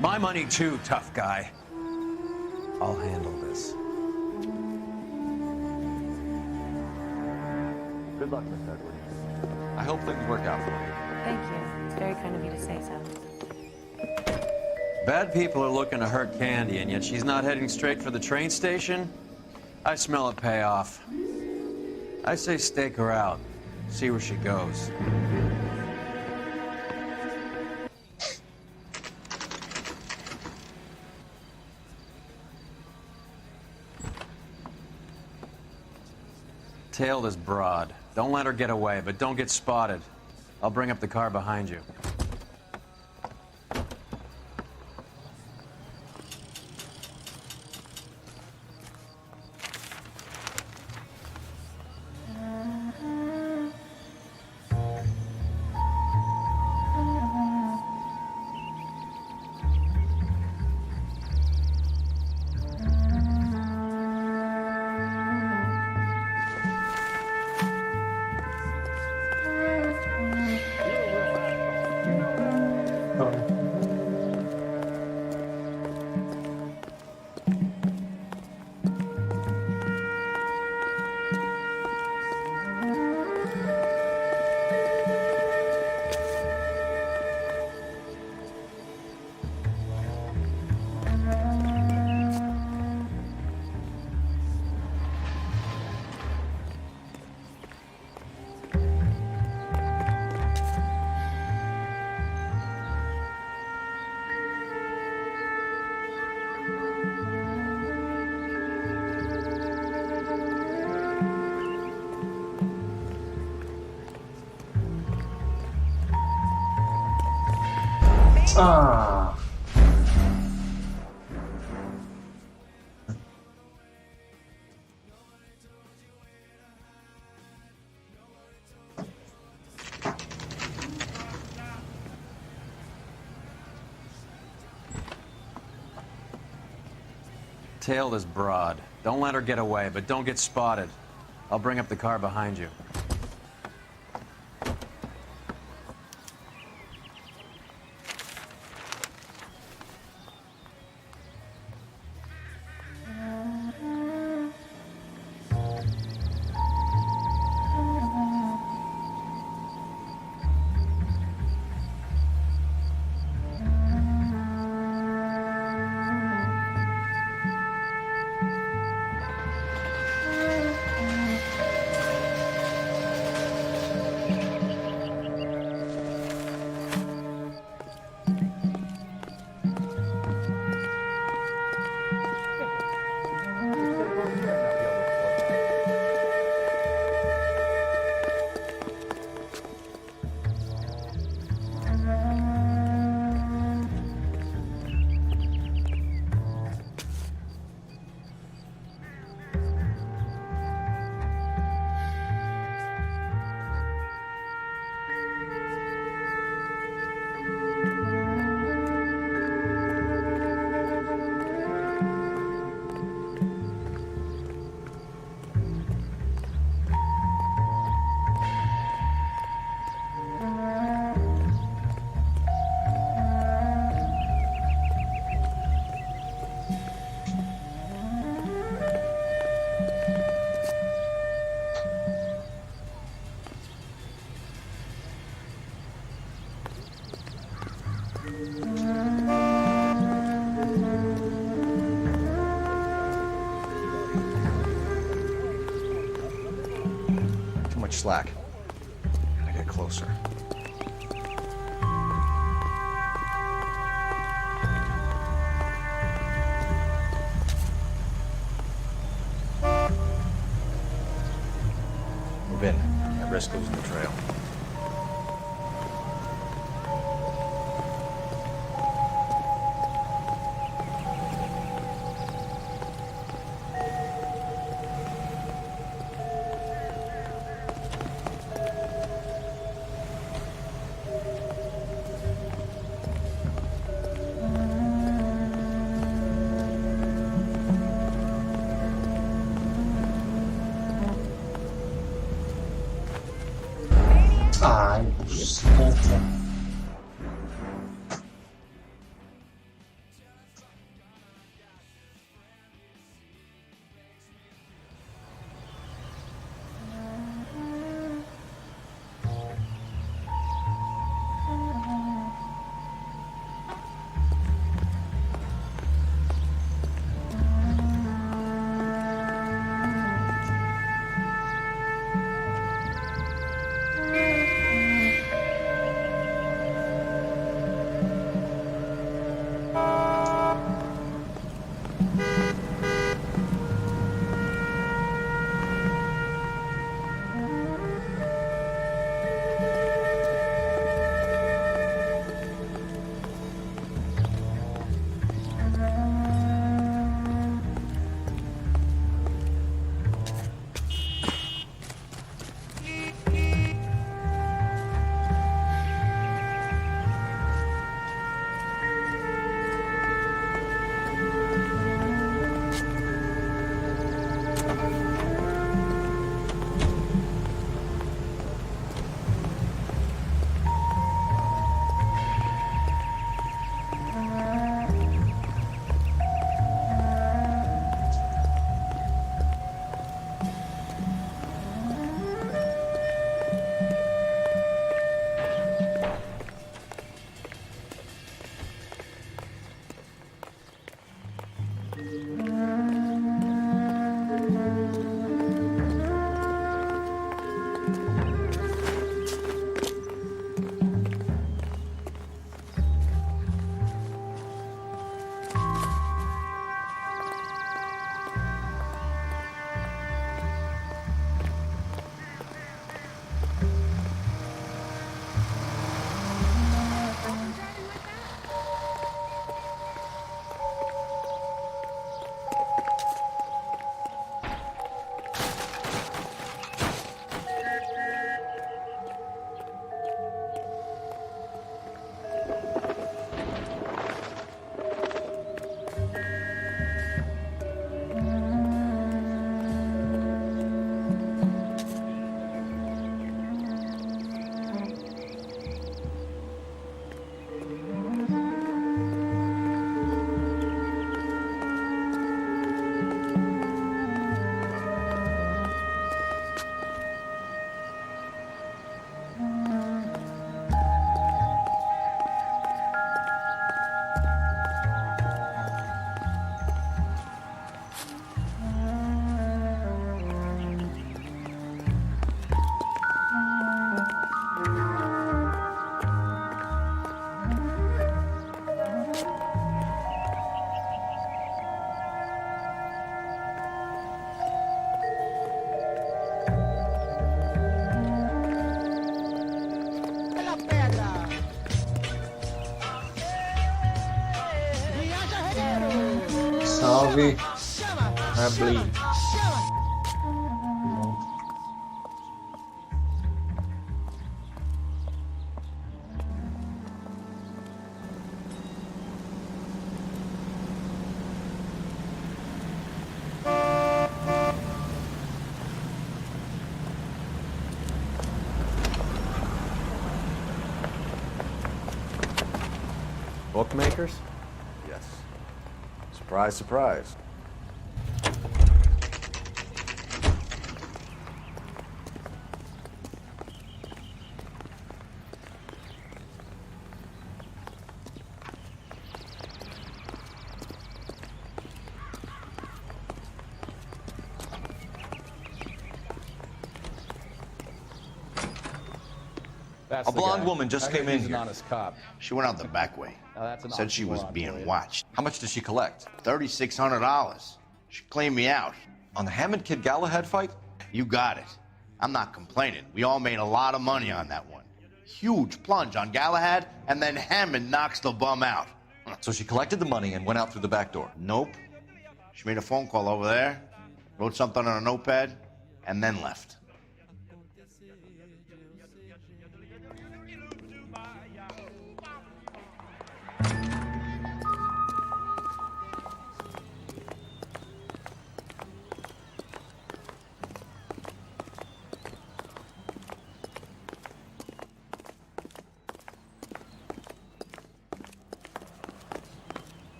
My money too, tough guy. I'll handle this. Good luck, Miss Edwards. I hope things work out for you. Thank you. It's very kind of you to say so. Bad people are looking to hurt Candy, and yet she's not heading straight for the train station? I smell a payoff. I say stake her out. See where she goes. Tail this broad. Don't let her get away, but don't get spotted. I'll bring up the car behind you. Ah. Tail this broad. Don't let her get away, but don't get spotted. I'll bring up the car behind you. Too much slack. Gotta get closer. Move in. At risk losing the trail. Ai, desculpa. Salve. Abli. Bookmakers? Yes. Surprise, surprise. That's A blonde woman just came in He's an here. honest cop. She went out the back way. Now that's an Said she was oxymoron for being you. watched. How much did she collect? $3,600. She cleaned me out. On the Hammond Kid Galahad fight? You got it. I'm not complaining. We all made a lot of money on that one. Huge plunge on Galahad, and then Hammond knocks the bum out. So she collected the money and went out through the back door? Nope. She made a phone call over there, wrote something on a notepad, and then left.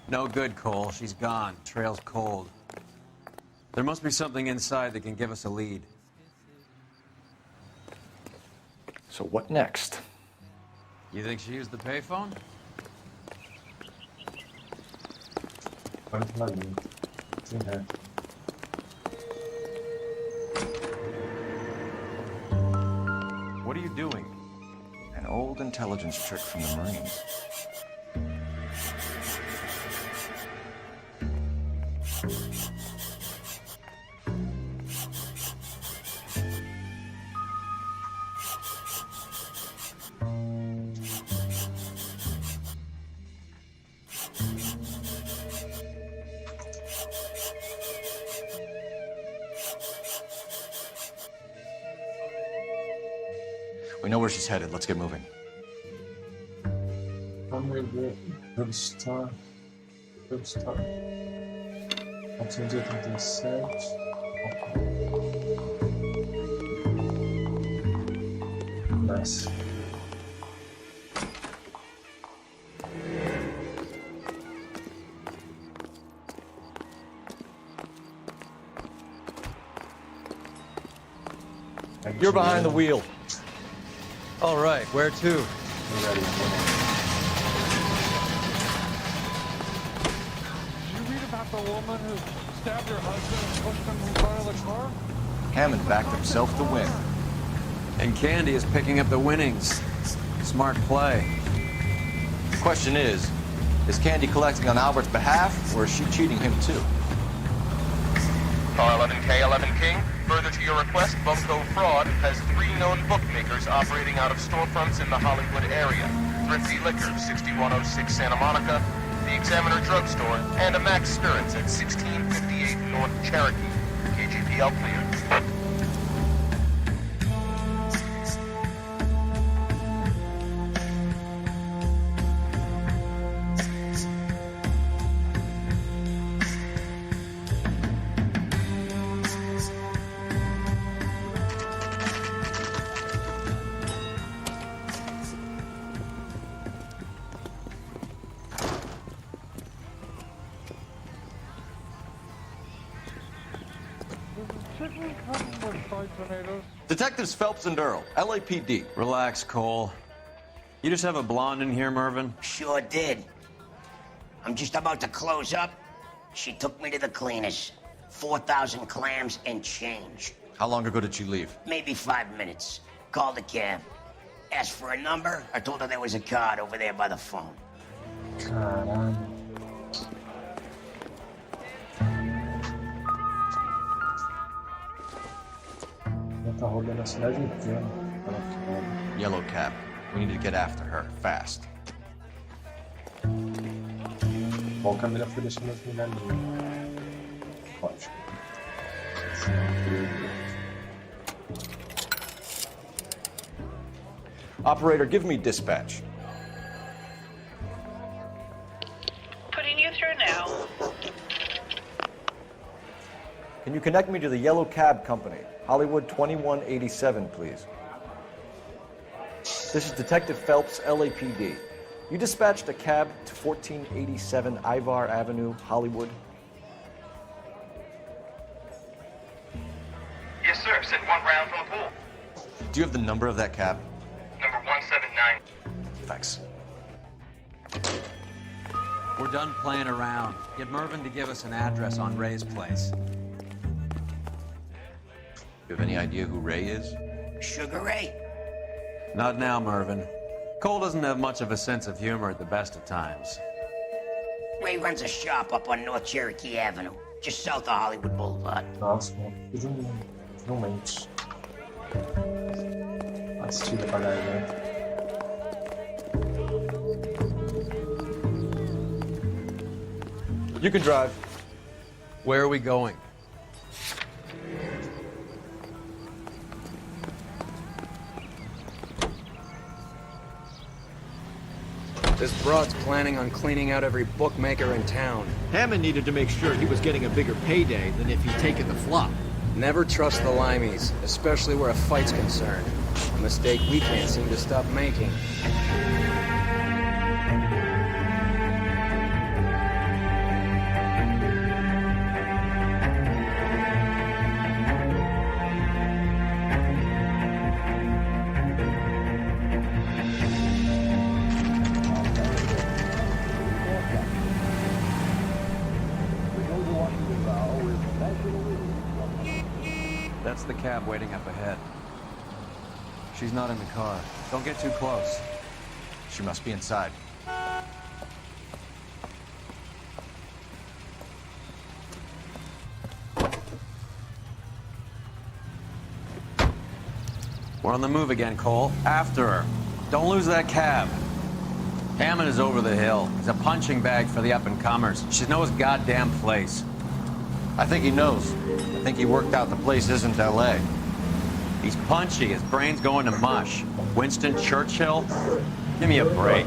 No good, Cole. She's gone. Trail's cold. There must be something inside that can give us a lead. So what next? You think she used the payphone? Pode falar bem. Sim, é. What are you doing? An old intelligence trick from the Marines. We know where she's headed. Let's get moving. Vamos ver. Drugstore. 487. Nice. You're behind the wheel. All right, where to? Did you read about the woman who stabbed her husband and pushed him in front of the car? Hammond backed himself to win. And Candy is picking up the winnings. Smart play. The question is Candy collecting on Albert's behalf, or is she cheating him too? Car 11K, 11 King. Further to your request, Bunko Fraud has 3 known bookmakers operating out of storefronts in the Hollywood area. Thrifty Liquor, 6106 Santa Monica, the Examiner Drugstore, and a Max Spirits at 1658 North Cherokee. KGPL clear. Detectives Phelps and Earl, LAPD. Relax, Cole. You just have a blonde in here, Mervyn? Sure did. I'm just about to close up. She took me to the cleaners. 4,000 clams and change. How long ago did she leave? Maybe 5 minutes. Called a cab. Asked for a number. I told her there was a card over there by the phone. Caralho. Já tá rodando a cidade inteira. Yellow Cab. We need to get after her, fast. Bom, a câmera foi deixando as migalhinhas. Lógico. Operator, give me dispatch. Putting you through now. Can you connect me to the Yellow Cab Company? Hollywood 2187, please. This is Detective Phelps, LAPD. You dispatched a cab to 1487 Ivar Avenue, Hollywood? Yes, sir. Sent one round from the pool. Do you have the number of that cab? Number 179. Thanks. We're done playing around. Get Mervyn to give us an address on Ray's place. You have any idea who Ray is? Sugar Ray? Not now, Mervyn. Cole doesn't have much of a sense of humor at the best of times. Ray runs a shop up on North Cherokee Avenue, just south of Hollywood Boulevard. Nossa, finalmente. Assistida pra garganta. You can drive. Where are we going? This broad's planning on cleaning out every bookmaker in town. Hammond needed to make sure he was getting a bigger payday than if he'd taken the flop. Never trust the limeys, especially where a fight's concerned. A mistake we can't seem to stop making. That's the cab waiting up ahead. She's not in the car. Don't get too close. She must be inside. We're on the move again, Cole. After her. Don't lose that cab. Hammond is over the hill. He's a punching bag for the up-and-comers. She knows his goddamn place. I think he knows. I think he worked out the place isn't L.A. He's punchy. His brain's going to mush. Winston Churchill? Give me a break.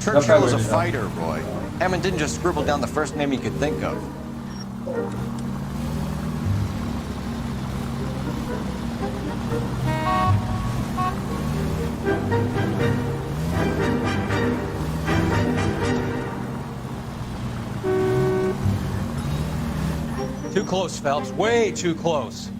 Churchill was a fighter, Roy. Hammond didn't just scribble down the first name he could think of. Too close, Phelps. Way too close.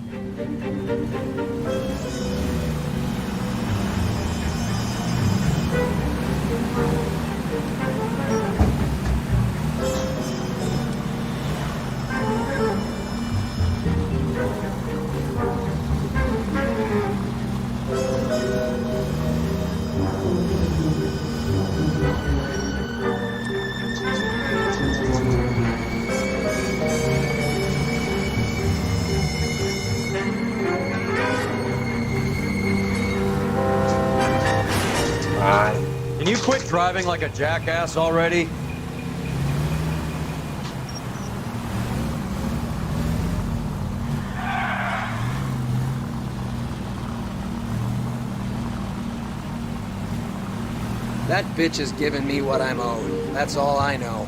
Can you quit driving like a jackass already? That bitch is giving me what I'm owed. That's all I know.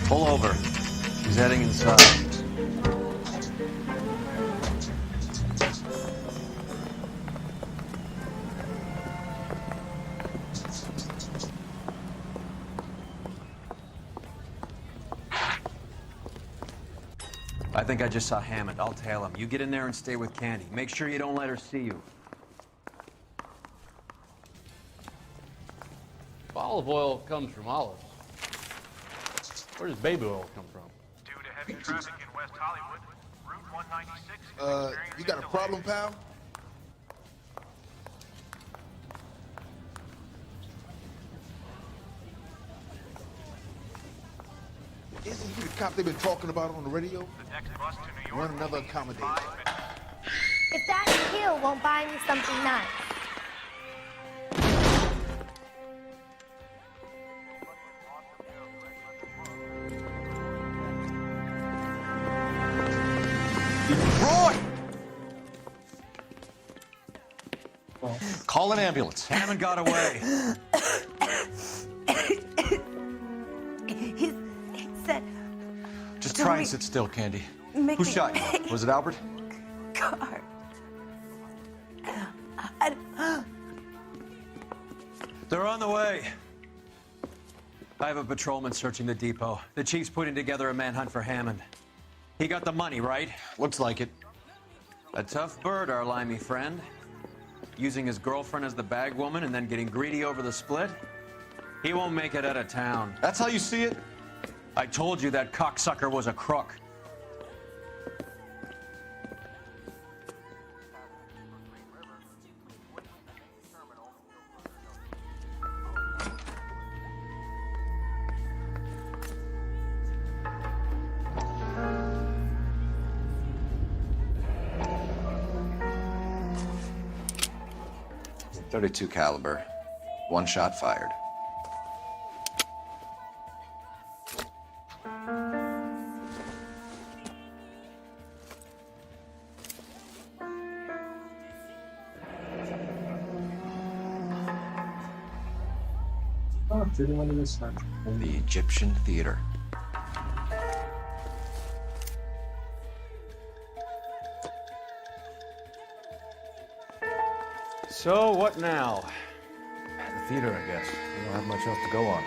Pull over. She's heading inside. I think I just saw Hammond. I'll tail him. You get in there and stay with Candy. Make sure you don't let her see you. Olive oil comes from olives. Where does baby oil come from? Due to heavy traffic in West Hollywood, Route 196 You got a problem, pal? Isn't he the cop they've been talking about on the radio? The next bus to New York. Run another accommodation. If that heel won't buy me something nice. Roy! Call an ambulance. Hammond got away. He said... Just try and sit still, Candy. Make Who me- shot you? Was it Albert? Car. They're on the way. I have a patrolman searching the depot. The chief's putting together a manhunt for Hammond. He got the money, right? Looks like it. A tough bird, our limey friend. Using his girlfriend as the bag woman and then getting greedy over the split. He won't make it out of town. That's how you see it? I told you that cocksucker was a crook. .32 caliber. One shot fired. Ah, teve um aniversário. The Egyptian Theater. So, what now? The theater, I guess. We don't have much else to go on.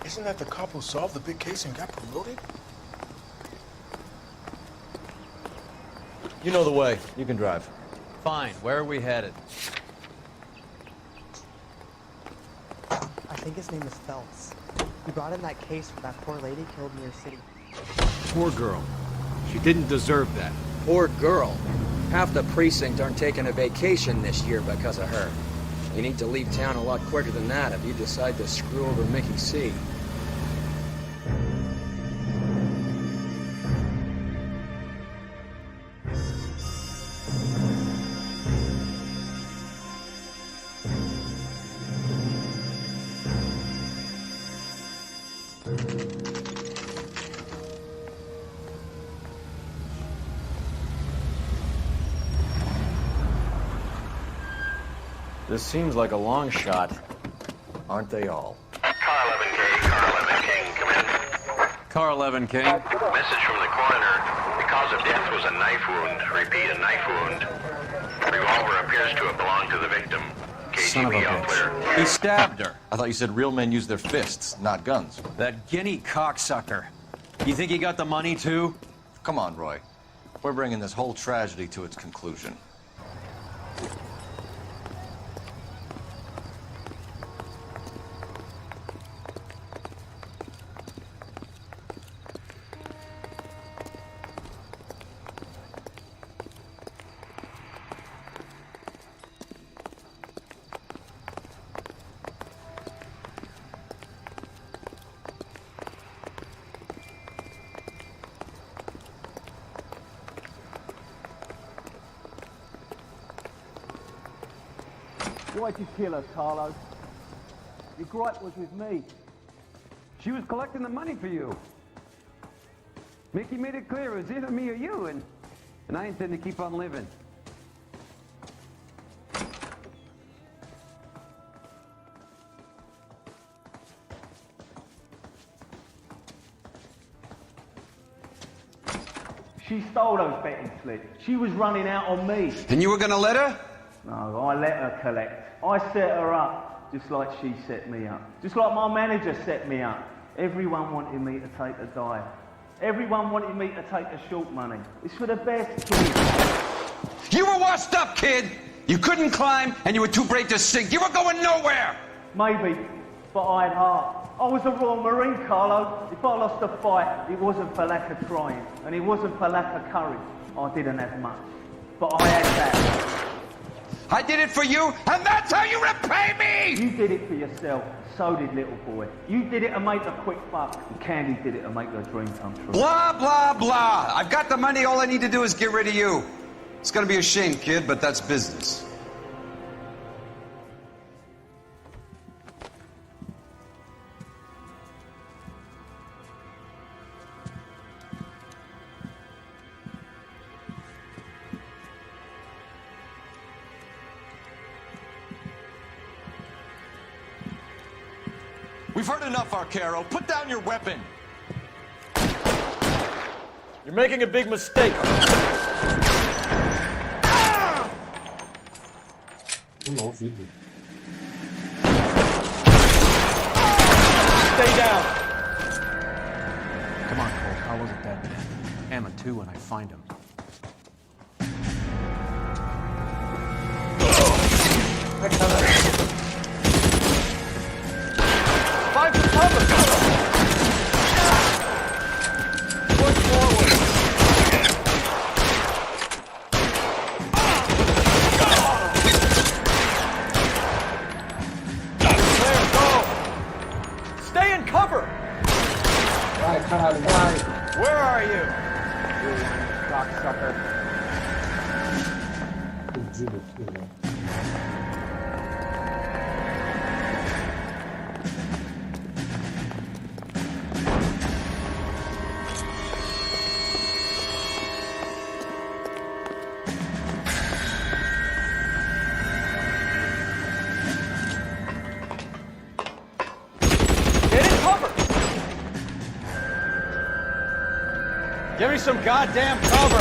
Isn't that the cop who solved the big case and got promoted? You know the way. You can drive. Fine. Where are we headed? I think his name is Phelps. He brought in that case for that poor lady killed in your city. Poor girl. She didn't deserve that. Poor girl. Half the precinct aren't taking a vacation this year because of her. You need to leave town a lot quicker than that if you decide to screw over Mickey C. This seems like a long shot. Aren't they all? Car 11K, Car 11 King, come in. Car 11 King. Message from the coroner. The cause of death was a knife wound. Repeat, a knife wound. Revolver appears to have belonged to the victim. Son of a KGB all clear. bitch. He stabbed her. I thought you said real men use their fists, not guns. That guinea cocksucker. You think he got the money too? Come on, Roy. We're bringing this whole tragedy to its conclusion. Why'd you kill her, Carlo? Your gripe was with me. She was collecting the money for you. Mickey made it clear it was either me or you, and And I intend to keep on living. She stole those betting slips. She was running out on me. And you were gonna let her? No, I let her collect. I set her up, just like she set me up. Just like my manager set me up. Everyone wanted me to take a dive. Everyone wanted me to take the short money. It's for the best, kid. You were washed up, kid! You couldn't climb, and you were too brave to sink. You were going nowhere! Maybe, but I had heart. I was a Royal Marine, Carlo. If I lost a fight, it wasn't for lack of trying, and it wasn't for lack of courage. I didn't have much, but I had that. I did it for you, and that's how you repay me! You did it for yourself. So did little boy. You did it to make a quick buck, and Candy did it to make her dream come true. Blah, blah, blah. I've got the money. All I need to do is get rid of you. It's gonna be a shame, kid, but that's business. We've heard enough, Arcaro. Put down your weapon. You're making a big mistake. Stay down. Come on, Cole. How was it dead? Hammond too when I find him. Find some cover. Push forward. Clear, go. Stay in cover. Where are you? Cocksucker. Give me some goddamn cover!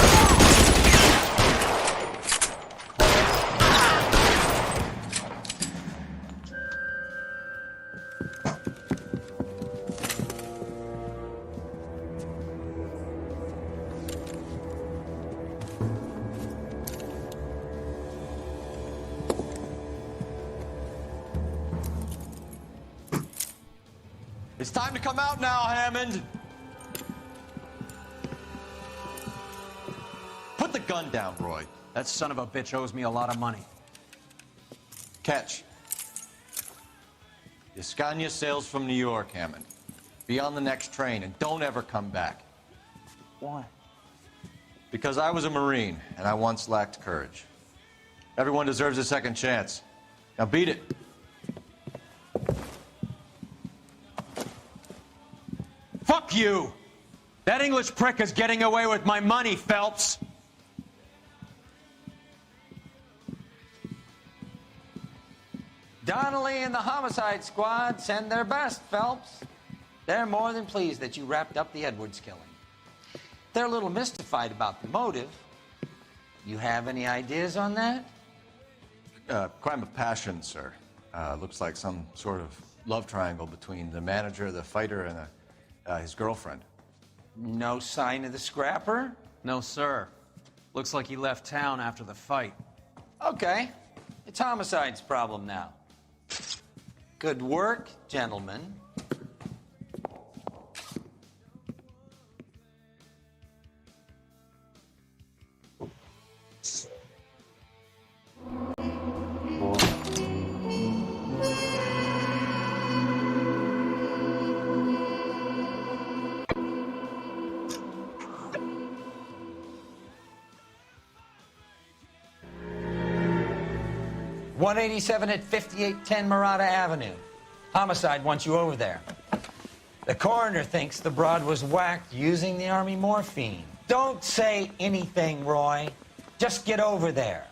It's time to come out now, Hammond. Put the gun down, Roy. That son of a bitch owes me a lot of money. Catch. Escania sails from New York, Hammond. Be on the next train and don't ever come back. Why? Because I was a Marine and I once lacked courage. Everyone deserves a second chance. Now beat it. Fuck you! That English prick is getting away with my money, Phelps! Donnelly and the homicide squad send their best, Phelps. They're more than pleased that you wrapped up the Edwards killing. They're a little mystified about the motive. You have any ideas on that? Crime of passion, sir. Looks like some sort of love triangle between the manager, the fighter, and his girlfriend. No sign of the scrapper? No, sir. Looks like he left town after the fight. Okay. It's homicide's problem now. Good work, gentlemen. .187 at 5810 Murata Avenue. Homicide wants you over there. The coroner thinks the broad was whacked using the army morphine. Don't say anything, Roy. Just get over there.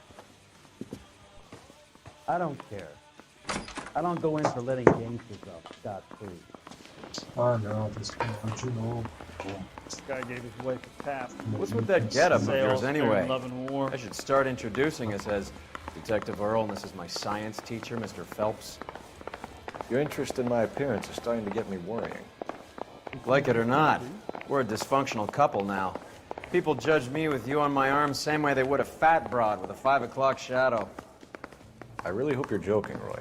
I don't care. I don't go in for letting gangsters off scot-free. Ah, não, tá escondendo de novo. This guy gave his wife a tap. What's with that getup of yours Sales, anyway? Love and War. I should start introducing us as Detective Earl, and this is my science teacher, Mr. Phelps. Your interest in my appearance is starting to get me worrying. Like it or not, we're a dysfunctional couple now. People judge me with you on my arm same way they would a fat broad with a 5 o'clock shadow. I really hope you're joking, Roy.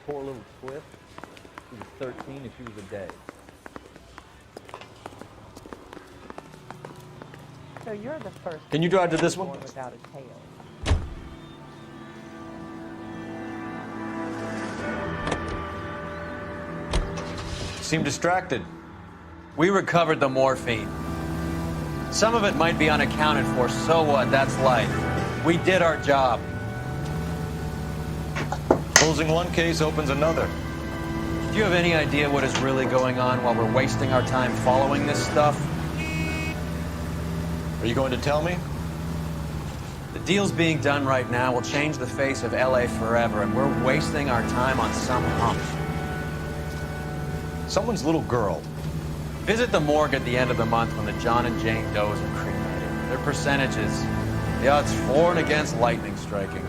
Poor little Cliff. She was 13 and she was a day. So you're the first. Can you drive to this one? Without a tail. Seem distracted. We recovered the morphine. Some of it might be unaccounted for, so what? That's life. We did our job. Closing one case opens another. Do you have any idea what is really going on while we're wasting our time following this stuff? Are you going to tell me? The deals being done right now will change the face of LA forever, and we're wasting our time on some hump. Someone's little girl. Visit the morgue at the end of the month when the John and Jane Does are cremated. Their percentages, the odds for and against lightning striking.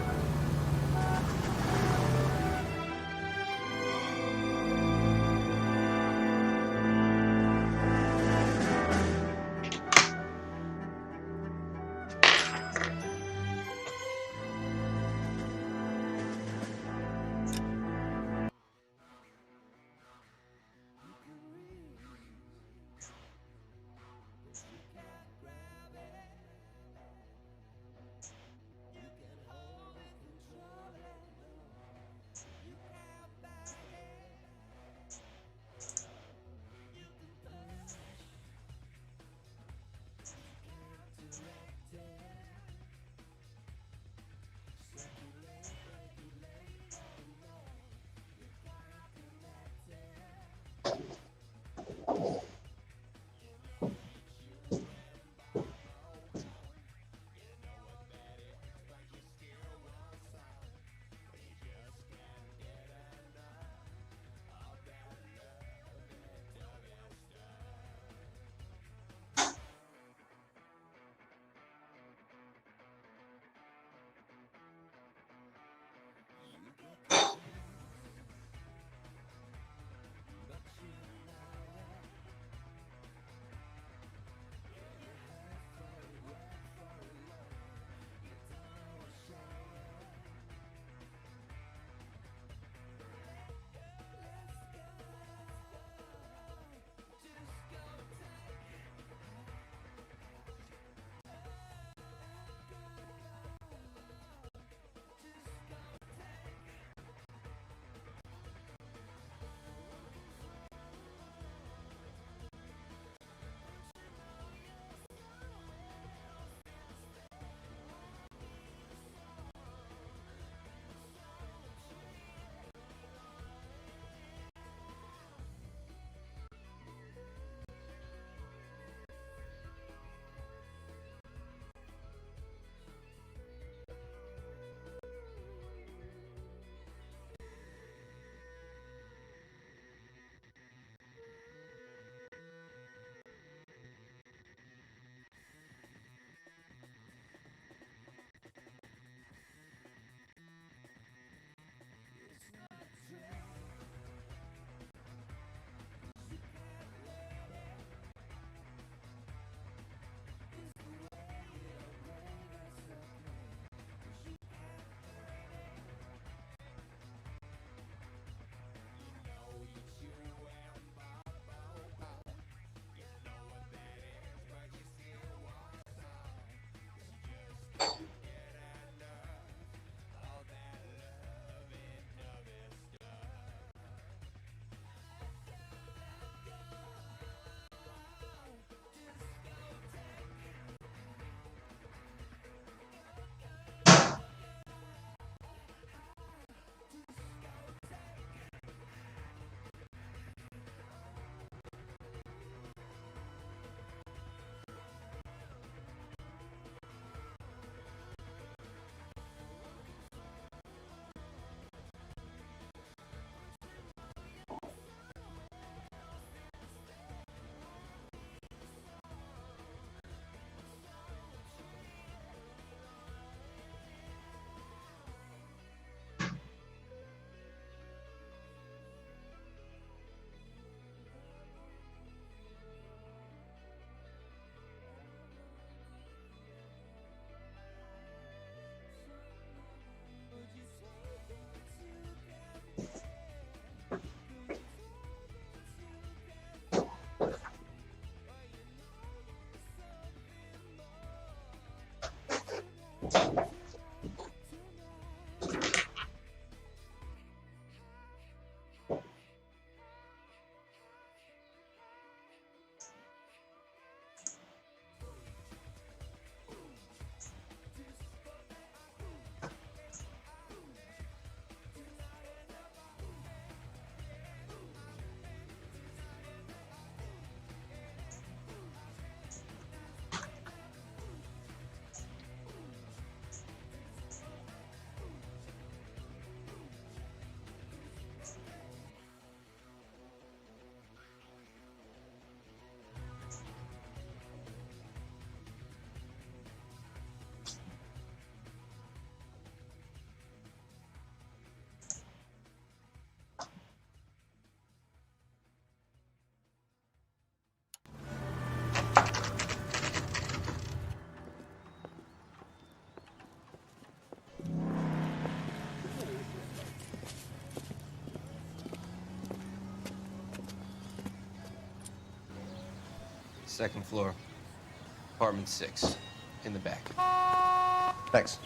Second floor. Apartment 6. In the back. Thanks.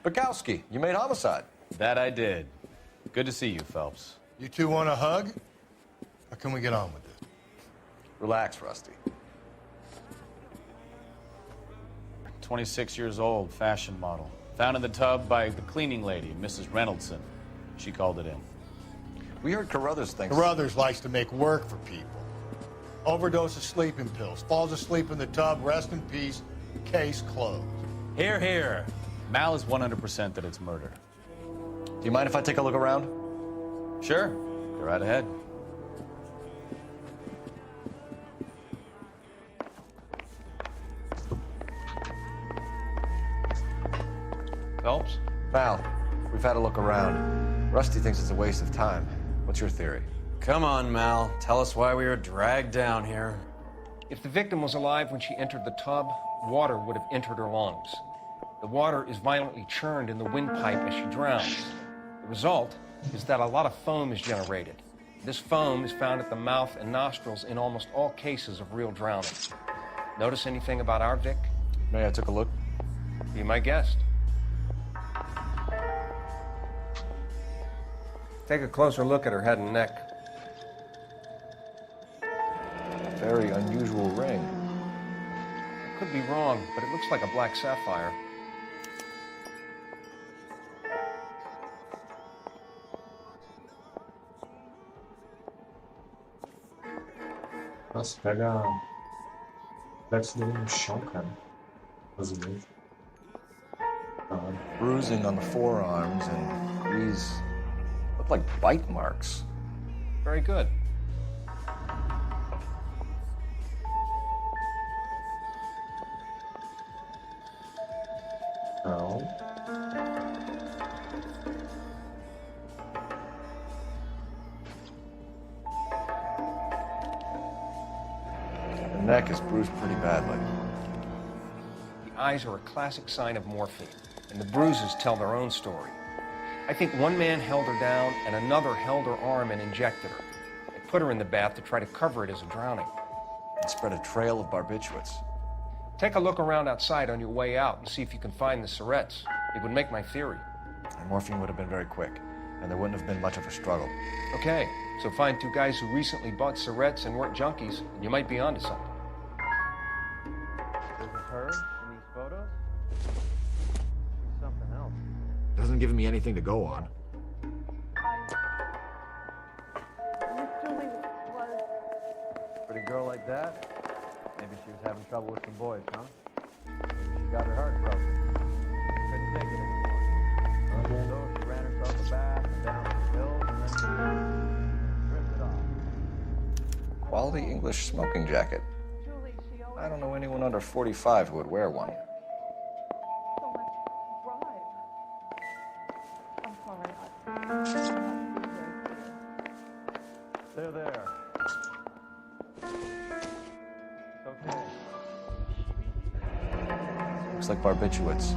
Bukowski, you made homicide. That I did. Good to see you, Phelps. You two want a hug? Or can we get on with this? Relax, Rusty. 26 years old, fashion model. Found in the tub by the cleaning lady, Mrs. Reynoldson. She called it in. We heard Carruthers thinks... Carruthers likes to make work for people. Overdose of sleeping pills. Falls asleep in the tub. Rest in peace. Case closed. Here, here. Mal is 100% that it's murder. Do you mind if I take a look around? Sure. Go right ahead. Phelps? Val, we've had a look around. Rusty thinks it's a waste of time. What's your theory? Come on, Mal. Tell us why we were dragged down here. If the victim was alive when she entered the tub, water would have entered her lungs. The water is violently churned in the windpipe as she drowns. The result is that a lot of foam is generated. This foam is found at the mouth and nostrils in almost all cases of real drowning. Notice anything about our Vic? May I took a look? Be my guest. Take a closer look at her head and neck. Very unusual ring. I could be wrong, but it looks like a black sapphire. Nossa, pega isso dele no chão, cara. Brasileiro. Bruising on the forearms and these look like bite marks. Very good. Não. The neck is bruised pretty badly. The eyes are a classic sign of morphine, and the bruises tell their own story. I think one man held her down and another held her arm and injected her. They put her in the bath to try to cover it as a drowning. It spread a trail of barbiturates. Take a look around outside on your way out and see if you can find the syrettes. It would make my theory. The morphine would have been very quick, and there wouldn't have been much of a struggle. Okay, so find two guys who recently bought syrettes and weren't junkies, and you might be onto something. Is it her in these photos? It's something else. Doesn't give me anything to go on. Pretty girl like that? Maybe she was having trouble with some boys, huh? Maybe she got her heart broken. Couldn't take it anymore. So she ran herself a bath and down some hills and then ripped it off. Quality English smoking jacket. I don't know anyone under 45 who would wear one. There. Okay. Looks like barbiturates.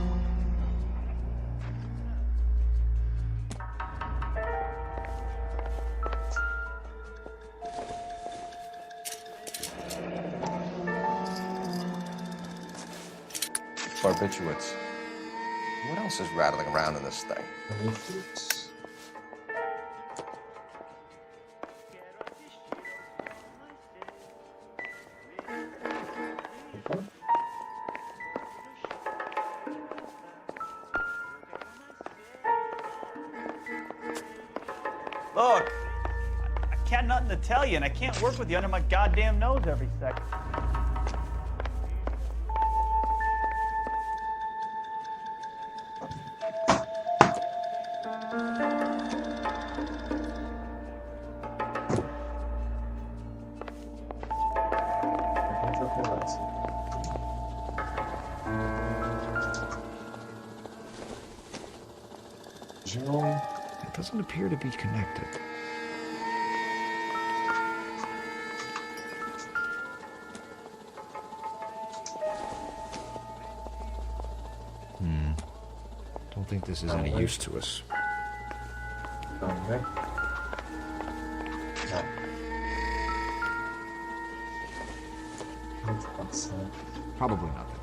Barbiturates. What else is rattling around in this thing? Look, I got nothing to tell you, and I can't work with you under my goddamn nose every second. It doesn't appear to be connected. Don't think this is any use to us. Probably nothing.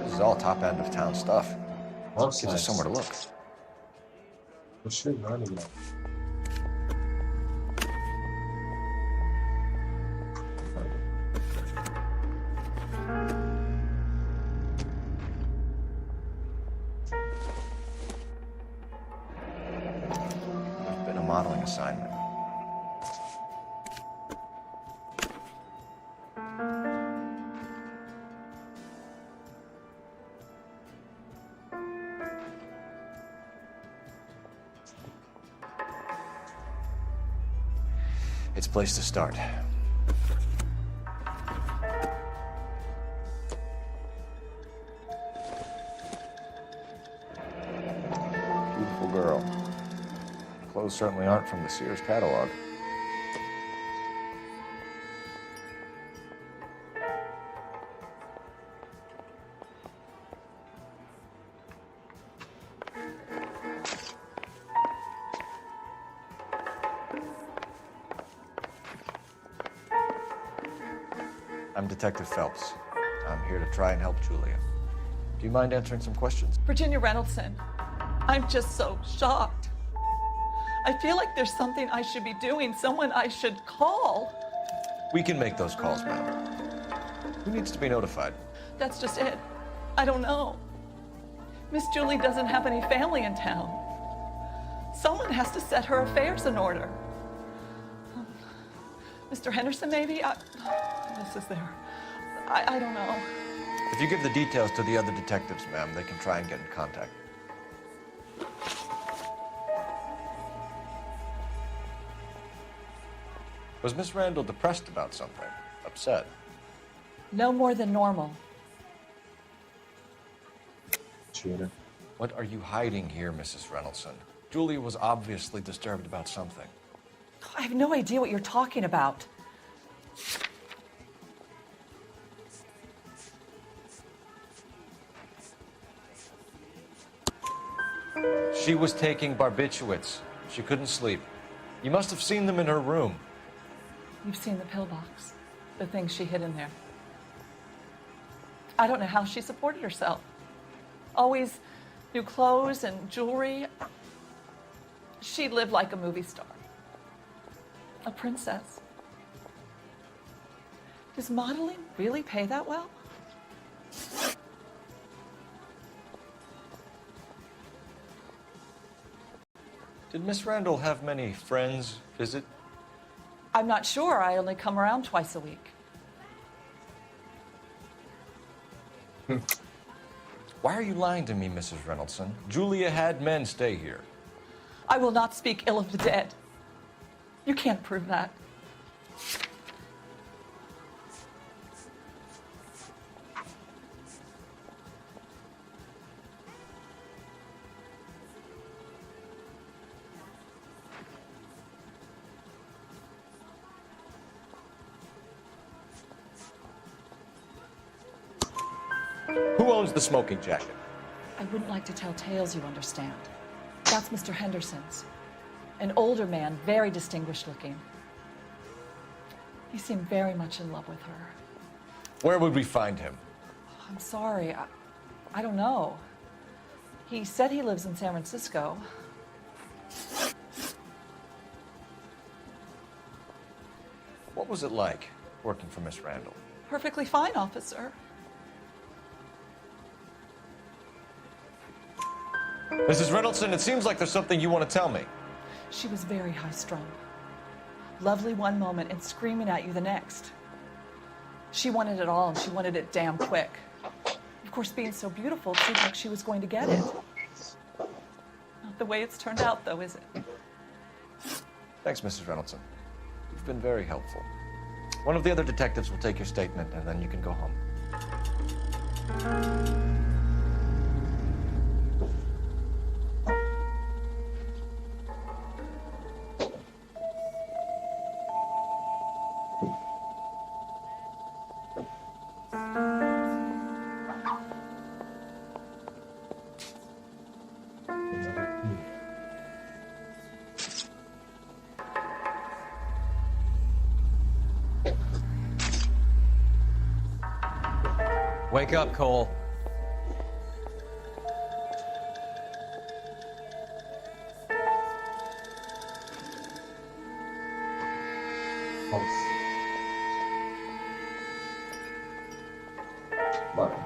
This is all top end of town stuff. Gives us somewhere to look. We should run again. There's been a modeling assignment. It's a place to start. Beautiful girl. Clothes certainly aren't from the Sears catalog. I'm Detective Phelps. I'm here to try and help Julia. Do you mind answering some questions? Virginia Reynoldson, I'm just so shocked. I feel like there's something I should be doing, someone I should call. We can make those calls, ma'am. Who needs to be notified? That's just it. I don't know. Miss Julie doesn't have any family in town. Someone has to set her affairs in order. Mr. Henderson, maybe? This is there. I don't know. If you give the details to the other detectives, ma'am, they can try and get in contact. Was Miss Randall depressed about something? Upset? No more than normal. Cheater. What are you hiding here, Mrs. Reynoldson? Julia was obviously disturbed about something. I have no idea what you're talking about. She was taking barbiturates. She couldn't sleep. You must have seen them in her room. You've seen the pillbox, the things she hid in there. I don't know how she supported herself. Always new clothes and jewelry. She lived like a movie star. A princess. Does modeling really pay that well? Did Miss Randall have many friends visit? I'm not sure. I only come around twice a week. Why are you lying to me, Mrs. Reynoldson? Julia had men stay here. I will not speak ill of the dead. You can't prove that. Who owns the smoking jacket? I wouldn't like to tell tales, you understand. That's Mr. Henderson's. An older man, very distinguished looking. He seemed very much in love with her. Where would we find him? I'm sorry, I don't know. He said he lives in San Francisco. What was it like working for Miss Randall? Perfectly fine, officer. Mrs. Reynoldson, it seems like there's something you want to tell me. She was very high-strung. Lovely one moment and screaming at you the next. She wanted it all, and she wanted it damn quick. Of course, being so beautiful, it seemed like she was going to get it. Not the way it's turned out, though, is it? Thanks, Mrs. Reynoldson. You've been very helpful. One of the other detectives will take your statement, and then you can go home. Wake up, Cole. Bora.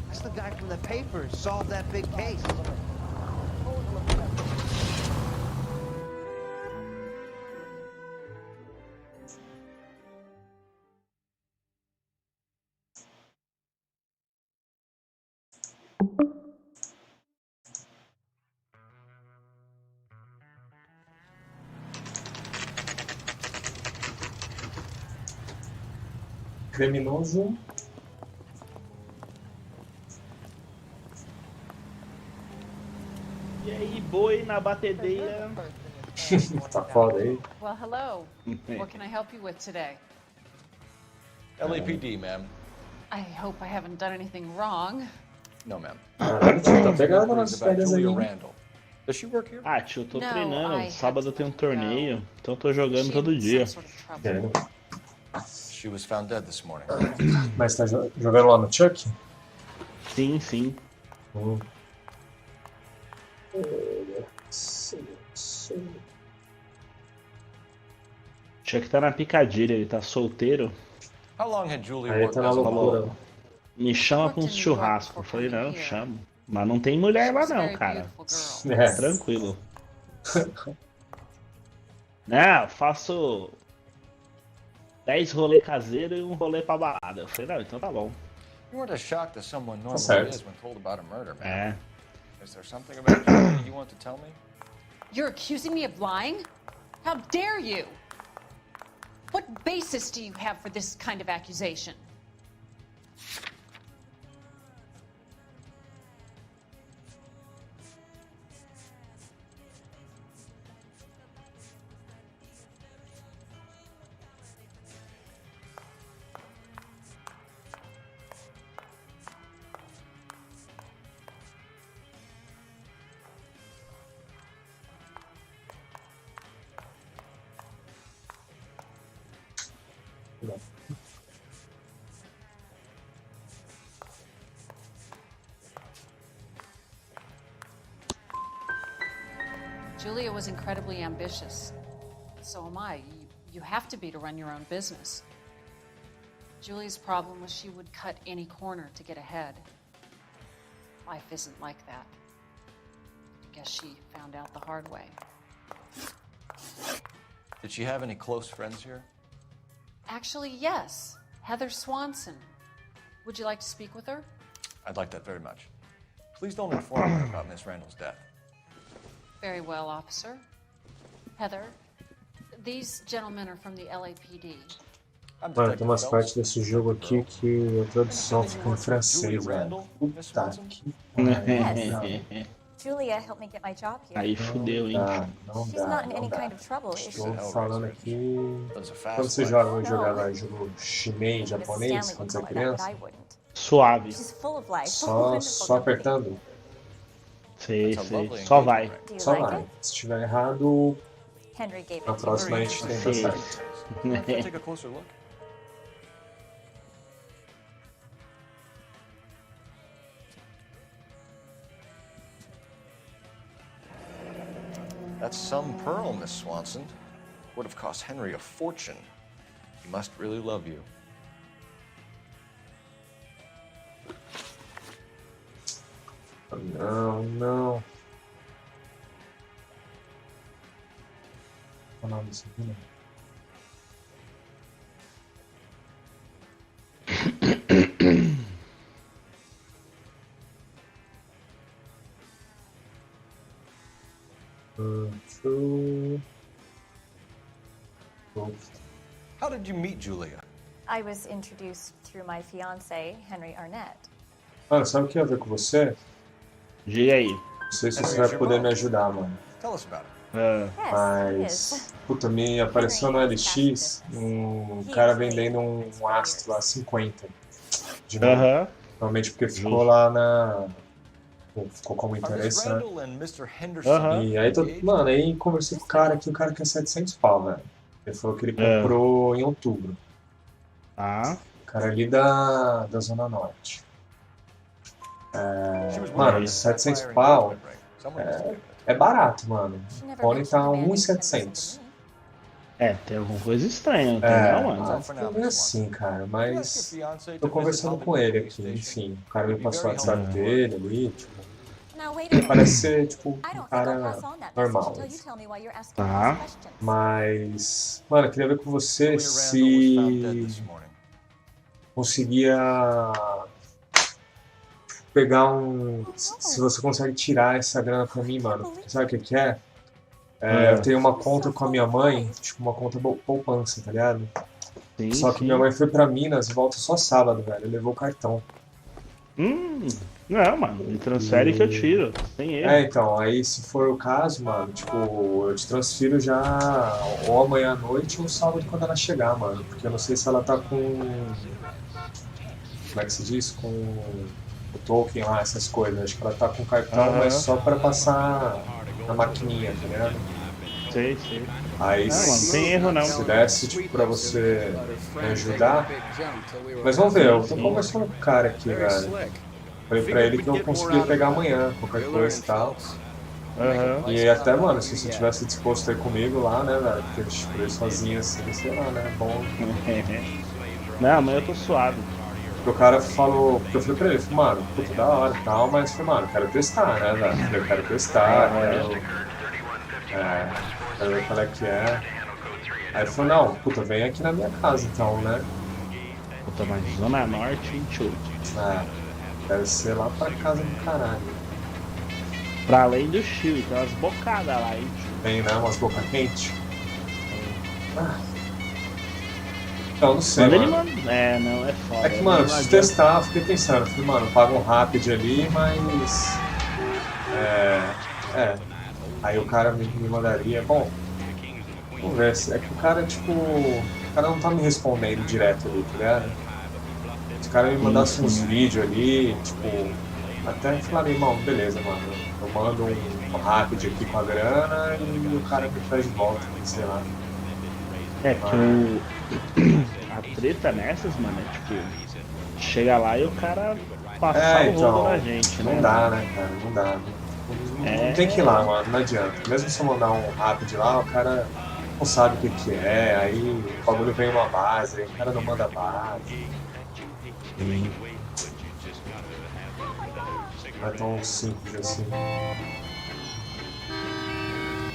That's the guy from the paper who solved that big case. Criminoso. E aí, boi na batedeira. Tá foda aí. Well, hello. What can I help you with today? LAPD, ma'am. I hope I haven't done anything wrong. No, ma'am. Tá pegando nas About férias aí. Julia Hein? Randall. Does she work here? Ah, tio, eu tô No, treinando. I Sábado tem um torneio, então eu tô She jogando todo in dia. some sort of trouble. She was found dead this morning. Mas tá jogando lá no Chuck? Sim, sim. Chuck tá na picadilha, ele tá solteiro. How long had Julia Aí worked tá na as a loucura. model? Me chama pra um churrasco. Eu falei, não, chamo. Mas não tem mulher lá não, cara. É. Tranquilo. Não, eu faço 10 rolê caseiro e um rolê pra balada. Eu falei, não, então tá bom. You weren't as shocked as someone normally certo. is when told about a murder, man. É. Is there something about Julia you want to tell me? You're accusing me of lying? How dare you? What basis do you have for this kind of accusation? Não. Julia was incredibly ambitious. So am I. You have to be to run your own business. Julia's problem was she would cut any corner to get ahead. Life isn't like that. I guess she found out the hard way. Did she have any close friends here? Actually, yes. Heather Swanson. Would you like to speak with her? I'd like that very much. Please don't inform her about Miss Randall's death. Very well, officer. Heather, these gentlemen are from the LAPD. Mano, tem umas partes desse jogo aqui que a tradução fica em francês, velho. Puta que pariu. Julia helped me get my job here. Aí fudeu, hein? Não She's dá, not in não any dá. kind of trouble, is she? Estou falando aqui... Quando você joga jogo chinês, japonês, quando você é criança, Suave. She's full of life. só apertando. Sei. Só vai. Só vai. Se estiver errado, Henry gave it na to próxima a me. gente tenta certo. Take a closer look. That's some pearl, Miss Swanson. Would have cost Henry a fortune. He must really love you. Não. Qual é o nome disso aqui, não? How did you meet Julia? I was introduced through my fiancé, Henry Arnett. Mano, sabe o que ia ver com você? Diga aí. Não sei se você vai poder me ajudar, mano. Tell us about it. Mas, puta, me apareceu no LX um cara vendendo um astro lá, 50. De novo. Normalmente porque ficou lá na... Ficou como interessante. E aí, mano, aí conversei com o cara aqui, o cara quer 700 pau, velho. Ele falou que ele comprou em outubro. O cara ali da Zona Norte. Mano, 700 pau é barato, mano. Podem estar 1.700. Tem alguma coisa estranha, entendeu, mano? Não é assim, cara, mas tô conversando com ele aqui, enfim. O cara me passou o WhatsApp dele ali, tipo. Parece ser, tipo, um cara normal. Mas, mano, eu queria ver com você se conseguia pegar se você consegue tirar essa grana pra mim, mano. Porque sabe o que é? Eu tenho uma conta com a minha mãe, tipo, uma conta poupança, tá ligado? Só que minha mãe foi pra Minas e volta só sábado, velho. Levou o cartão. Não, mano, me transfere que eu tiro, sem erro. Então, aí se for o caso, mano, tipo, eu te transfiro já ou amanhã à noite ou sábado quando ela chegar, mano. Porque eu não sei se ela tá com... Como é que se diz? Com o token lá, essas coisas. Acho que ela tá com cartão, mas só pra passar na maquininha, tá ligado? Sei. Aí mano, não tem erro não. Se desse, tipo, pra você me ajudar. Mas vamos ver, eu tô conversando com o cara aqui, velho. Falei pra ele que eu conseguia pegar amanhã, qualquer coisa e tal. E até, mano, se você tivesse disposto a ir comigo lá, né, velho? Porque tipo, eu sozinho assim, sei lá, né? Bom. Não, amanhã eu tô suave. Porque o cara falou, porque eu falei pra ele, falei, mano, puta da hora e tal, mas falei, mano, eu quero testar, né, velho? Eu quero testar, quero ver qual é que é. Aí ele falou, não, puta, vem aqui na minha casa então, né? Puta, mas Zona Norte, 28. Deve ser lá pra casa do caralho. Pra além do Chile, tem umas bocadas lá, hein? Tem, né? Umas boca quente. Então, não sei, mano. Não, é foda. É que, mano, eu preciso testar, fiquei pensando. Falei, mano, paga um rapid ali, mas... Aí o cara me mandaria... Bom, vamos ver. É que o cara, tipo... O cara não tá me respondendo direto ali, tá ligado? Se o cara me mandasse uns vídeos ali, tipo... Até falaria, irmão, beleza, mano. Eu mando um rapid aqui com a grana e o cara me traz de volta, sei lá. Que a treta nessas, mano, é tipo, chega lá e o cara passar o rodo na gente, né? Não dá, né, cara? Não dá. Não tem que ir lá, mano, não adianta. Mesmo se eu mandar um rápido lá, o cara não sabe o que é, aí o bagulho vem uma base, aí o cara não manda base. Não é tão simples assim.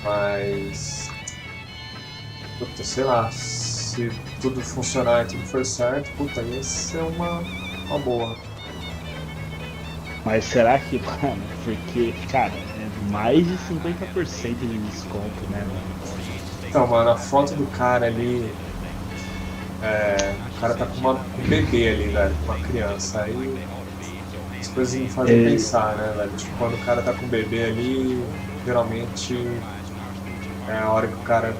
Mas. Puta, sei lá, se tudo funcionar e tudo for certo, puta, ia ser uma boa. Mas será que, mano, porque, cara, é mais de 50% de desconto, né, mano? Então, mano, a foto do cara ali. O cara tá com um bebê ali, velho, com uma criança. Aí as coisas me fazem pensar, né, velho? Tipo, quando o cara tá com um bebê ali, geralmente é a hora que o cara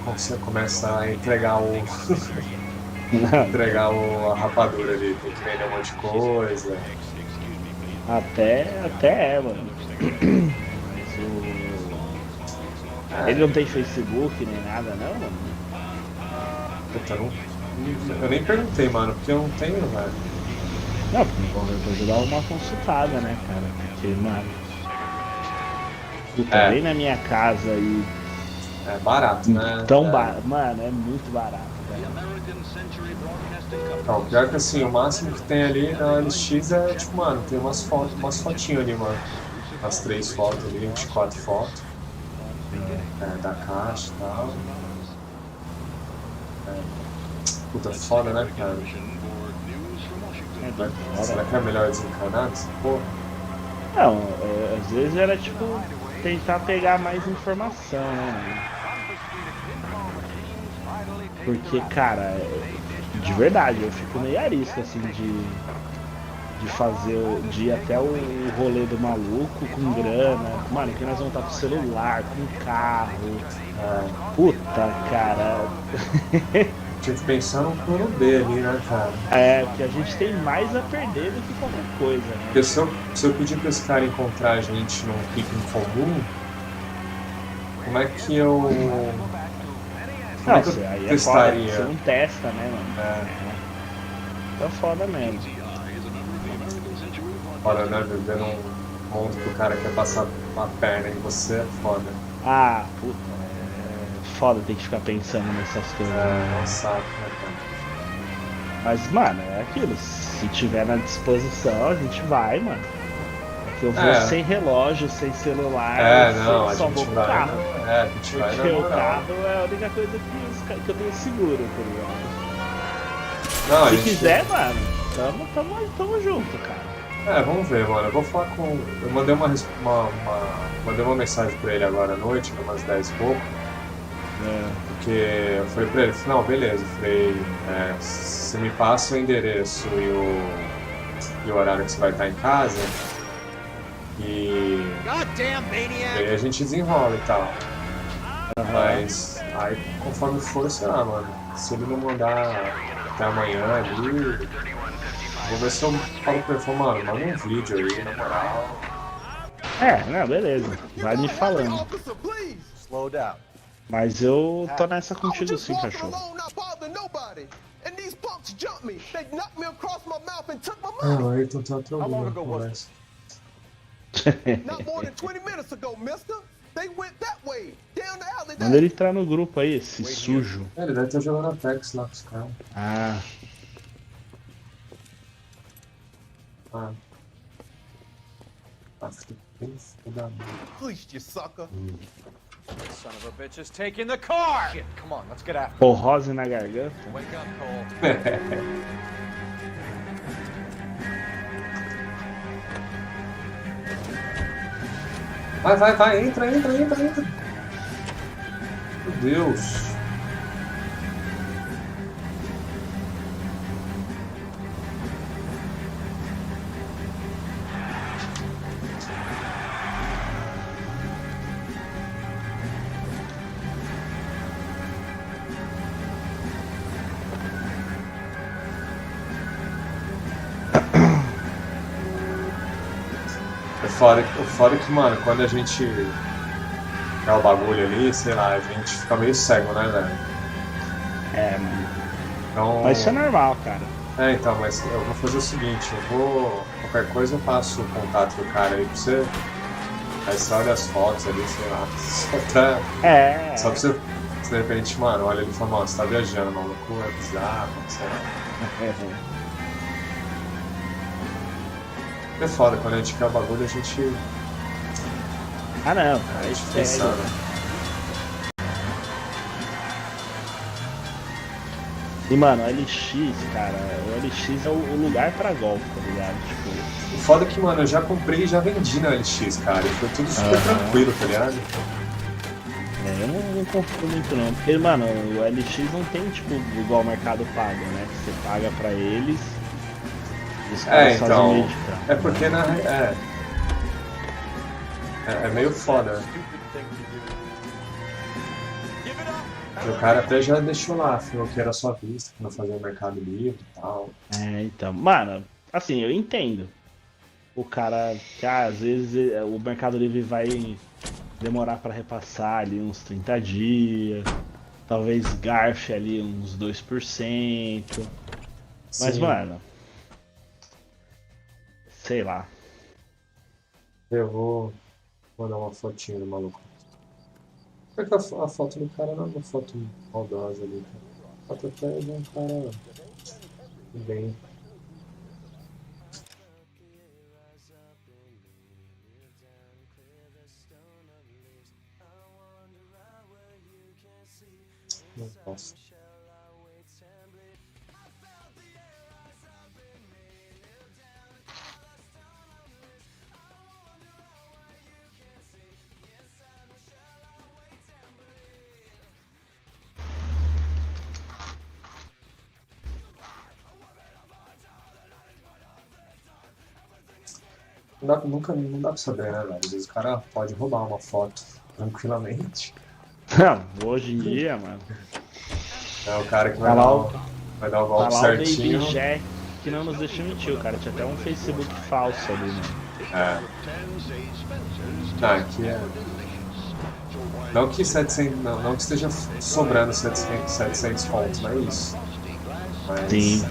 começa a entregar a rapadura ali, tem que vender um monte de coisa. Até é, mano. Mas ele não tem Facebook nem nada, não, mano? Puta, eu nem perguntei, mano, porque eu não tenho, velho. Não, porque qualquer coisa dá uma consultada, né, cara? Porque, mano. Puta, vem na minha casa e. É barato, né? Mano, é muito barato, velho. Não, pior que assim, o máximo que tem ali na LX é, tipo, mano, tem umas fotinhas ali, mano. Umas 3 fotos ali, 24 fotos. Da caixa e tal. Puta, foda, né, cara? Será que é melhor desencanar dessa porra? Não, às vezes era tipo tentar pegar mais informação, né? Porque, cara, de verdade, eu fico meio arisco assim de fazer, de ir até o rolê do maluco com grana. Mano, que nós vamos estar com celular, com carro. Puta, cara. Tinha que pensar no plano B ali, né, cara? Porque a gente tem mais a perder do que qualquer coisa, né? Porque se eu pedir pra esse cara encontrar a gente num pico em comum, como é que eu. Não, aí é foda, você não testa, né, mano? Tá foda mesmo. Foda, né? Viver num mundo que o cara quer passar a perna em você é foda. Ah, puta, foda ter que ficar pensando nessas coisas. É um saco, né, cara? Mas, mano, é aquilo. Se tiver na disposição, a gente vai, mano. É que eu vou sem relógio, sem celular. Não, a só gente vou com vai. o carro. A gente vai na Porque o moral. carro é a única coisa que eu tenho seguro, tá ligado? Não, Se quiser, mano, tamo junto, cara. Vamos ver, mano. Eu vou falar com. Eu mandei mandei uma mensagem pra ele agora à noite, umas 10 e pouco. Porque eu falei pra ele, não, beleza. Eu falei, você me passa o endereço e o horário que você vai estar em casa. E aí a gente desenrola e tal. Mas aí conforme for, sei lá, mano. Se ele não mandar até amanhã ali, vou ver se eu falo pra ele, mano, manda um vídeo aí, na moral. Não, beleza. Vai me falando. Slow down. Mas eu tô nessa contigo sim, cachorro. O Ayrton tá trolando a conversa. Manda ele entrar no grupo aí, esse sujo. Ele deve estar jogando Apex lá com os caras. Please, you sucker. Son of a bitch is taking the car! Shit, come on, let's get after it. Porrose na garganta. Wake up, Cole. Vai, entra. Meu Deus. O foda é que, mano, quando a gente quer o bagulho ali, sei lá, a gente fica meio cego, né, velho? Mano. Então, Mas isso é normal, cara. Então, mas eu vou fazer o seguinte, qualquer coisa eu passo o contato do cara aí pra você. Aí você olha as fotos ali, sei lá. Só pra você, de repente, mano, olha ele e fala, mano, você tá viajando, maluco, é bizarro, sei lá. É foda, quando a gente quer o bagulho, a gente... Ah, não. A gente pensando. E, mano, o LX, cara, o LX é o lugar pra golpe, tá ligado? Tipo... O foda é que, mano, eu já comprei e já vendi na LX, cara, e foi tudo super tranquilo, tá ligado? Eu não confio muito não, porque, mano, o LX não tem, tipo, igual o Mercado Pago, né? Que você paga pra eles, os caras fazem meio de trampo. É porque é meio foda, né? O cara até já deixou lá, falou que era só vista, que não fazia o Mercado Livre e tal. Então, mano, assim, eu entendo. O cara, que às vezes o Mercado Livre vai demorar pra repassar ali uns 30 dias, talvez garfe ali uns 2%. Mas, mano, sei lá. Eu vou mandar uma fotinha do maluco. Porque a foto do cara não é uma foto maldosa ali, cara. A foto até é de um cara bem. Não posso. Não dá pra saber, né, velho? Às vezes o cara pode roubar uma foto tranquilamente. Não, hoje em dia, mano. É o cara que vai dar o golpe certinho. O Baby Jack que não nos deixa mentir, cara. Tinha até um Facebook falso ali, mano. Aqui é. Não que 700, não que esteja sobrando 700 pontos, não é isso. Mas... Sim.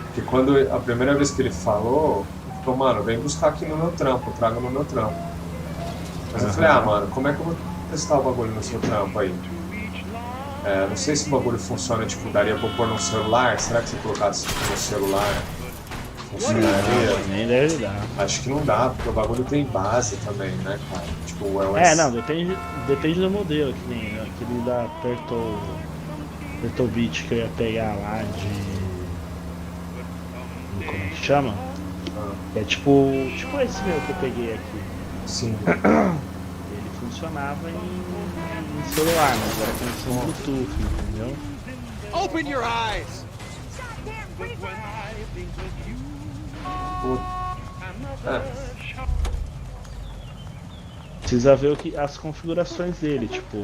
Porque quando a primeira vez que ele falou, mano, vem buscar aqui no meu trampo, traga no meu trampo. Mas eu falei, mano, como é que eu vou testar o bagulho no seu trampo aí? Não sei se o bagulho funciona, tipo, daria pra pôr no celular? Será que se colocasse no celular funcionaria? Nem deve dar. Acho que não dá, porque o bagulho tem base também, né, cara? Tipo, o iOS... não, depende do modelo, que nem aquele da Apertou Beat que eu ia pegar lá de... Como é que chama? É tipo esse meu que eu peguei aqui. Sim. Ele funcionava em celular, mas era conexão Bluetooth, entendeu? Open your eyes! Precisa ver as configurações dele, tipo,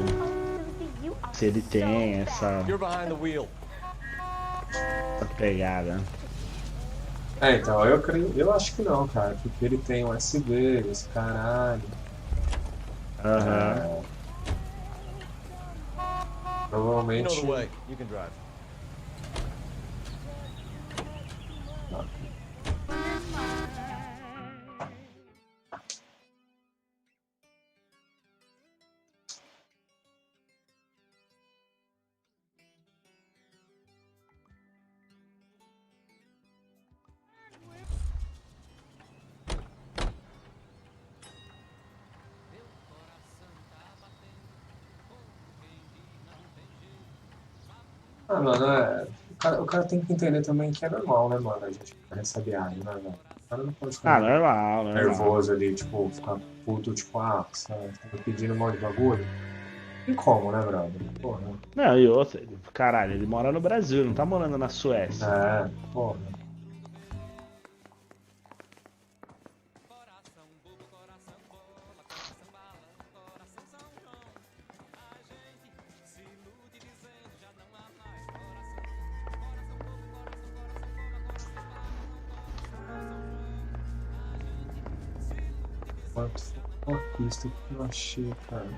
se ele tem essa pegada. Então, eu acho que não, cara, porque ele tem USB, esse caralho. Provavelmente... mano, o cara tem que entender também que é normal, né, mano? A gente recebe área, né, velho? O cara não pode ficar normal. nervoso ali, tipo, ficar puto, tipo, você tá pedindo um monte de bagulho. Tem como, né, brother? Porra. Não, e outra, caralho, ele mora no Brasil, não tá morando na Suécia. Porra. Quanto foi uma pista que eu achei, cara.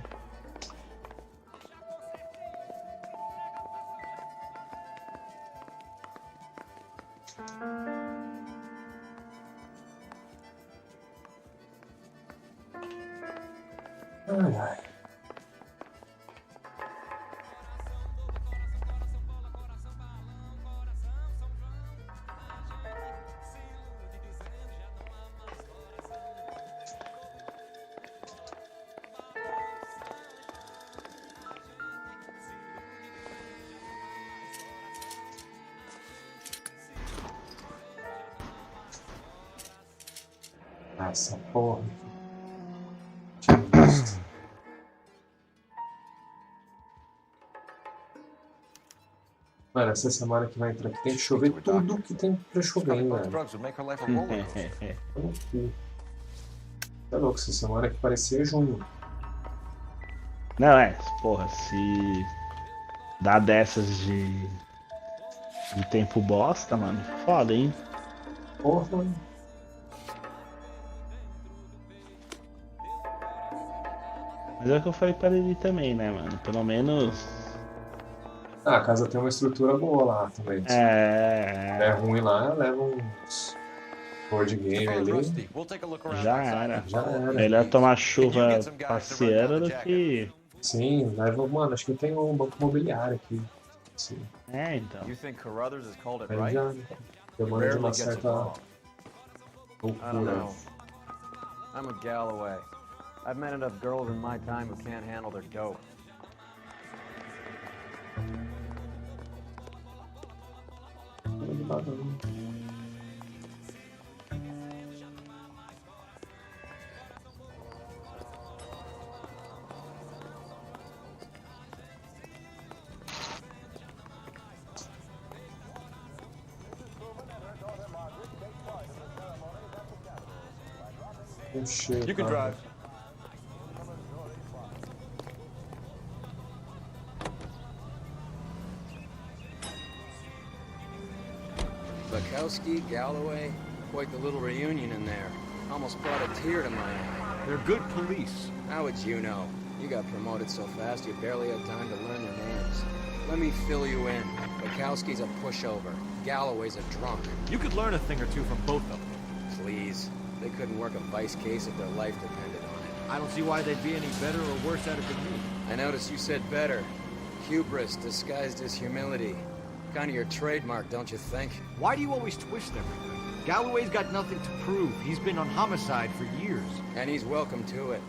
Ai, ai. Essa porra. Tinha visto. Mano, essa semana que vai entrar aqui tem que chover tudo que tem pra chover, hein, velho. Tá louco, essa semana que parecia junho. Não, porra, se dá dessas de tempo bosta, mano, foda, hein? Porra. Mas é o que eu falei pra ele também, né, mano? Pelo menos. Ah, a casa tem uma estrutura boa lá também. É ruim lá, leva uns board game ali. Já era. Já era. Melhor tomar chuva passeando do que. Sim, leva, mano, acho que tem um banco imobiliário aqui. Sim. Então. Aí já demanda de uma certa loucura. I'm a Galloway. I've met enough girls in my time who can't handle their dope. You can drive. Bukowski, Galloway, quite the little reunion in there. Almost brought a tear to my eye. They're good police. How would you know? You got promoted so fast you barely had time to learn their names. Let me fill you in. Bukowski's a pushover. Galloway's a drunk. You could learn a thing or two from both of them. Please. They couldn't work a vice case if their life depended on it. I don't see why they'd be any better or worse at it than you. I noticed you said better. Hubris disguised as humility. Kind of your trademark, don't you think? Why do you always twist everything? Galloway's got nothing to prove. He's been on homicide for years. And he's welcome to it.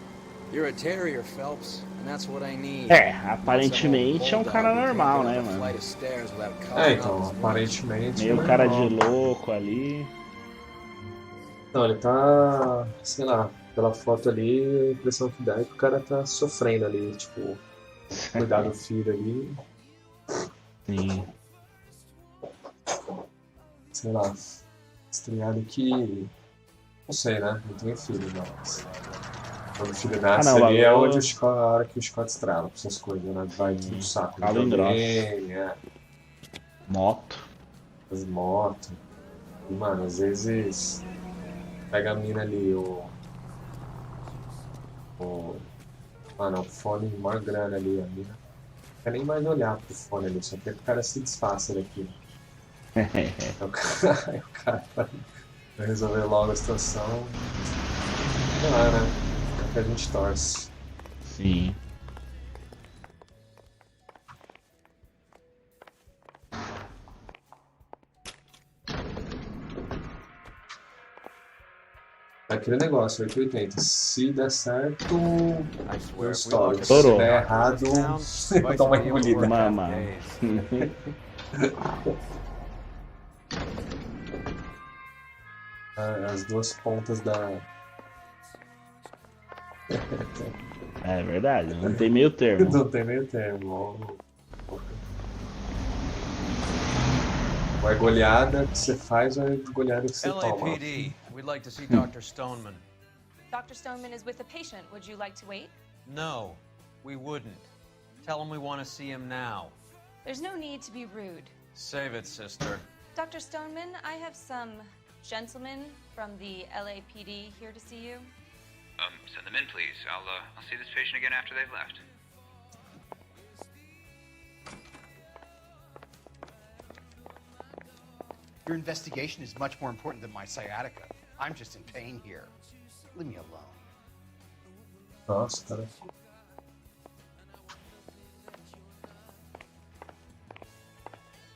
You're a terrier, Phelps, and that's what I need. Aparentemente é um cara normal, né, mano? Então, aparentemente. Meio cara de louco ali. Não, ele tá, sei lá, pela foto ali, a impressão que dá é que o cara tá sofrendo ali, tipo, cuidar do filho ali. Sim. Sei lá, estranhado que, não sei, né, não tenho filho, mas quando o filho nasce ali é onde a hora que o chicote estrala, essas coisas, né, vai no saco. Calo grosso. Moto. As motos. E, mano, às vezes pega a mina ali, mano, o fone maior grana ali, a mina não quer nem mais olhar pro fone ali, só quer que o cara se desfaça daqui. Aí o cara vai resolver logo a situação. Sei lá, né? É que a gente torce. Sim. Aquele negócio, 880. Se der certo, eu estouro. Se Estourou. der errado, eu dou uma engolida. Mama. As duas pontas da... É verdade, não tem meio termo. Não tem meio termo. Ou é goleada que você faz ou é goleada que você toma. LAPD, we'd like to see Dr. Stoneman. Dr. Stoneman is with a patient. Would you like to wait? No, we wouldn't. Tell him we want to see him now. There's no need to be rude. Save it, sister. Dr. Stoneman, I have some gentlemen from the LAPD here to see you. Send them in, please. I'll see this patient again after they've left. Your investigation is much more important than my sciatica. I'm just in pain here. Leave me alone. Nossa, cara.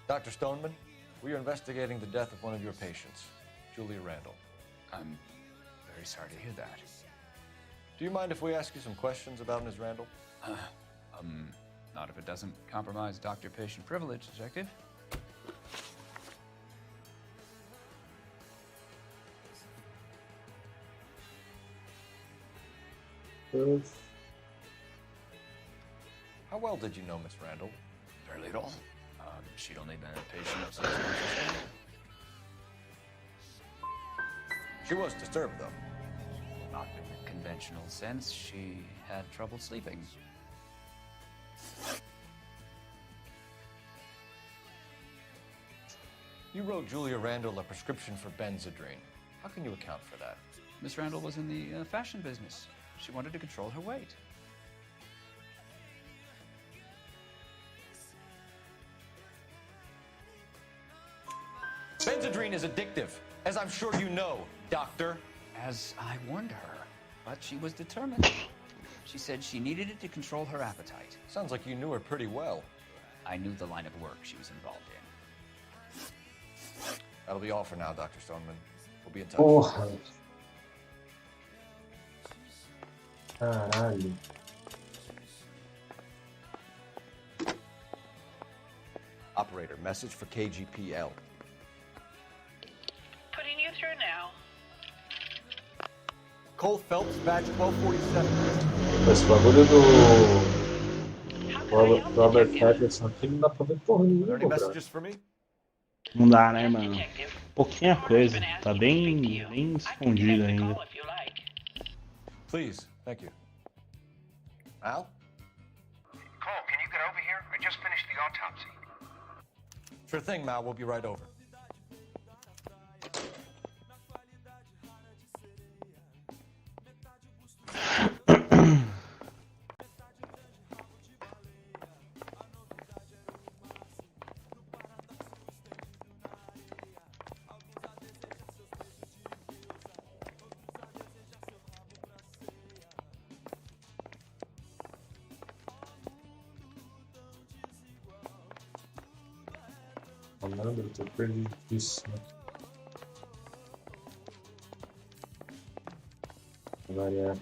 Dr. Stoneman, we are investigating the death of one of your patients, Julia Randall. I'm very sorry to hear that. Do you mind if we ask you some questions about Ms. Randall? Not if it doesn't compromise doctor-patient privilege, Detective. How well did you know Miss Randall? Very little. She'd only been a patient of 6 months or so. She was disturbed, though. Not in the conventional sense. She had trouble sleeping. You wrote Julia Randall a prescription for Benzedrine. How can you account for that? Miss Randall was in the fashion business. She wanted to control her weight. Benzedrine is addictive, as I'm sure you know, Doctor. As I warned her, but she was determined. She said she needed it to control her appetite. Sounds like you knew her pretty well. I knew the line of work she was involved in. That'll be all for now, Dr. Stoneman. We'll be in touch. Porra. Caralho. Operator, message for KGPL. Putting you through now. Cole Phelps, badge 1247. Esse bagulho do Robert Pattinson aqui não dá pra ver porra nenhuma, Any bro. messages for me? Não dá, né, mano? Pouquinha coisa. Tá bem escondido ainda. Please, thank you. Al? Cole, can you get over here? I just finished the autopsy. Sure thing, Mal. We'll be right over. Malandro, tô perdidíssimo. Variar.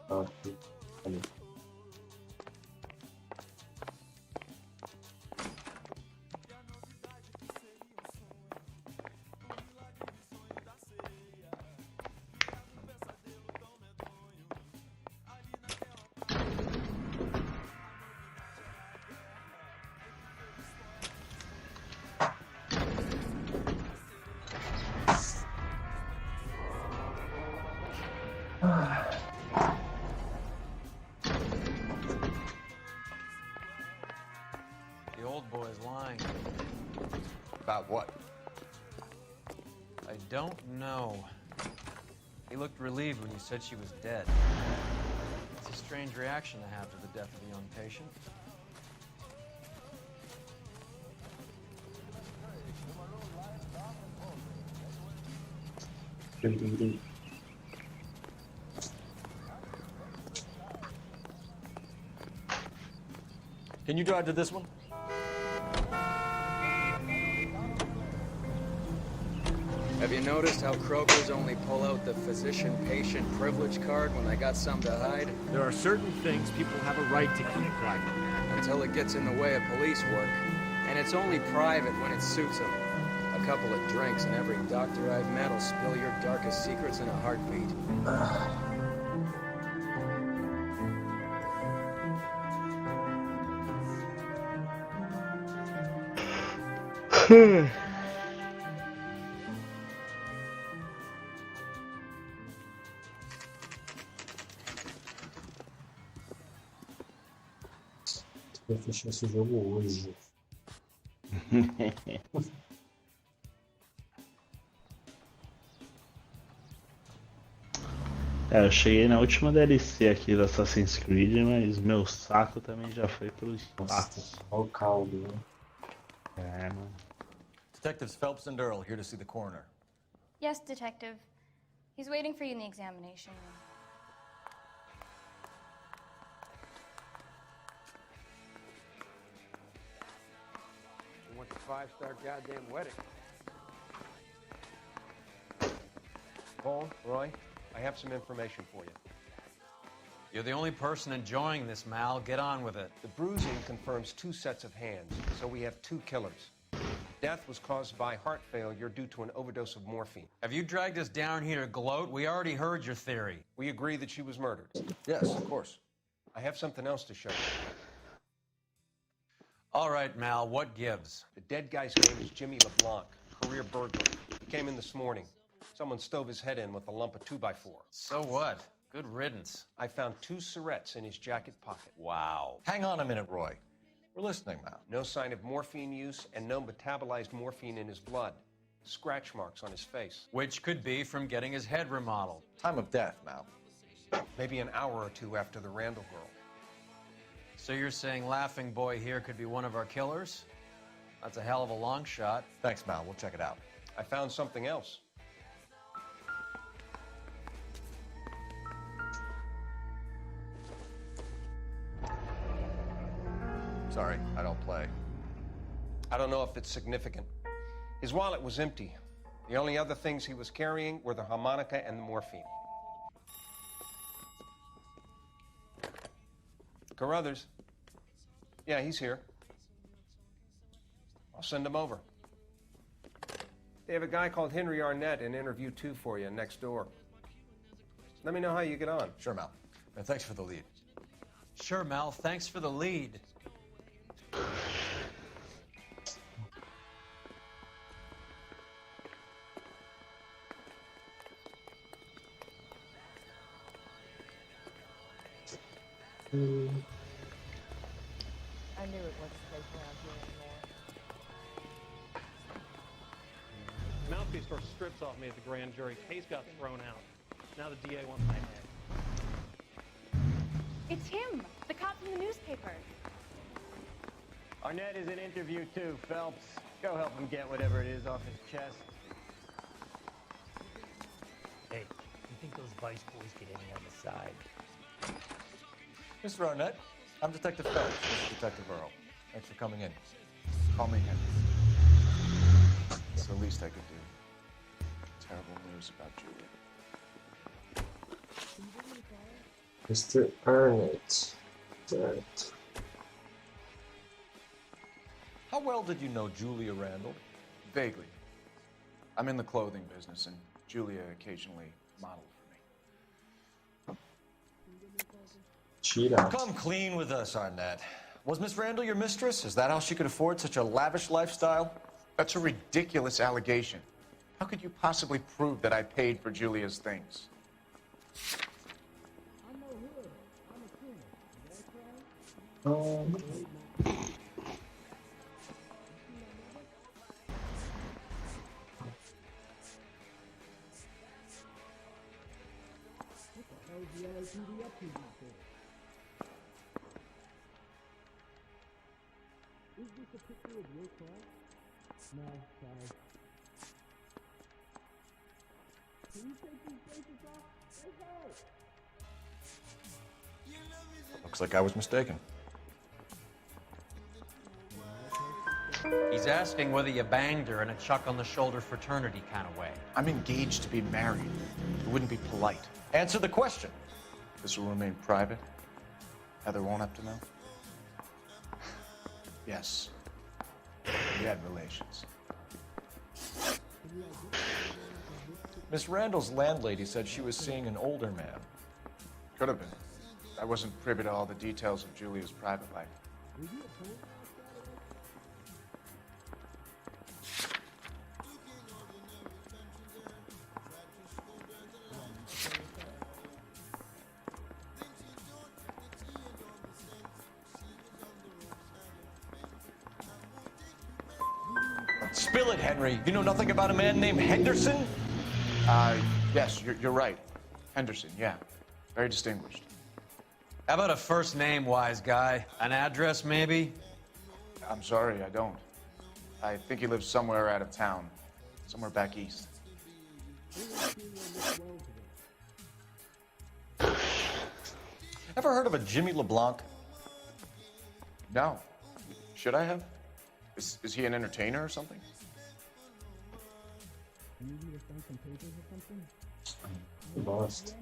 Aqui. Ali. The old boy's lying. About what? I don't know. He looked relieved when you said she was dead. It's a strange reaction to have to the death of a young patient. Can you drive to this one? Have you noticed how Kroger's only pull out the physician-patient privilege card when they got something to hide? There are certain things people have a right to keep private. Until it gets in the way of police work. And it's only private when it suits them. A couple of drinks and every doctor I've met will spill your darkest secrets in a heartbeat. Vou fechar esse jogo hoje. É, eu cheguei na última DLC aqui do Assassin's Creed, mas meu saco também já foi pelos espaço. Olha o caldo, né? É, mano. Detectives Phelps and Earl here to see the coroner. Yes, Detective. He's waiting for you in the examination room. She wants a five-star goddamn wedding. Paul, Roy, I have some information for you. You're the only person enjoying this, Mal. Get on with it. The bruising confirms 2 sets of hands, so we have 2 killers. Death was caused by heart failure due to an overdose of morphine. Have you dragged us down here to gloat? We already heard your theory. We agree that she was murdered. Yes, of course. I have something else to show you. All right, Mal, what gives? The dead guy's name is Jimmy LeBlanc, career burglar. He came in this morning. Someone stove his head in with a lump of 2x4. So what? Good riddance. I found 2 cigarettes in his jacket pocket. Wow. Hang on a minute, Roy. We're listening now. No sign of morphine use and no metabolized morphine in his blood. Scratch marks on his face. Which could be from getting his head remodeled. Time of death, Mal. Maybe an hour or 2 after the Randall girl. So you're saying Laughing Boy here could be one of our killers? That's a hell of a long shot. Thanks, Mal. We'll check it out. I found something else. Sorry, I don't play. I don't know if it's significant. His wallet was empty. The only other things he was carrying were the harmonica and the morphine. Carruthers. Yeah, he's here. I'll send him over. They have a guy called Henry Arnett in interview 2 for you next door. Let me know how you get on. Sure, Mal. And thanks for the lead. Sure, Mal. Thanks for the lead. I knew it wasn't safe around here anymore. Mouthpiece sort of strips off me at the grand jury. Case got thrown out. Now the DA wants my head. It's him, the cop from the newspaper. Arnett is in interview 2, Phelps. Go help him get whatever it is off his chest. Hey, you think those Vice boys get any on the side? Mr. Arnett, I'm Detective Phelps. This is Detective Earl. Thanks for coming in. Call me Henry. It's the least I could do. Terrible news about Julia. Mr. Arnett. Right. How well did you know Julia Randall? Vaguely. I'm in the clothing business, and Julia occasionally modeled for me. Cheetah. Come clean with us, Arnett. Was Miss Randall your mistress? Is that how she could afford such a lavish lifestyle? That's a ridiculous allegation. How could you possibly prove that I paid for Julia's things? Is this a picture of your car? No, sorry. Can you take these braces off? Looks like I was mistaken. He's asking whether you banged her in a chuck-on-the-shoulder fraternity kind of way. I'm engaged to be married. It wouldn't be polite. Answer the question. This will remain private. Heather won't have to know. Yes. We had relations. Miss Randall's landlady said she was seeing an older man. Could have been. I wasn't privy to all the details of Julia's private life. Spill it, Henry. You know nothing about a man named Henderson? Yes, you're right. Henderson, yeah. Very distinguished. How about a first name, wise guy? An address, maybe? I'm sorry, I don't. I think he lives somewhere out of town. Somewhere back east. Ever heard of a Jimmy LeBlanc? No. Should I have? Is he an entertainer or something? Lost.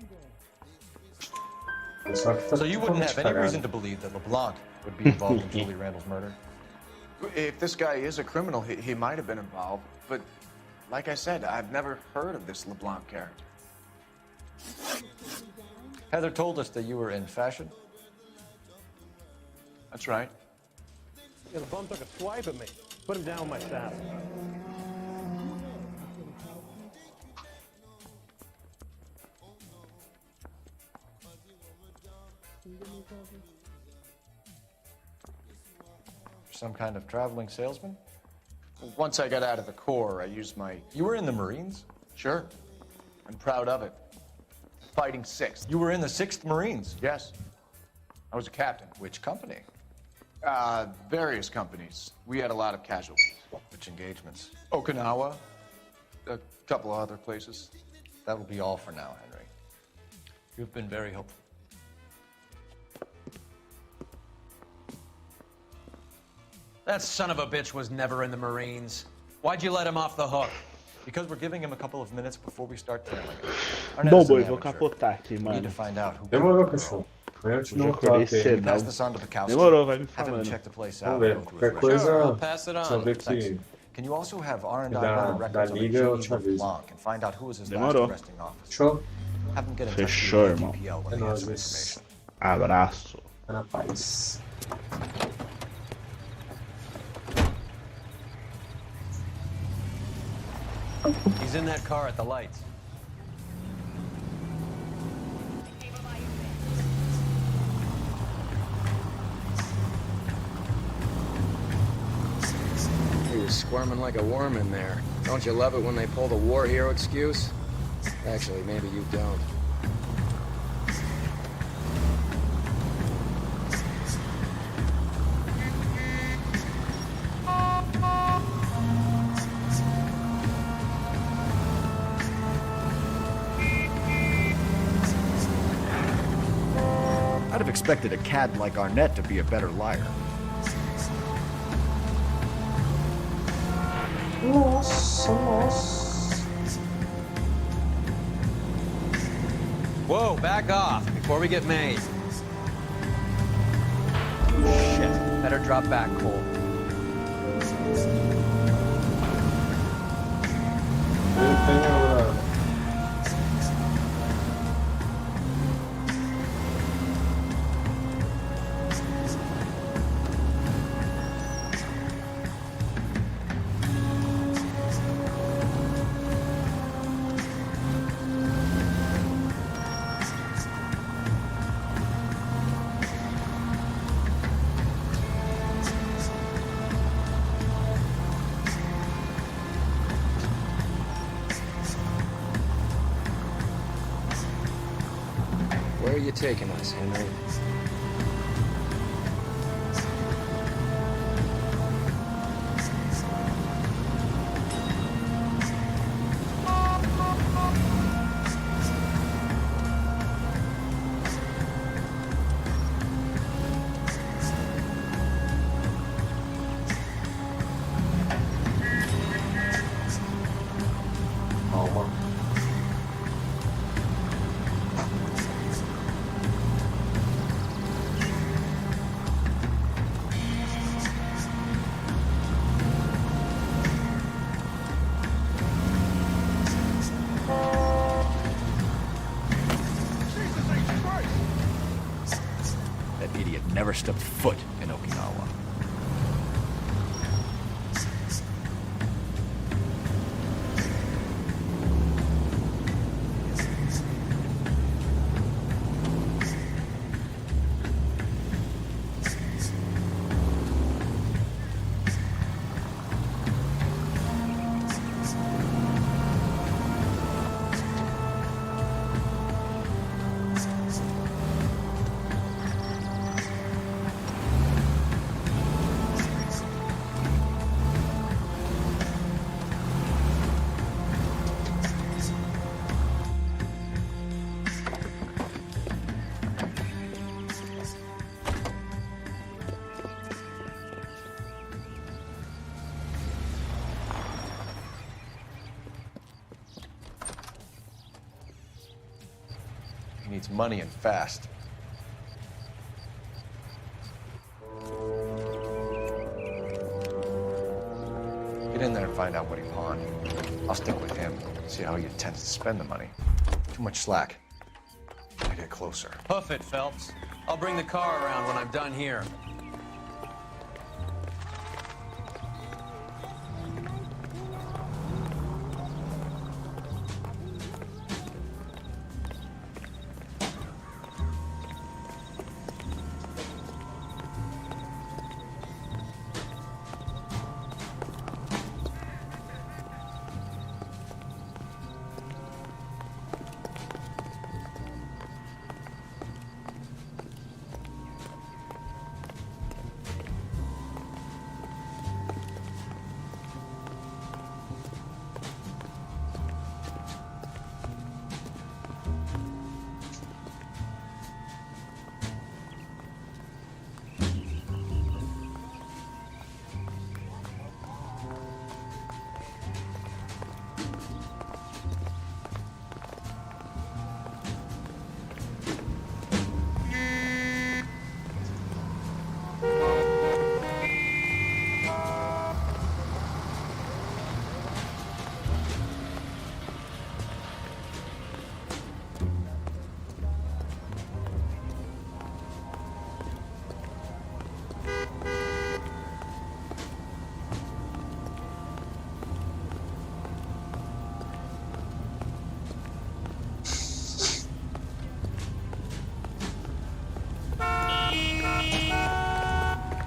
So you wouldn't have any reason to believe that LeBlanc would be involved in Julie Randall's murder? If this guy is a criminal, he might have been involved. But like I said, I've never heard of this LeBlanc character. Heather told us that you were in fashion. That's right. Yeah, the bum took a swipe at me. Put him down with my staff. Some kind of traveling salesman? Once I got out of the Corps, I used my... You were in the Marines? Sure. I'm proud of it. Fighting 6th. You were in the 6th Marines? Yes. I was a captain. Which company? Various companies. We had a lot of casualties. Which engagements? Okinawa. A couple of other places. That will be all for now, Henry. You've been very helpful. That son of a bitch was never in the Marines. Why'd you let him off the hook? Because we're giving him a couple of minutes before we start tailing Bom, boi, vou capotar aqui, We need mano. to find out who... Demorou, cachorro. Eu te Eu já não acordei toque aí. cedo. Pass this on to Bukowski. Demorou, vai me Have him falando. check the place Vamos out. ver. Go through Qualquer it. coisa, Sure, I'll pass it deixa eu on. ver que... Can you also have R&I Da- runner da records on a liga eu Jimmy te aviso. LeBlanc and find out who was his Demorou. last arresting officer? Fechou? Have him get in touch with Fechou, you irmão. at GPL É when he has nóis, some mas... information. Abraço. É na paz. He's in that car at the lights. He was squirming like a worm in there. Don't you love it when they pull the war hero excuse? Actually, maybe you don't. I'd have expected a cad like Arnett to be a better liar. Nossa, nossa. Whoa, back off before we get made. Shit. Better drop back, Cole. Eu tenho... Where are you taking us, Henry? Calma. That idiot never stepped foot in Okinawa. He needs money and fast. Get in there and find out what he pawned. I'll stick with him, see how he intends to spend the money. Too much slack. Gotta get closer. Hoof it, Phelps. I'll bring the car around when I'm done here.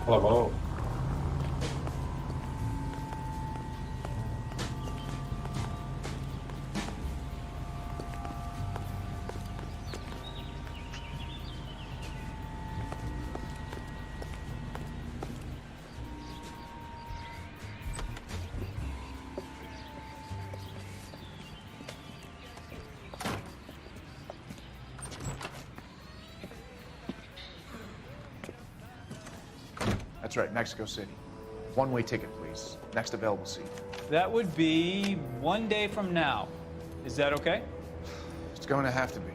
Hello. That's right, Mexico City. One-way ticket, please. Next available seat. That would be 1 day from now. Is that okay? It's going to have to be.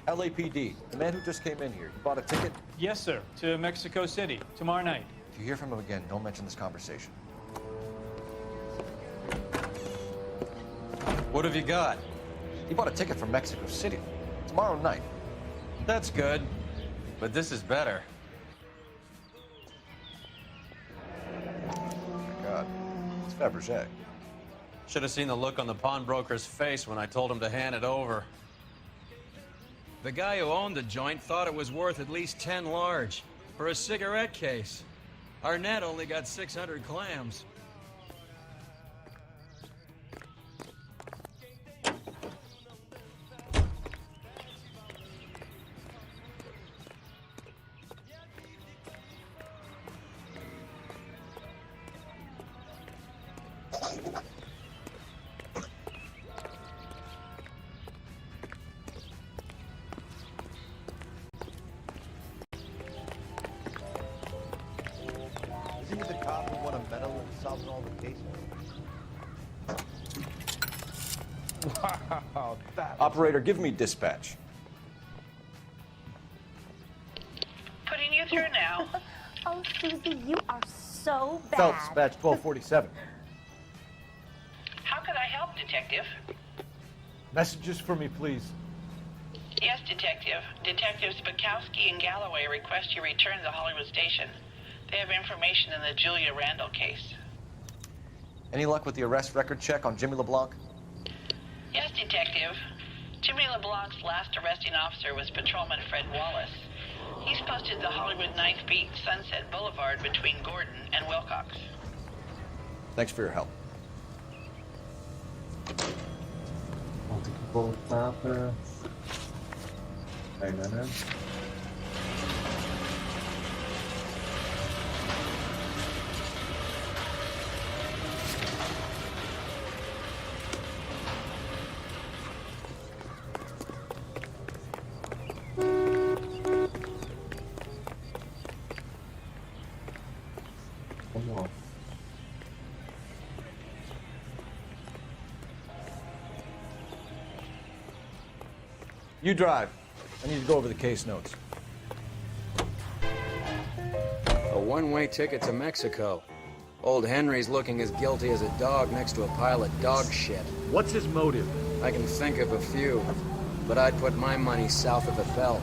LAPD, the man who just came in here, you bought a ticket? Yes, sir. To Mexico City, tomorrow night. If you hear from him again, don't mention this conversation. What have you got? He bought a ticket for Mexico City. Tomorrow night. That's good. But this is better. God, it's Fabergé. Should have seen the look on the pawnbroker's face when I told him to hand it over. The guy who owned the joint thought it was worth at least 10 large for a cigarette case. Arnett only got 600 clams. Is he the cop who won a medal in solving all the cases? Wow, Operator, give me dispatch. Putting you through now. Oh, Susie, you are so bad. Phelps, badge 1247. How could I help, Detective? Messages for me, please. Yes, Detective. Detectives Bukowski and Galloway request you return to the Hollywood station. They have information in the Julia Randall case. Any luck with the arrest record check on Jimmy LeBlanc? Yes, Detective. Jimmy LeBlanc's last arresting officer was Patrolman Fred Wallace. He's posted the Hollywood 9th Beat Sunset Boulevard between Gordon and Wilcox. Thanks for your help. Vamos ter que voltar pra... Ainda, né? Vamos lá. You drive. I need to go over the case notes. A one-way ticket to Mexico. Old Henry's looking as guilty as a dog next to a pile of dog shit. What's his motive? I can think of a few, but I'd put my money south of the belt.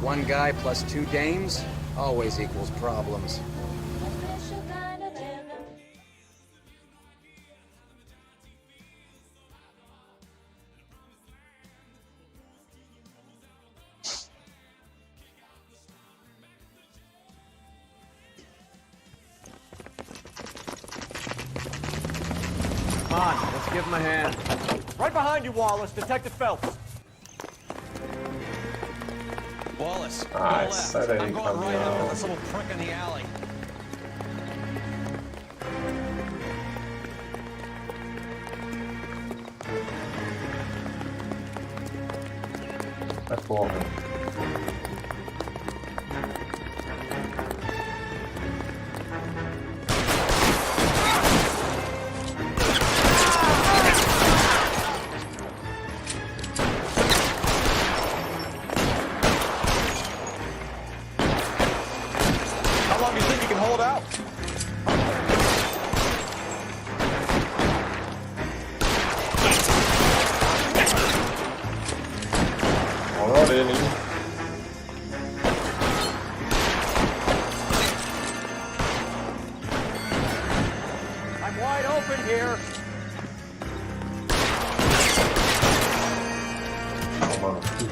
One guy plus 2 dames always equals problems. Come on, let's give him a hand. Right behind you, Wallace. Detective Phelps. Wallace, go Nice. left. Sai daí, I'm going right caminhão. after this little prick in the alley. Vai porra. How long do you think you can hold out? Olha a orelha, hein? I'm wide open here. Toma no cu.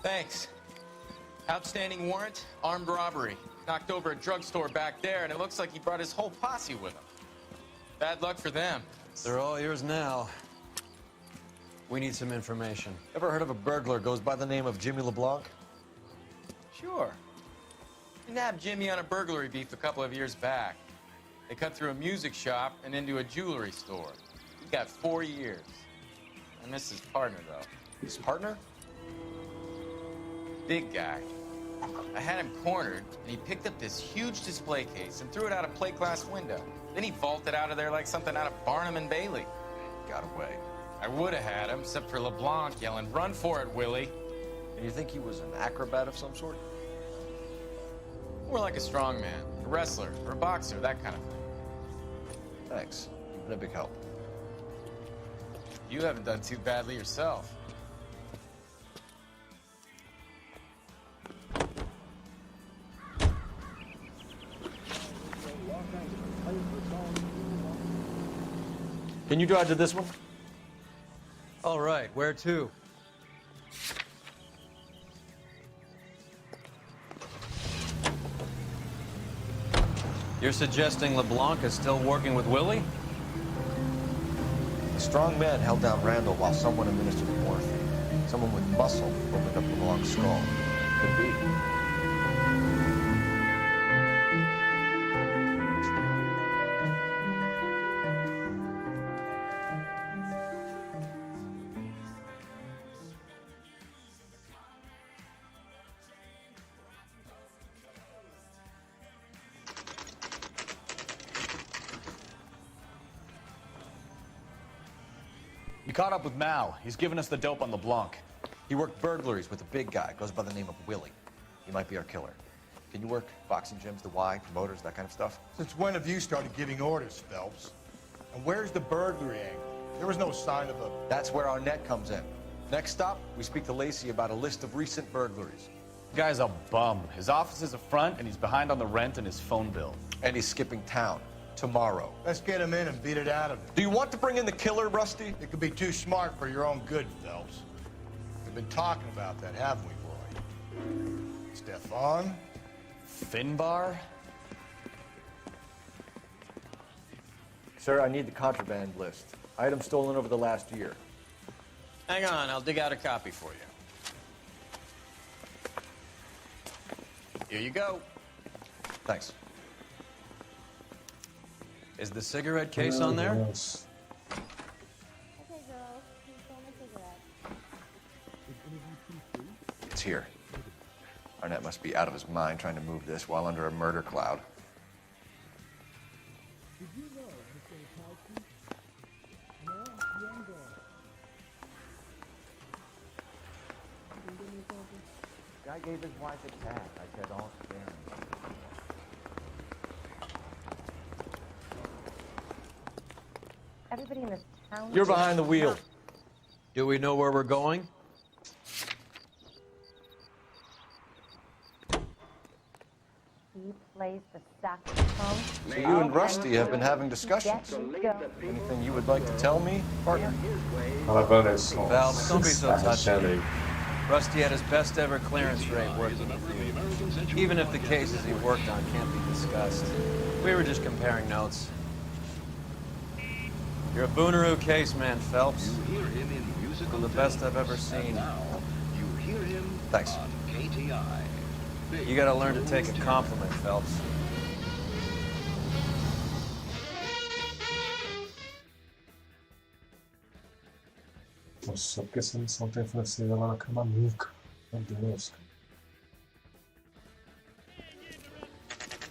Thanks. Outstanding warrant, armed robbery. Knocked over a drugstore back there, and it looks like he brought his whole posse with him. Bad luck for them. They're all yours now. We need some information. Ever heard of a burglar goes by the name of Jimmy LeBlanc? Sure. We nabbed Jimmy on a burglary beef a couple of years back. They cut through a music shop and into a jewelry store. He got 4 years. I miss his partner, though. His partner? Big guy. I had him cornered, and he picked up this huge display case and threw it out a plate glass window. Then he vaulted out of there like something out of Barnum and Bailey. Got away. I would have had him, except for LeBlanc yelling, "Run for it, Willie!" And you think he was an acrobat of some sort? More like a strongman, a wrestler, or a boxer, that kind of thing. Thanks. You've been a big help. You haven't done too badly yourself. Can you drive to this one? All right, where to? You're suggesting LeBlanc is still working with Willie? A strong man held down Randall while someone administered morphine. Someone with muscle opened up LeBlanc's skull. Could be. You caught up with Mal. He's given us the dope on LeBlanc. He worked burglaries with a big guy. Goes by the name of Willie. He might be our killer. Can you work boxing gyms, the Y, promoters, that kind of stuff? Since when have you started giving orders, Phelps? And where's the burglary angle? There was no sign of a... That's where our net comes in. Next stop, we speak to Lacey about a list of recent burglaries. The guy's a bum. His office is a front, and he's behind on the rent and his phone bill. And he's skipping town. Tomorrow. Let's get him in and beat it out of him. Do you want to bring in the killer, Rusty? It could be too smart for your own good, Phelps. We've been talking about that, haven't we, boy? Stefan? Finbar? Sir, I need the contraband list. Items stolen over the last year. Hang on, I'll dig out a copy for you. Here you go. Thanks. Is the cigarette case on there? Yes. Okay, girls. Please show my cigarette. It's here. Arnett must be out of his mind trying to move this while under a murder cloud. guy gave his wife a cat. I said, "Oh, spare him." Everybody in this town. You're behind the wheel. Do we know where we're going? He plays the saxophone. So you and Rusty have been having discussions. Anything you would like to tell me, partner? Valves, don't be so touchy. Rusty had his best ever clearance rate working with you. Even if the cases he worked on can't be discussed. We were just comparing notes. You're a Booneroo case man, Phelps. You're the best I've ever seen. Thanks. You gotta learn to take a compliment, Phelps. Nossa, porque essa missão tem francesa lá na cama nunca. Meu Deus, cara.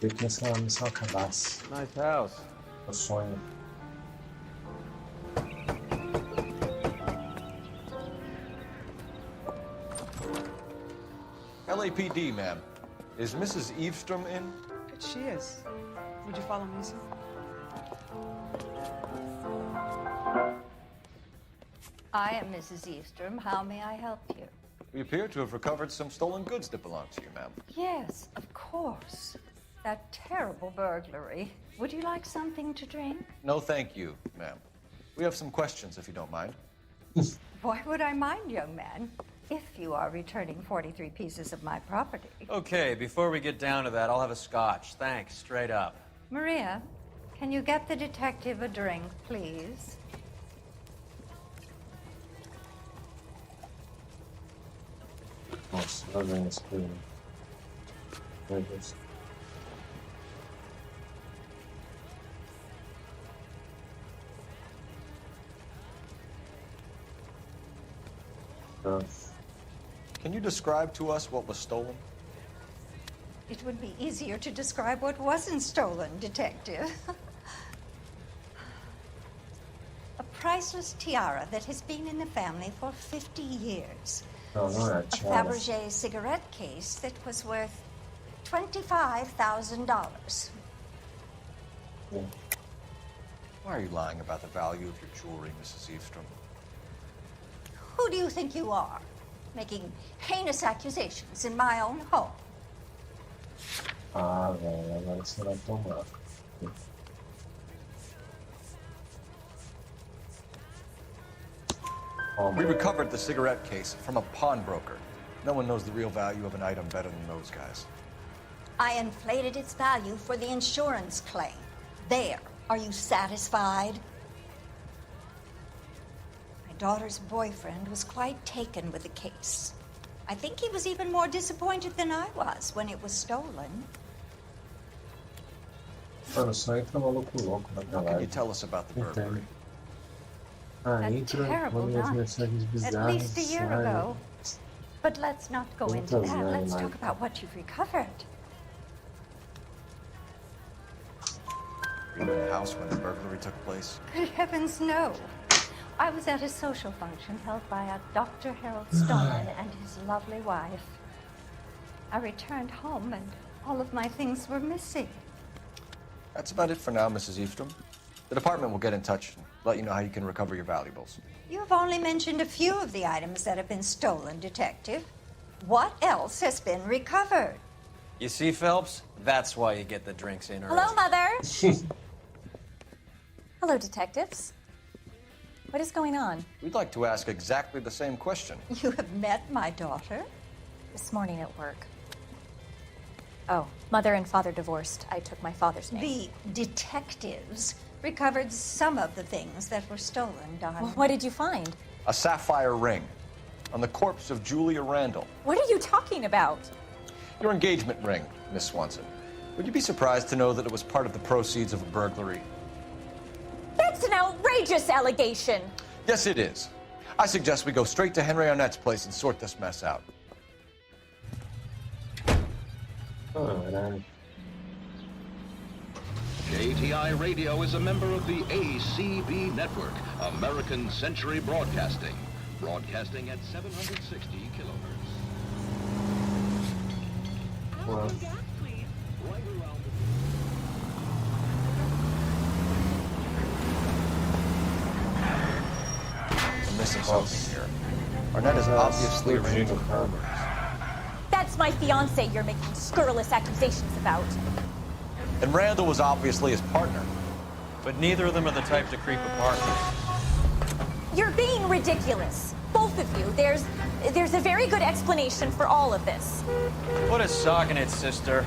Queria que essa missão acabasse. Nice house. Meu sonho. LAPD, ma'am. Is Mrs. Eavestrom in? She is. Would you follow me, sir? I am Mrs. Eastrom. How may I help you? We appear to have recovered some stolen goods that belong to you, ma'am. Yes, of course. That terrible burglary. Would you like something to drink? No, thank you, ma'am. We have some questions, if you don't mind. Why would I mind, young man? If you are returning 43 pieces of my property. Okay, before we get down to that, I'll have a scotch. Thanks, straight up. Maria, can you get the detective a drink, please? Nossa, lá vem esse coisa. Meu Deus. Can you describe to us what was stolen? It would be easier to describe what wasn't stolen, Detective. A priceless tiara that has been in the family for 50 years. No, no è A tiara. Fabergé cigarette case that was worth $25,000. Yeah. Why are you lying about the value of your jewelry, Mrs. Eavestrom? Who do you think you are, making heinous accusations in my own home? Ah, velho, agora você vai tomar. We recovered the cigarette case from a pawnbroker. No one knows the real value of an item better than those guys. I inflated its value for the insurance claim. There. Are you satisfied? My daughter's boyfriend was quite taken with the case. I think he was even more disappointed than I was when it was stolen. Mano, só entra maluco louco na What can you galera. tell us about the burglary? Ah, A entra, terrible manda umas night. mensagens At bizarras, least a year sai. ago. But let's not go into Muitas that. Let's vezes, talk about what you've recovered. Were you in the house when the burglary took place? Good heavens, no. I was at a social function held by a Dr. Harold Stoneman and his lovely wife. I returned home and all of my things were missing. That's about it for now, Mrs. Eavestrom. The department will get in touch and let you know how you can recover your valuables. You've only mentioned a few of the items that have been stolen, Detective. What else has been recovered? You see, Phelps? That's why you get the drinks in early. Hello, Mother. Hello, detectives. What is going on? We'd like to ask exactly the same question. You have met my daughter? This morning at work. Oh, mother and father divorced. I took my father's name. The detectives recovered some of the things that were stolen, darling. Well, what did you find? A sapphire ring on the corpse of Julia Randall. What are you talking about? Your engagement ring, Miss Swanson. Would you be surprised to know that it was part of the proceeds of a burglary? That's an outrageous allegation. Yes, it is. I suggest we go straight to Henry Arnett's place and sort this mess out. Caralho. KTI Radio is a member of the ACB network, American Century Broadcasting, broadcasting at 760 kilohertz. mano. We're missing something here. Arnett is obviously arranging murders. That's my fiance you're making scurrilous accusations about. And Randall was obviously his partner. But neither of them are the type to creep apart. You're being ridiculous. Both of you. There's a very good explanation for all of this. Put a sock in it, sister.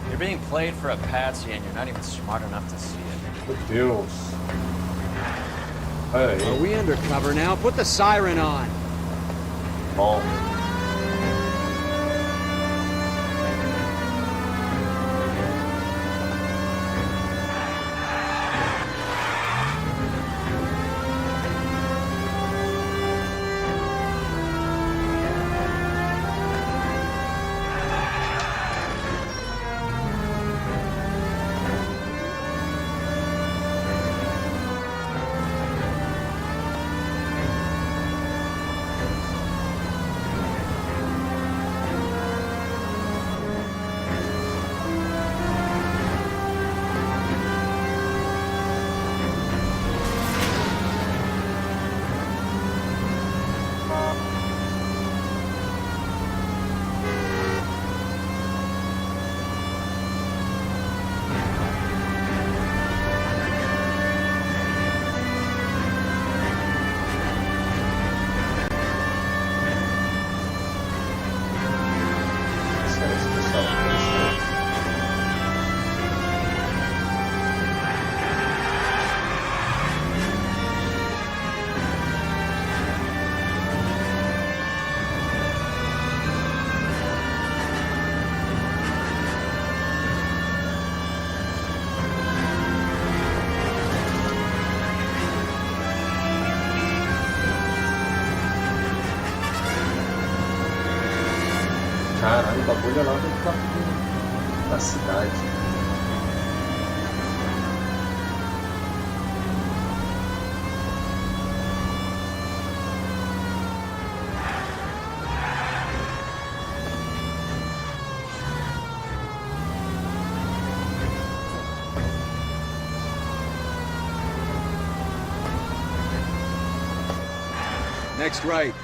You're being played for a patsy and you're not even smart enough to see it. Meu Deus. Olha aí. Are we undercover now? Put the siren on. Bom. Caralho, o bagulho é lá da cidade. Next right.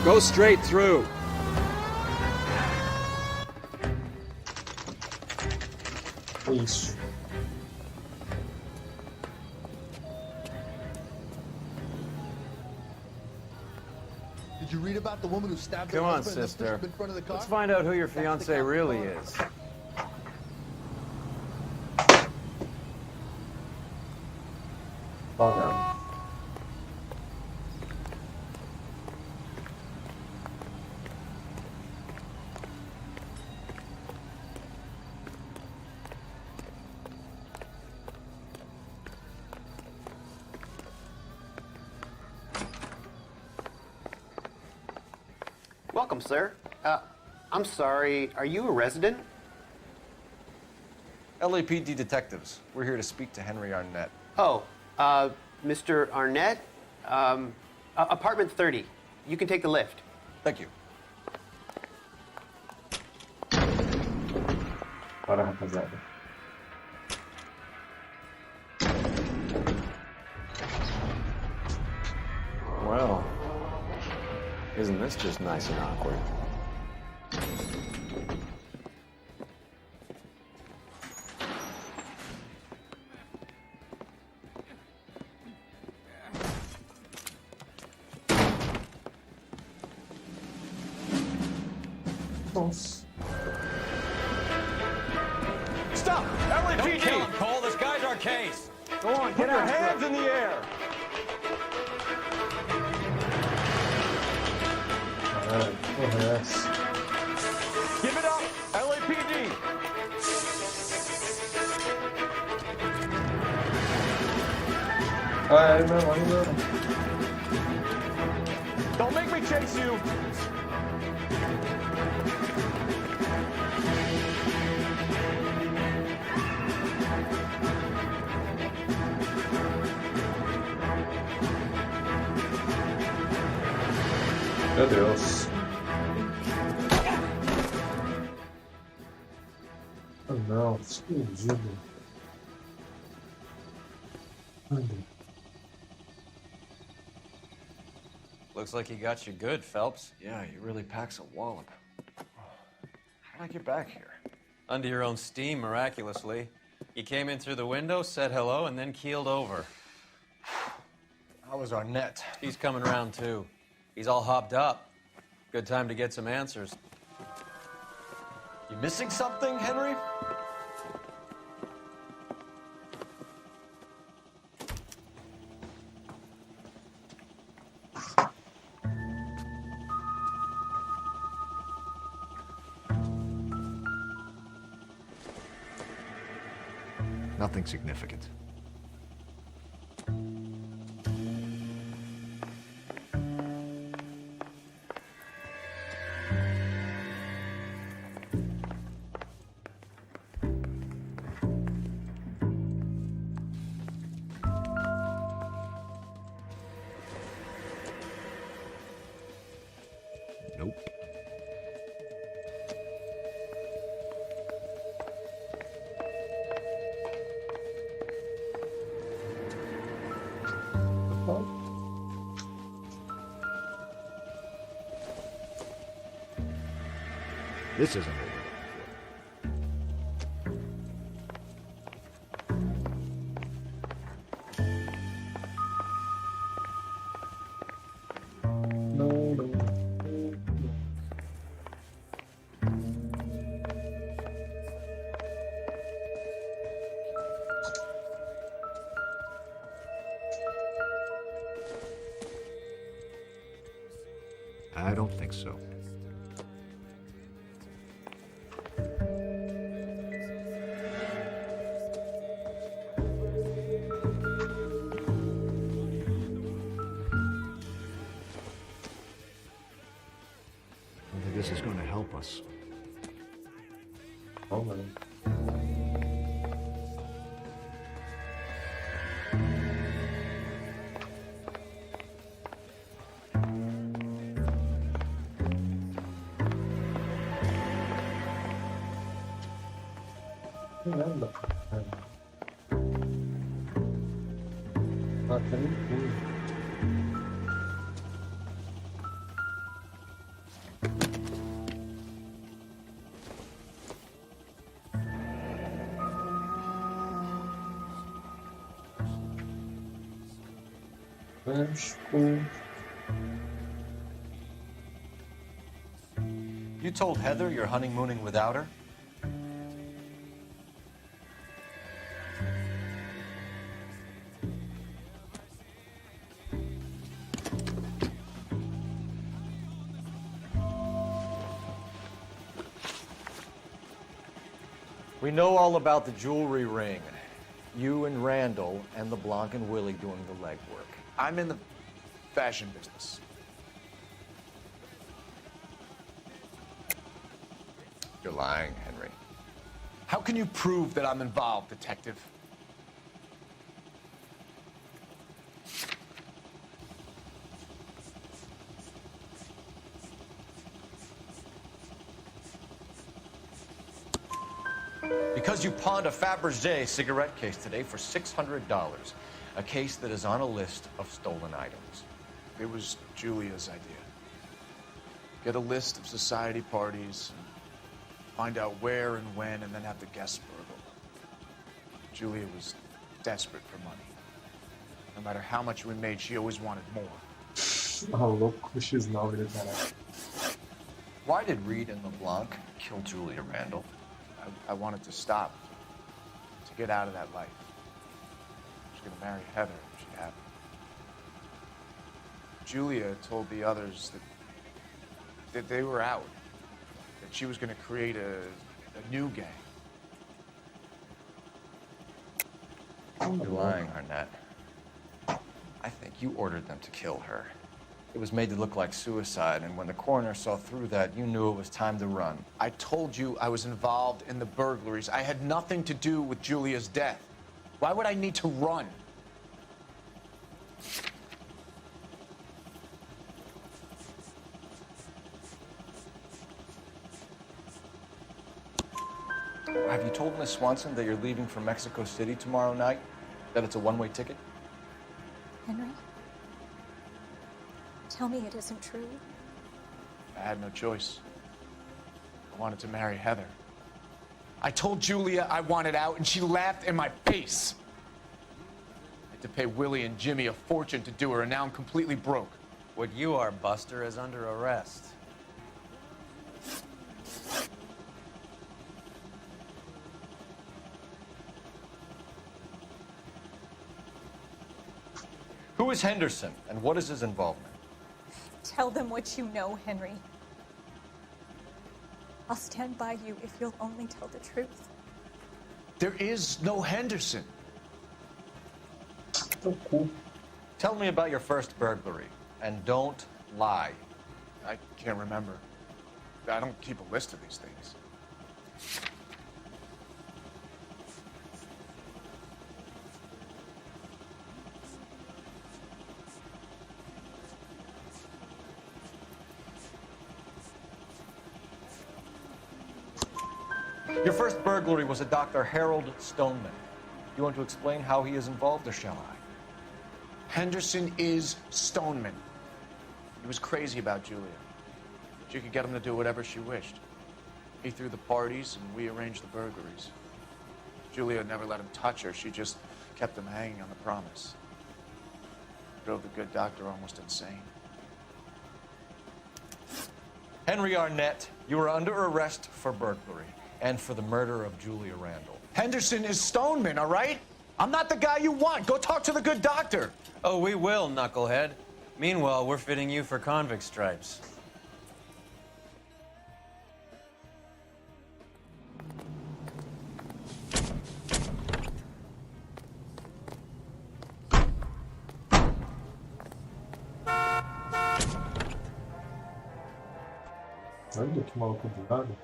Go straight through. Isso. Did you read about the woman who stabbed Come her on, husband and sister. in front of the car? Let's find out who your fiance really is. Bom, Welcome, sir. I'm sorry, are you a resident? LAPD detectives. We're here to speak to Henry Arnett. Oh, Mr. Arnett? Apartment 30. You can take the lift. Thank you. Bora, rapaziada. Well, isn't this just nice and awkward? Nossa. Stop! LAPD! Don't Cole. This guy's our case. Go on, Put your hands in the air. Caralho, que porra é essa? Give it up, LAPD. Aí mesmo. Don't make me chase you. Meu Deus. Oh não, escondido. Looks like he got you good, Phelps. Yeah, he really packs a wallop. How'd I get back here? Under your own steam, miraculously. You came in through the window, said hello, and then keeled over. How was Arnett? He's coming around, too. He's all hopped up. Good time to get some answers. You missing something, Henry? Nothing significant. Nope. This isn't what we're looking for. I don't think so. I don't think this is going to help us. Oh, man. Caramba. Ah, tá limpinho. You told Heather you're honeymooning without her? We know all about the jewelry ring. You and Randall and LeBlanc and Willie doing the legwork. I'm in the fashion business. You're lying, Henry. How can you prove that I'm involved, Detective? Because you pawned a Fabergé cigarette case today for $600. A case that is on a list of stolen items. It was Julia's idea. Get a list of society parties, find out where and when, and then have the guests burgle. Julia was desperate for money. No matter how much we made, she always wanted more. Oh, louco, X9 do caralho. Why did Reed and LeBlanc kill Julia Randall? I wanted to stop, to get out of that life. I was gonna marry Heather if she'd have me. Julia told the others that they were out, that she was gonna create a new gang. You're lying, Arnett. I think you ordered them to kill her. It was made to look like suicide, and when the coroner saw through that, you knew it was time to run. I told you I was involved in the burglaries. I had nothing to do with Julia's death. Why would I need to run? Have you told Miss Swanson that you're leaving for Mexico City tomorrow night? That it's a one-way ticket? Henry? Tell me it isn't true. I had no choice. I wanted to marry Heather. I told Julia I wanted out, and she laughed in my face. I had to pay Willie and Jimmy a fortune to do her, and now I'm completely broke. What you are, Buster, is under arrest. Who is Henderson, and what is his involvement? Tell them what you know, Henry. I'll stand by you if you'll only tell the truth. There is no Henderson. Tell me about your first burglary, and don't lie. I can't remember. I don't keep a list of these things. Your first burglary was a Dr. Harold Stoneman. You want to explain how he is involved, or shall I? Henderson is Stoneman. He was crazy about Julia. She could get him to do whatever she wished. He threw the parties, and we arranged the burglaries. Julia never let him touch her. She just kept him hanging on the promise. Drove the good doctor almost insane. Henry Arnett, you are under arrest for burglary and for the murder of Julia Randall. Henderson is Stoneman, all right? I'm not the guy you want. Go talk to the good doctor. Oh, we will, knucklehead. Meanwhile, we're fitting you for convict stripes. Olha que maluco do lado.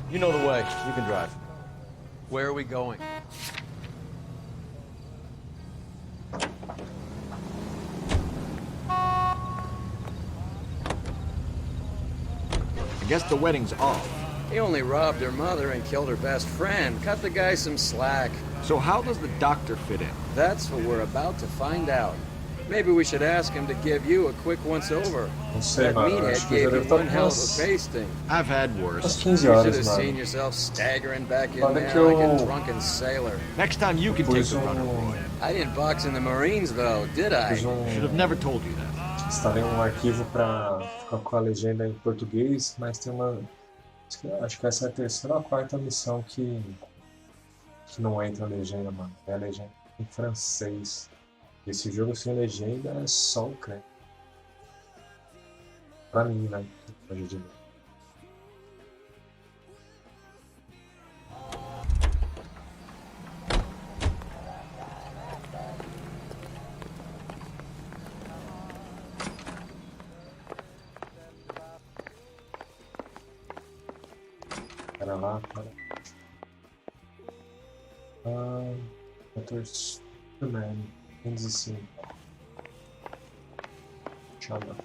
You know the way. You can drive. Where are we going? I guess the wedding's off. He only robbed her mother and killed her best friend. Cut the guy some slack. So how does the doctor fit in? That's what we're about to find out. Maybe we should ask him to give you a quick once-over. That meathead gave you one hell of a pasting. I've had worse. You should have seen yourself staggering back in there like a drunken sailor. Next time you can take the runner, Roy. I didn't box in the Marines, though, did I? Should have never told you that. Instalei arquivo para ficar com a legenda em português, mas tem uma... Acho que essa é a terceira ou a quarta missão que não entra a legenda, mano. É a legenda em francês. Esse jogo sem legenda é só o crédito. Pra mim, né? Pera lá, pera. Dr. Superman. 15. Chama.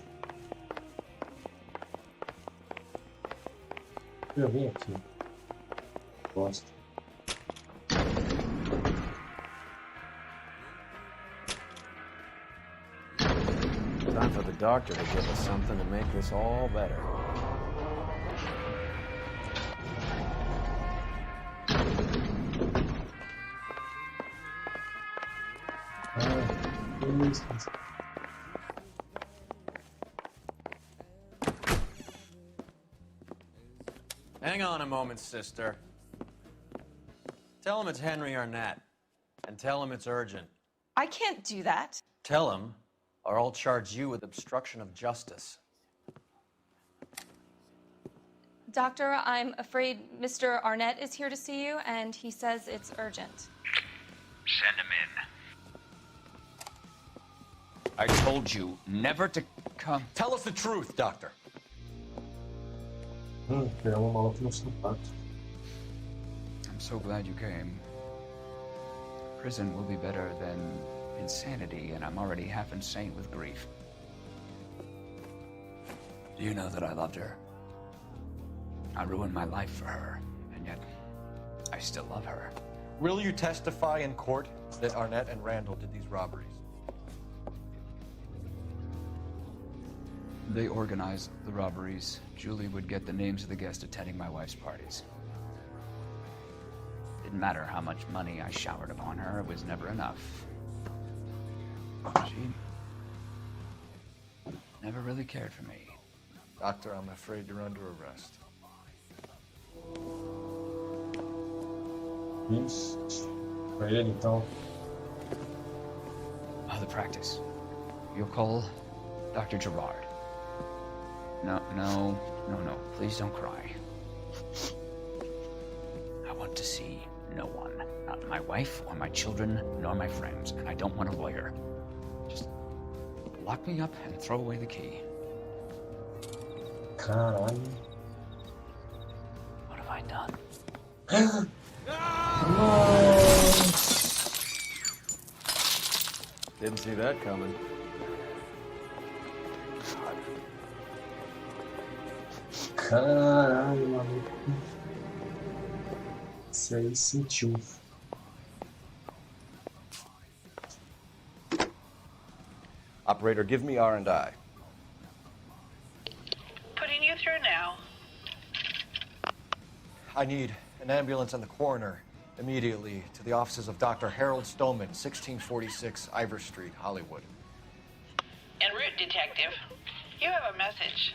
Eu vim aqui. Gosto. Time for the doctor to give us something to make this all better. Hang on a moment, sister. Tell him it's Henry Arnett, and tell him it's urgent. I can't do that. Tell him, or I'll charge you with obstruction of justice. Doctor, I'm afraid Mr. Arnett is here to see you, and he says it's urgent. Send him in. I told you never to come. Tell us the truth, Doctor. Criou maluco no sapato. I'm so glad you came. Prison will be better than insanity, and I'm already half insane with grief. You know that I loved her. I ruined my life for her, and yet I still love her. Will you testify in court that Arnett and Randall did these robberies? They organized the robberies. Julie would get the names of the guests attending my wife's parties. Didn't matter how much money I showered upon her, it was never enough. She never really cared for me. Doctor, I'm afraid you're under arrest. Isso. Pra ele, então. The practice. You'll call Dr. Gerard. No. Please don't cry. I want to see no one. Not my wife or my children, nor my friends. And I don't want a lawyer. Just lock me up and throw away the key. Caralho. What have I done? Didn't see that coming. Caralho, maluco. Isso aí sentiu. Operator, give me R&I. Putting you through now. I need an ambulance and the coroner immediately to the offices of Dr. Harold Stoneman, 1646 Ivor Street, Hollywood. En route, Detective. You have a message.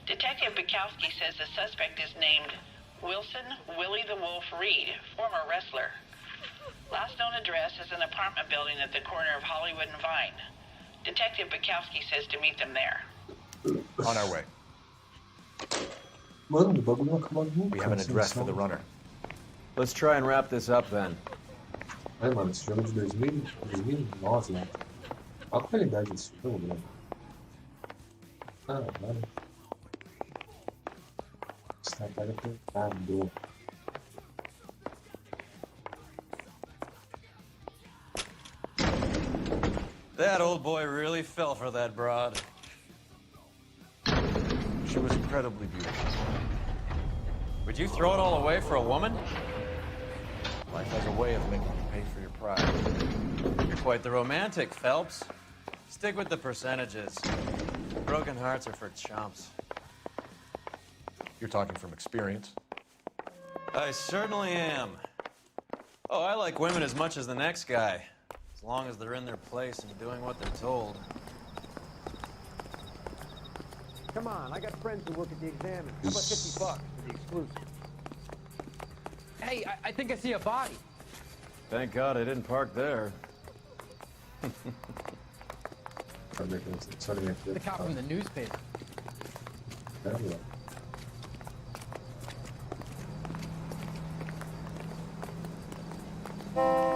Detective Bukowski says the suspect is named Wilson Willie the Wolf Reed, former wrestler. Last known address is an apartment building at the corner of Hollywood and Vine. Detective Bukowski says to meet them there. On our way. Mano, o bagulho não acabou nunca. We have an address for the runner. Let's try and wrap this up then. Ai, mano, esse jogo é de 2009, né? Olha a qualidade desse jogo, né? Caralho. Esse trabalho é pesado. That old boy really fell for that broad. She was incredibly beautiful. Would you throw it all away for a woman? Life has a way of making you pay for your pride. You're quite the romantic, Phelps. Stick with the percentages. Broken hearts are for chumps. You're talking from experience. I certainly am. Oh, I like women as much as the next guy. As long as they're in their place and doing what they're told. Come on, I got friends who work at the Examiner. How about $50 for the exclusive? Hey, I think I see a body. Thank God I didn't park there. The cop from the newspaper.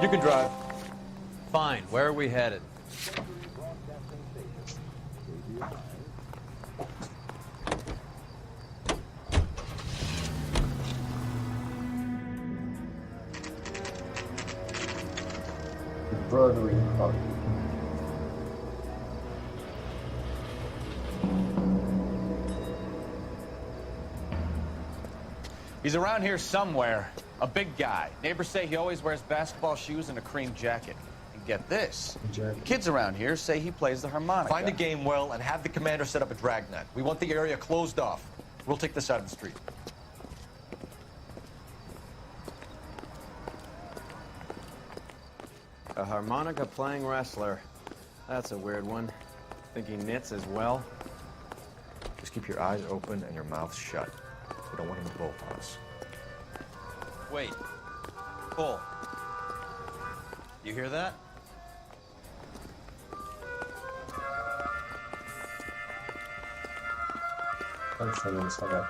You can drive. Fine. Where are we headed? Broadway Park. He's around here somewhere. A big guy. Neighbors say he always wears basketball shoes and a cream jacket. And get this. Kids around here say he plays the harmonica. Find the game well and have the commander set up a dragnet. We want the area closed off. We'll take this out of the street. A harmonica playing wrestler. That's a weird one. Think he knits as well? Just keep your eyes open and your mouth shut. We don't want him to bolt on us. Wait. Pull. You hear that? I'm sure that's how that.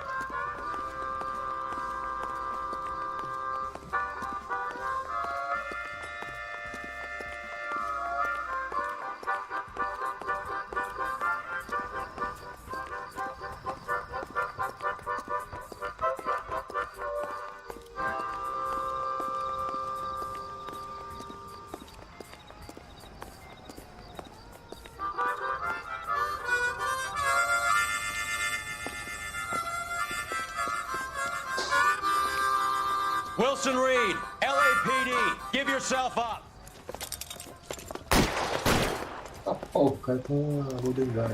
Wilson Reed, LAPD, give yourself up. Ah, pô, o cara tem uma Golden Gun.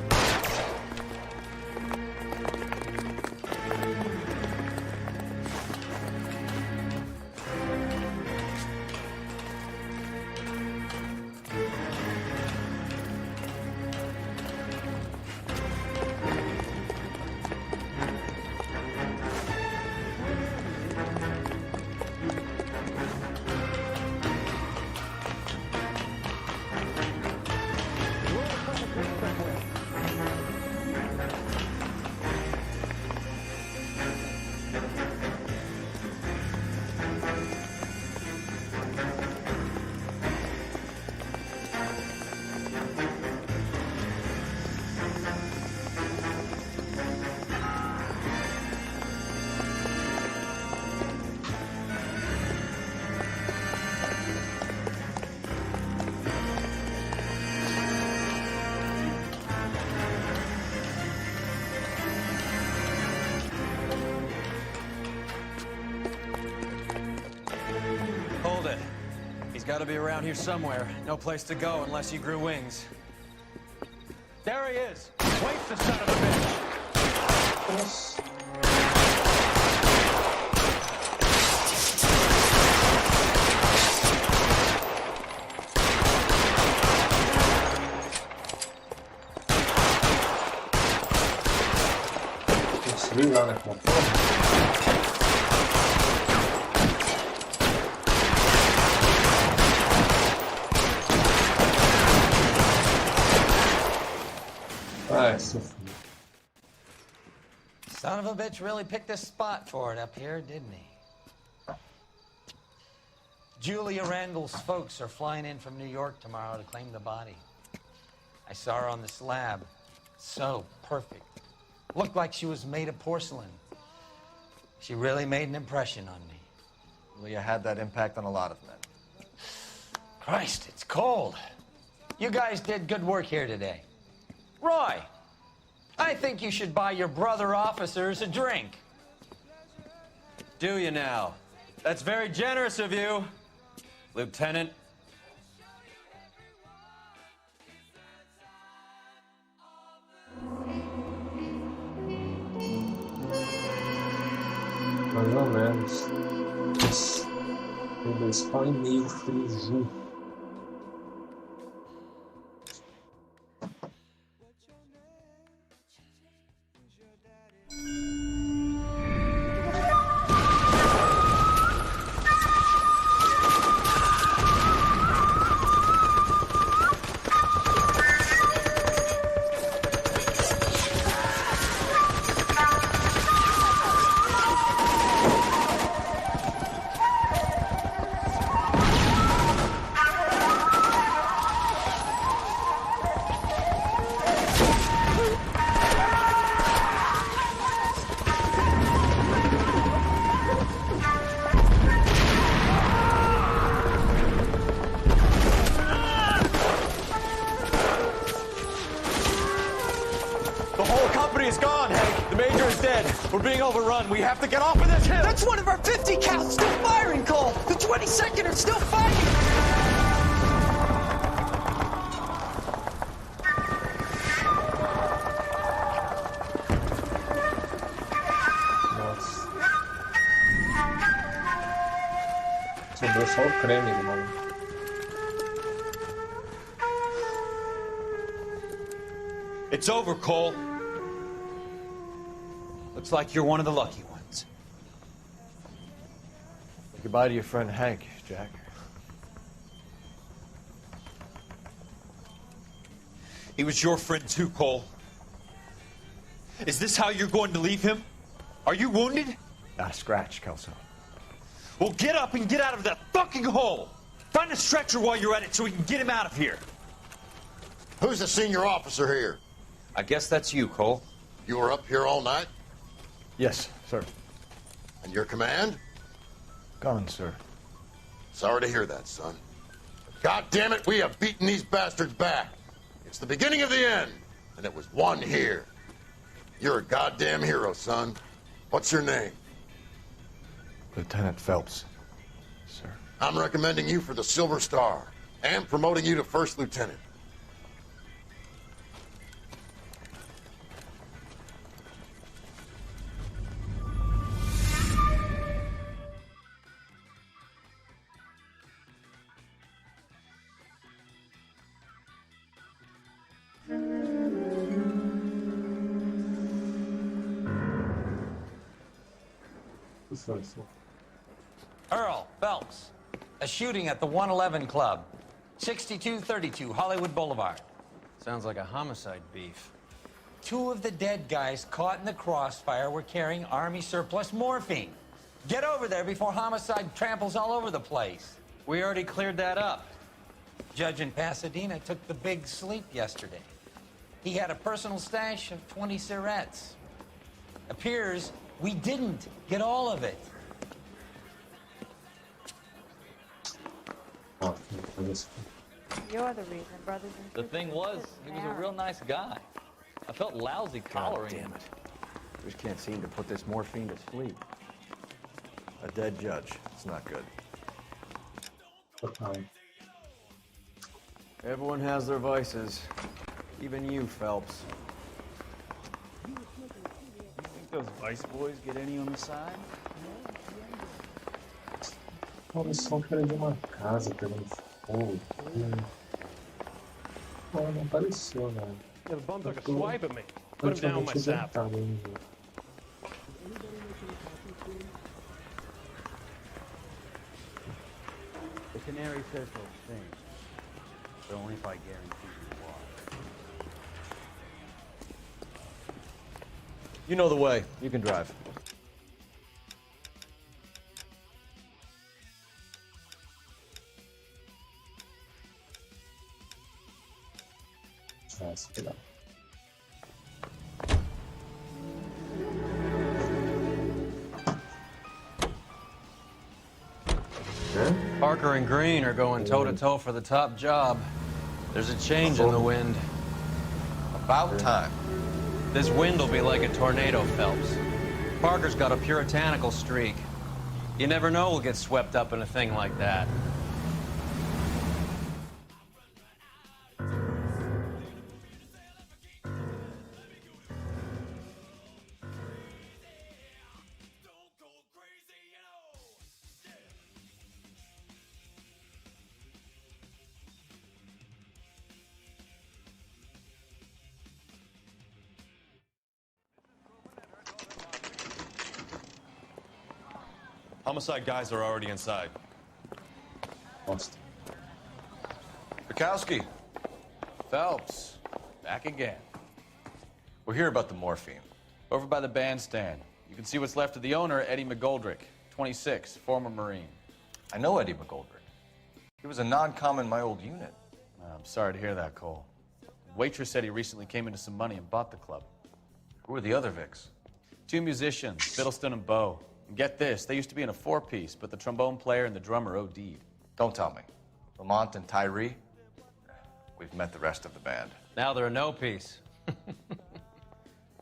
Hold it. He's got to be around here somewhere. No place to go unless he grew wings. There he is. Wait, the son of a bitch. Subir lá na plataforma. Son of a bitch really picked this spot for it up here, didn't he? Julia Randall's folks are flying in from New York tomorrow to claim the body. I saw her on the slab. So perfect. Looked like she was made of porcelain. She really made an impression on me. Julia had that impact on a lot of men. Christ, it's cold. You guys did good work here today. Roy, I think you should buy your brother officers a drink. Do you now? That's very generous of you, Lieutenant. Mais ou menos. Tem 2 pau e meio friju. We're being overrun. We have to get off of this hill. That's one of our 50 cals still firing, Cole. The 22nd are still fighting. Nossa. Sobrou só o creme, mano. It's over, Cole. Looks like you're one of the lucky ones. Goodbye to your friend Hank, Jack. He was your friend too, Cole. Is this how you're going to leave him? Are you wounded? Not a scratch, Kelso. Well, get up and get out of that fucking hole. Find a stretcher while you're at it so we can get him out of here. Who's the senior officer here? I guess that's you, Cole. You were up here all night? Yes, sir. And your command? Gone, sir. Sorry to hear that, son. God damn it, we have beaten these bastards back. It's the beginning of the end, and it was one here. You're a goddamn hero, son. What's your name? Lieutenant Phelps. I'm recommending you for the Silver Star and promoting you to First Lieutenant. Earl Phelps, a shooting at the 111 Club, 6232 Hollywood Boulevard. Sounds like a homicide beef. 2 of the dead guys caught in the crossfire were carrying Army surplus morphine. Get over there before homicide tramples all over the place. We already cleared that up. Judge in Pasadena took the big sleep yesterday. He had a personal stash of 20 cigarettes. Appears we didn't get all of it. You're the reason, brothers and The thing was, he was a real nice guy. I felt lousy collaring him. Just can't seem to put this morphine to sleep. A dead judge. It's not good. Everyone has their vices. Even you, Phelps. You think those vice boys get any on the side? Olha só um cara de uma casa pegando fogo. Pô, não apareceu, velho. Yeah, the bum took a swipe at me. Put him down myself. The canary says they'll sing, but only if I guarantee you why. You know the way. You can drive. Parker and Green are going toe-to-toe for the top job. There's a change in the wind. About time. This wind will be like a tornado, Phelps. Parker's got a puritanical streak. You never know we'll get swept up in a thing like that. Homicide guys are already inside. Bukowski. Phelps, back again. We're here about the morphine. Over by the bandstand. You can see what's left of the owner, Eddie McGoldrick, 26, former Marine. I know Eddie McGoldrick. He was a non-com in my old unit. I'm sorry to hear that, Cole. The waitress said he recently came into some money and bought the club. Who are the other Vics? 2 musicians, Fiddleston and Bo. And get this, they used to be in a 4-piece, but the trombone player and the drummer OD'd. Don't tell me. Lamont and Tyree? We've met the rest of the band. Now they're a no-piece. Do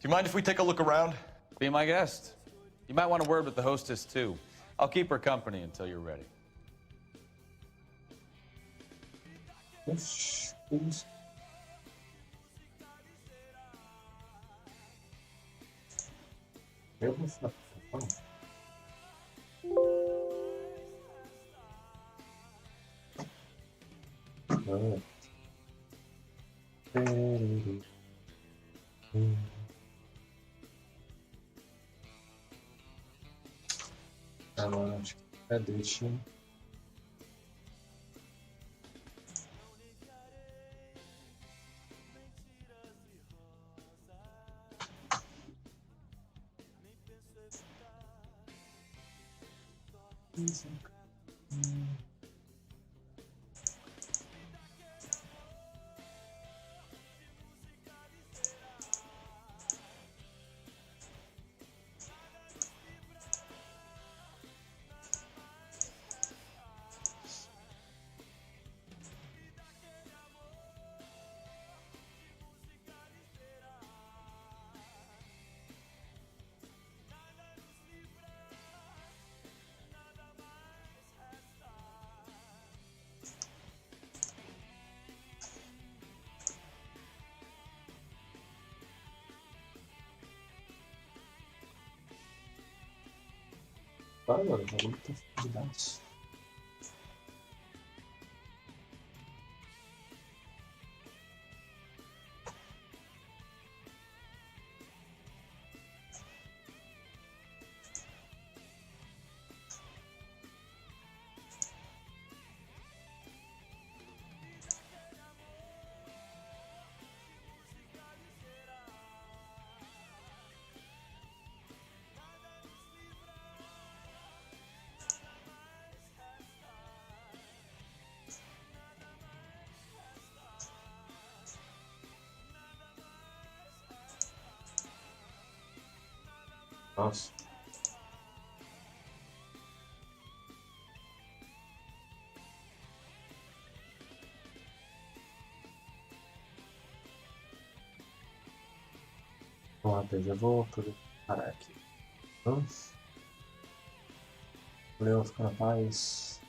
you mind if we take a look around? Be my guest. You might want a word with the hostess, too. I'll keep her company until you're ready. Agora acho que deixa. Para, mano, o bagulho tá fudidaço. Nossa. Bom, até já vou parar aqui. Valeu, fica na paz.